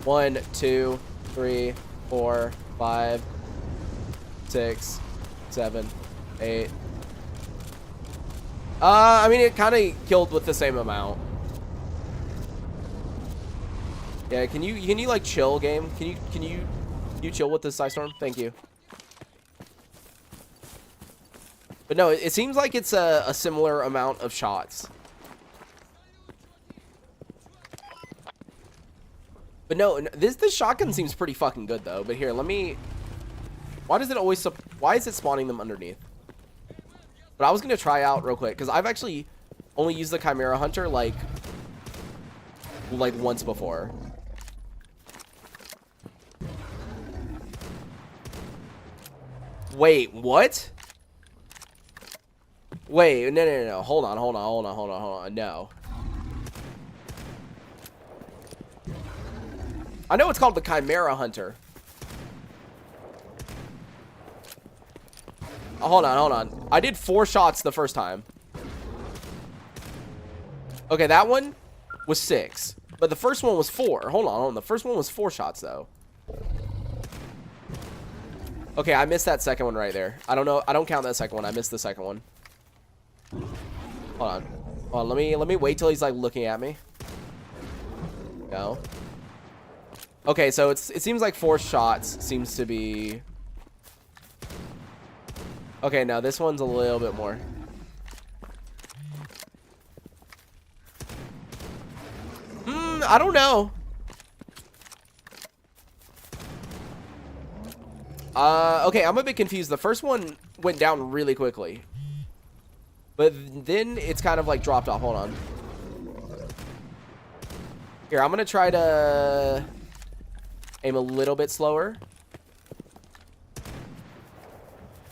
Speaker 1: One, 2, 3, 4, 5, 6, 7, 8. I mean, it kind of killed with the same amount. Yeah, can you like chill, game? Can you chill with this ice storm? Thank you. But no, it seems like it's a similar amount of shots. But no, this shotgun seems pretty fucking good though. But here, let me. Why does it always? Why is it spawning them underneath? But I was gonna try out real quick because I've actually only used the Chimera Hunter like once before. Wait, what? Wait, no. Hold on. No. I know it's called the Chimera Hunter. Oh, hold on. I did 4 shots the first time. Okay, that one was 6. But the first one was 4. Hold on. The first one was 4 shots, though. Okay, I missed that second one right there. I don't know. I don't count that second one. I missed the second one. Hold on. Let me wait till he's, like, looking at me. No. Okay, so it seems like 4 shots seems to be... Okay, now this one's a little bit more. I don't know. Okay, I'm a bit confused. The first one went down really quickly. But then it's kind of like dropped off. Hold on. Here, I'm going to try to aim a little bit slower.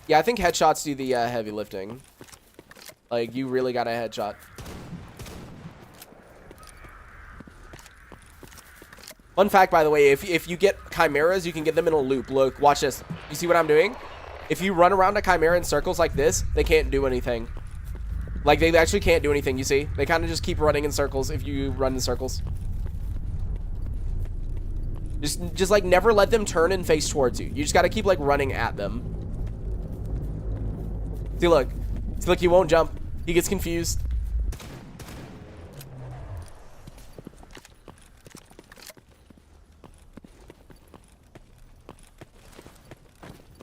Speaker 1: Yeah, I think headshots do the heavy lifting. Like, you really got a headshot. Fun fact, by the way, if you get chimeras, you can get them in a loop. Look, watch this. You see what I'm doing? If you run around a chimera in circles like this, they can't do anything. Like, they actually can't do anything, you see? They kind of just keep running in circles if you run in circles. Just like, never let them turn and face towards you. You just got to keep, like, running at them. See, look. See, look, he won't jump. He gets confused.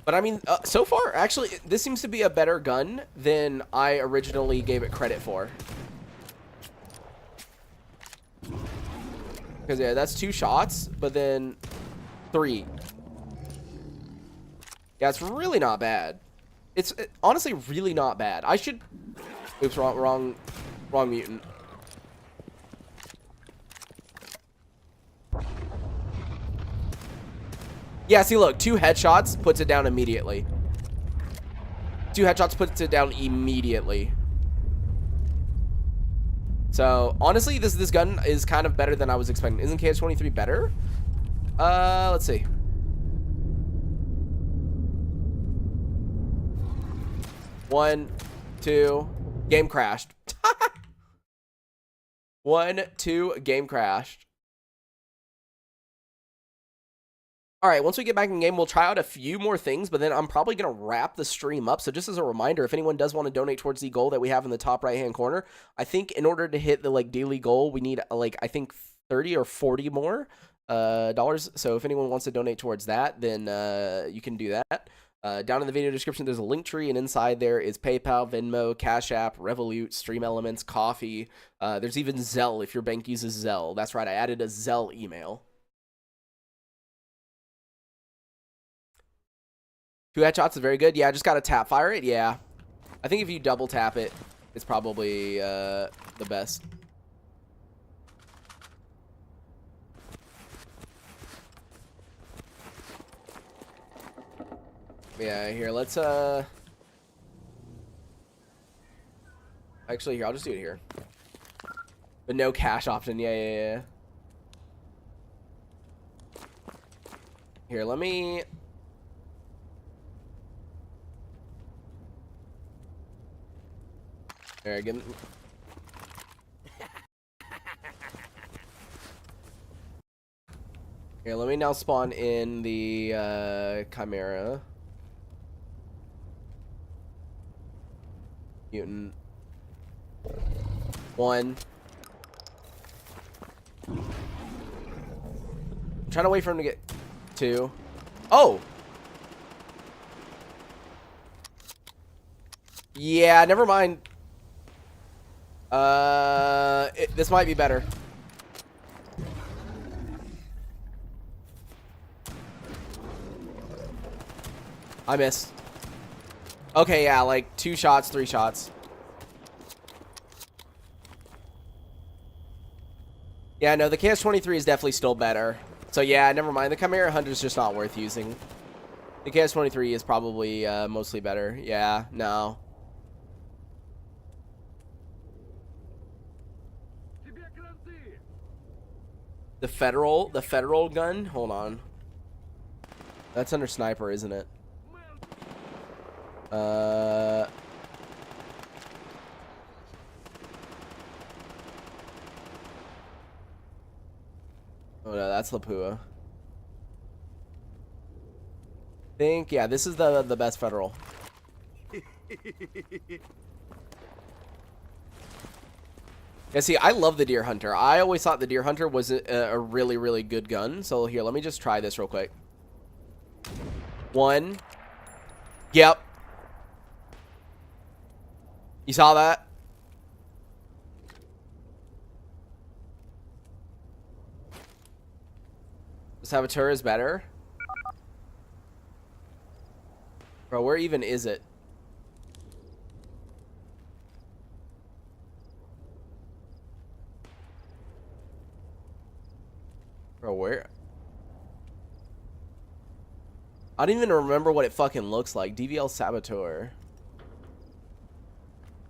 Speaker 1: But I mean, so far, actually, this seems to be a better gun than I originally gave it credit for. Because, yeah, that's 2 shots, but then 3. Yeah, it's really not bad. It's honestly really not bad. I should... Oops, wrong mutant. Yeah, see, look, 2 headshots puts it down immediately. 2 headshots puts it down immediately. So, honestly, this gun is kind of better than I was expecting. Isn't KS-23 better? Let's see. One, two, game crashed. 1, 2, game crashed. All right, once we get back in game, we'll try out a few more things, but then I'm probably going to wrap the stream up. So just as a reminder, if anyone does want to donate towards the goal that we have in the top right-hand corner, I think in order to hit the like daily goal, we need like, I think 30 or 40 more dollars. So if anyone wants to donate towards that, then you can do that. Down in the video description, there's a link tree, and inside there is PayPal, Venmo, Cash App, Revolut, Stream Elements, Coffee. There's even Zelle if your bank uses Zelle. That's right, I added a Zelle email. 2 headshots is very good. Yeah, I just got to tap fire it. Yeah. I think if you double tap it, it's probably the best. Yeah, here, let's, actually, here, I'll just do it here. But no cash option. Yeah. Here, let me... There, give me... Here, let me now spawn in the Chimera. Mutant. 1. I'm trying to wait for him to get 2. Oh! Yeah, never mind. This might be better. I missed. Okay, yeah, like 2 shots, 3 shots. Yeah, no, the KS-23 is definitely still better. So yeah, never mind. The Chimera Hunter's just not worth using. The KS-23 is probably mostly better. Yeah, no. The federal gun? Hold on. That's under sniper, isn't it? Oh no, that's Lapua. Think, yeah, this is the best federal. Yeah, see, I love the Deer Hunter. I always thought the Deer Hunter was a really, really good gun. So here, let me just try this real quick. 1. Yep. You saw that? The Saboteur is better. Bro, where even is it? Bro, where? I don't even remember what it fucking looks like. DVL Saboteur.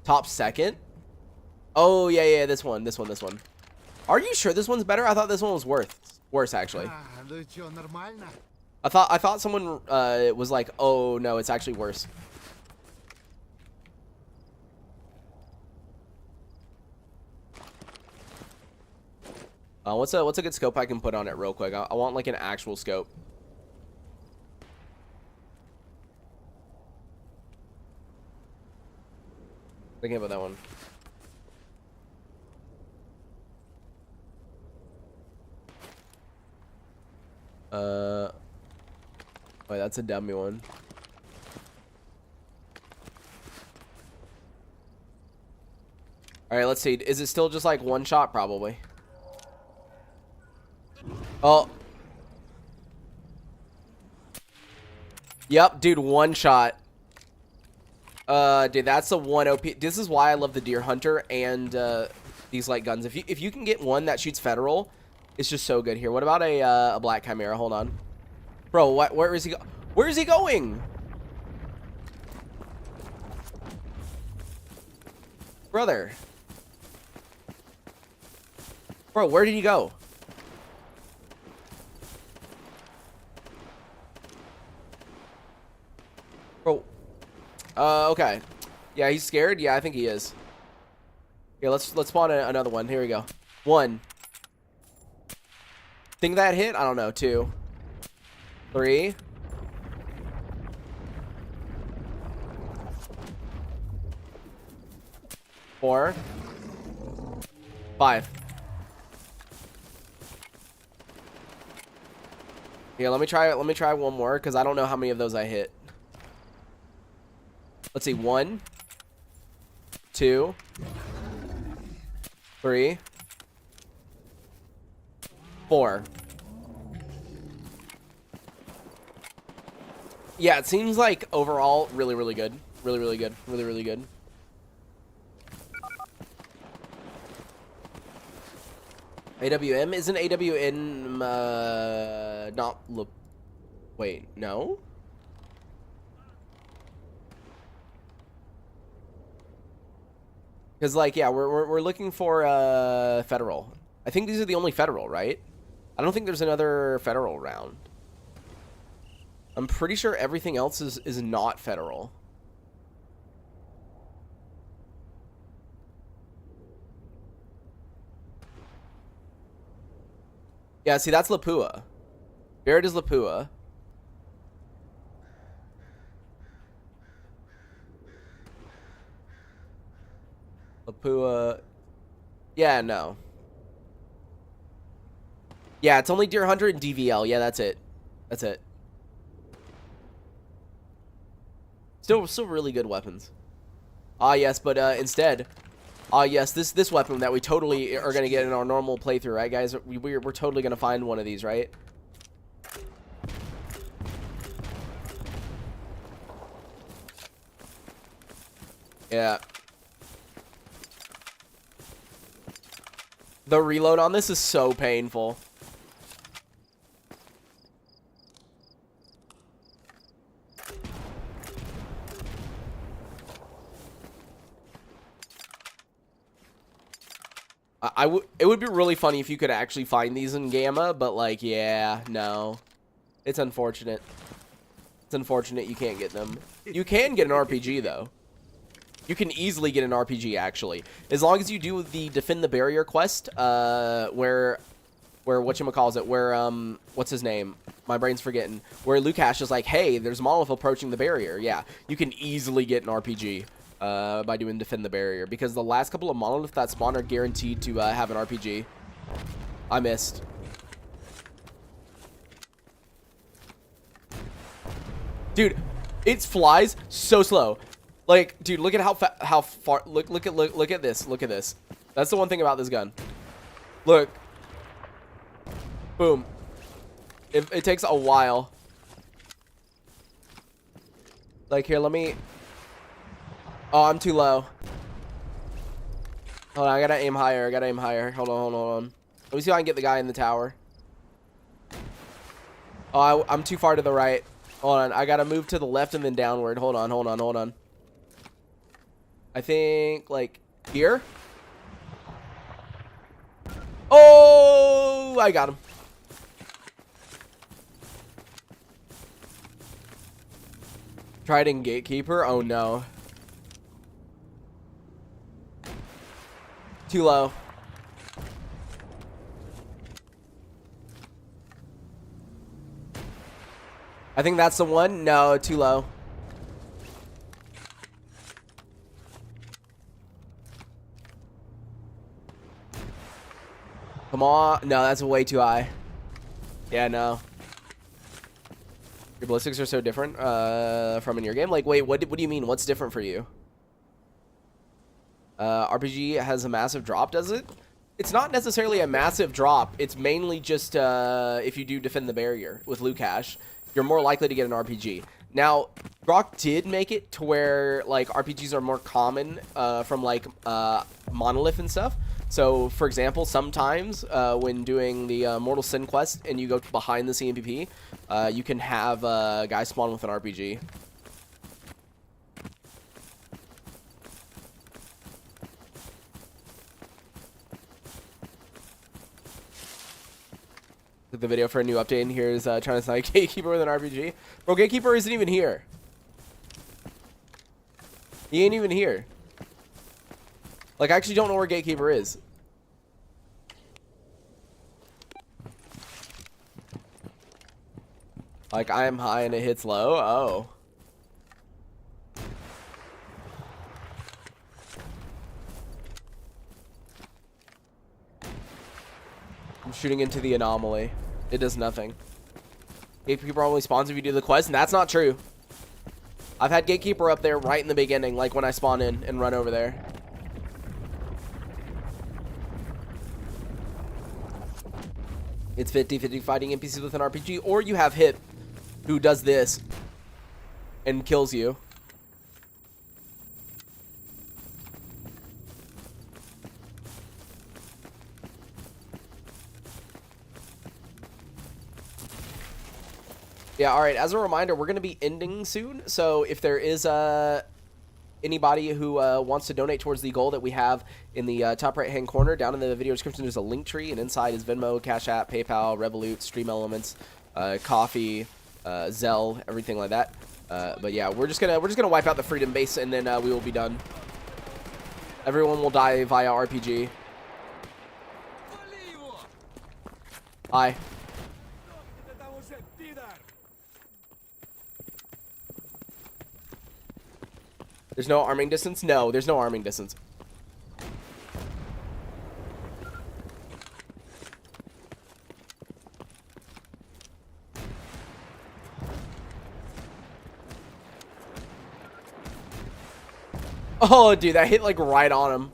Speaker 1: Top second? Oh, yeah, this one. Are you sure this one's better? I thought this one was worse, actually. I thought someone was like, oh, no, it's actually worse. What's a good scope I can put on it real quick? I want like an actual scope. Thinking about that one. Wait, that's a dummy one. All right, let's see. Is it still just like one shot? Probably. Oh. Yep, dude, one shot. Dude, that's a 1 OP. This is why I love the Deer Hunter and these light guns. If you can get one that shoots federal, it's just so good here. What about a Black Chimera? Hold on. Bro, where is he where is he going? Brother. Bro, where did he go? Bro. Okay. Yeah, he's scared. Yeah, I think he is. Yeah, let's spawn another one. Here we go. 1. Think that hit? I don't know. 2. 3. 4. 5. Yeah, let me try one more because I don't know how many of those I hit. Let's see. 1, 2, 3, 4. Yeah, it seems like overall really, really good. Really, really good. Really, really good. AWM? Isn't AWM not look? Wait, no. Because like, yeah, we're looking for federal. I think these are the only federal, right? I don't think there's another federal round. I'm pretty sure everything else is not federal. Yeah, see, that's Lapua. Barrett is Lapua. Lapua. Yeah, no. Yeah, it's only Deer Hunter and DVL. Yeah, that's it. That's it. Still really good weapons. Ah, yes, but instead, yes, this weapon that we totally are gonna get in our normal playthrough, right, guys? We're totally gonna find one of these, right? Yeah. The reload on this is so painful. It would be really funny if you could actually find these in Gamma, but like, yeah, no. It's unfortunate. It's unfortunate you can't get them. You can get an RPG though. You can easily get an RPG actually. As long as you do the Defend the Barrier quest, where whatchamacallit, where what's his name? My brain's forgetting. Where Lukash is like, hey, there's Molotov approaching the barrier. Yeah, you can easily get an RPG. By doing Defend the Barrier, because the last couple of monoliths that spawn are guaranteed to have an RPG. I missed. Dude, it flies so slow. Like, dude, look at how far. Look at this. Look at this. That's the one thing about this gun. Look. Boom. It takes a while. Like, here, let me. Oh, I'm too low. Hold on, I gotta aim higher. I gotta aim higher. Hold on. Let me see if I can get the guy in the tower. Oh, I'm too far to the right. Hold on, I gotta move to the left and then downward. Hold on. I think, like, here? Oh, I got him. Trident Gatekeeper? Oh, no. Too low. I think that's the one. No, too low. Come on. No, that's way too high. Yeah, no. Your ballistics are so different from in your game. Like, wait, what do you mean? What's different for you? RPG has a massive drop, does it? It's not necessarily a massive drop. It's mainly just if you do Defend the Barrier with Lukash, you're more likely to get an RPG. Now, Grok did make it to where, like, RPGs are more common from, like, Monolith and stuff. So, for example, sometimes when doing the Mortal Sin quest and you go behind the CMPP, you can have guys spawn with an RPG. The video for a new update, and here's trying to snipe Gatekeeper with an RPG. Bro, Gatekeeper isn't even here. He ain't even here. Like, I actually don't know where Gatekeeper is. Like, I am high and it hits low. Oh. I'm shooting into the anomaly. It does nothing. Gatekeeper only spawns if you do the quest, and that's not true. I've had Gatekeeper up there right in the beginning, like when I spawn in and run over there. It's 50-50 fighting NPCs with an RPG, or you have Hip, who does this and kills you. Yeah, alright, as a reminder, we're going to be ending soon, so if there is anybody who wants to donate towards the goal that we have in the top right-hand corner, down in the video description, there's a link tree, and inside is Venmo, Cash App, PayPal, Revolut, Stream Elements, Coffee, Zelle, everything like that. But yeah, we're just gonna wipe out the Freedom Base, and then we will be done. Everyone will die via RPG. Hi. There's no arming distance? No, there's no arming distance. Oh, dude, that hit, like, right on him.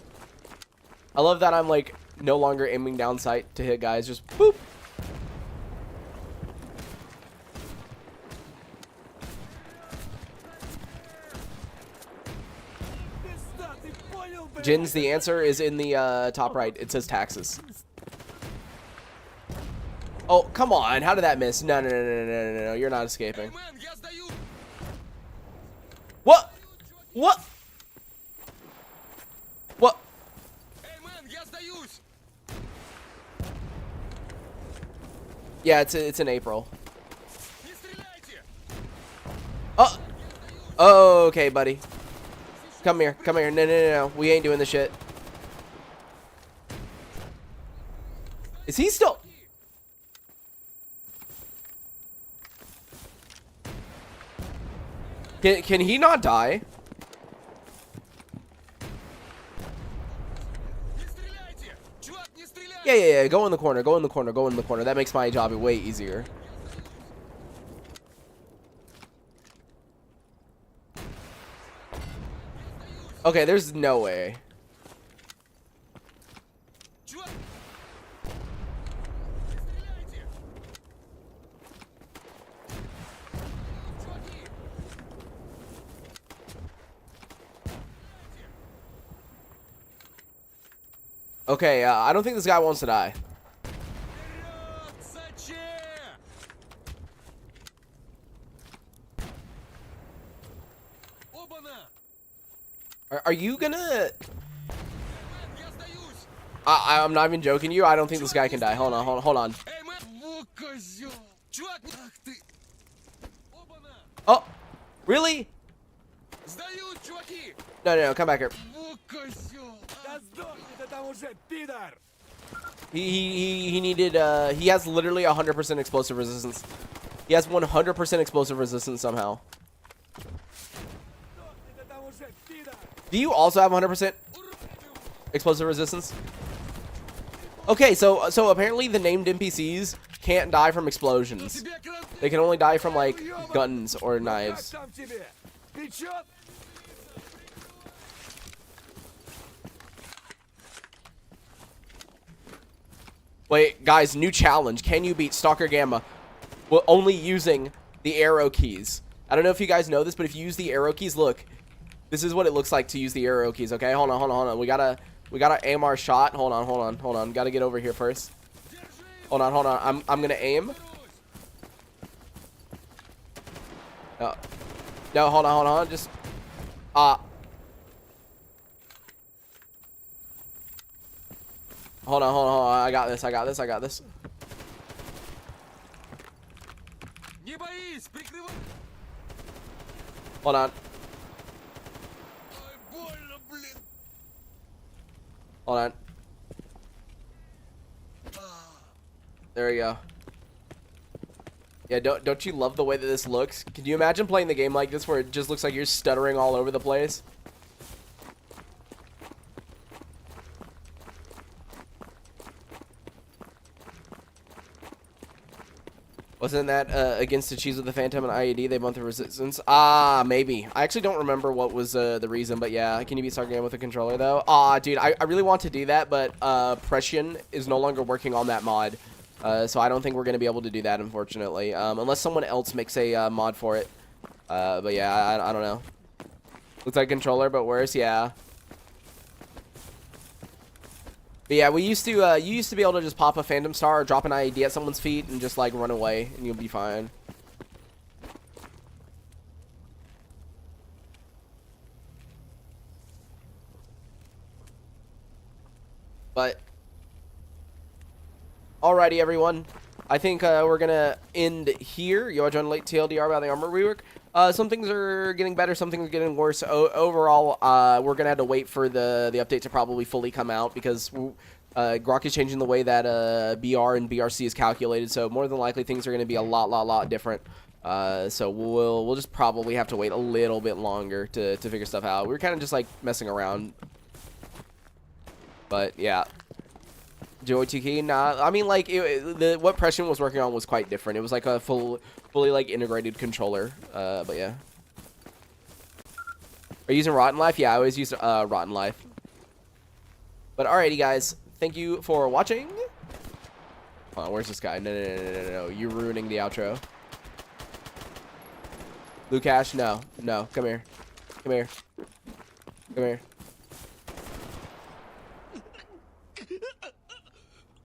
Speaker 1: I love that I'm, like, no longer aiming down sight to hit guys. Just boop. Jins, the answer is in the top right. It says taxes. Oh, come on. How did that miss? No, no, no, no, no, no, no. You're not escaping. What? What? What? Yeah, it's in April. Oh. Oh, okay, buddy. Come here. Come here. No, no, no, no. We ain't doing this shit. Is he still... Can he not die? Yeah, yeah, yeah. Go in the corner. Go in the corner. Go in the corner. That makes my job way easier. Okay, there's no way. Okay, I don't think this guy wants to die. Are you gonna... I'm not even joking you. I don't think this guy can die. Hold on, hold on. Oh, really? No, no, no, come back here. He needed, he has literally 100% explosive resistance. He has 100% explosive resistance somehow. Do you also have 100% explosive resistance? Okay, so apparently the named NPCs can't die from explosions. They can only die from, like, guns or knives. Wait, guys, new challenge. Can you beat Stalker Gamma only using the arrow keys? I don't know if you guys know this, but if you use the arrow keys, look, this is what it looks like to use the arrow keys. Okay, hold on. We gotta aim our shot. Hold on. Gotta get over here first. Hold on. I'm gonna aim. No, hold on. Just hold on. I got this. Hold on. Hold on. There we go. Yeah, don't you love the way that this looks? Can you imagine playing the game like this where it just looks like you're stuttering all over the place? Wasn't that against the cheese with the Phantom and IED? They want the resistance. Ah, maybe. I actually don't remember what was the reason, but yeah. Can you beat Sargam with a controller though? Ah, dude, I really want to do that, but Prescience is no longer working on that mod, so I don't think we're gonna be able to do that, unfortunately, unless someone else makes a mod for it. But yeah, I don't know. Looks like a controller, but worse. Yeah. But yeah, you used to be able to just pop a Phantom Star or drop an IED at someone's feet and just like run away and you'll be fine. But alrighty, everyone. I think we're gonna end here. You are joining late TLDR about the armor rework. Some things are getting better, some things are getting worse. Overall, we're gonna have to wait for the update to probably fully come out because Grok is changing the way that BR and BRC is calculated. So more than likely, things are gonna be a lot different. So we'll just probably have to wait a little bit longer to figure stuff out. We're kind of just like messing around, but yeah. Joy 2K, nah. I mean, like, what Prescience was working on was quite different. It was like a fully, like, integrated controller. But yeah. Are you using Rotten Life? Yeah, I always use Rotten Life. But alrighty, guys. Thank you for watching. Hold on, where's this guy? No. You're ruining the outro. Lukash, no. Come here. Come here.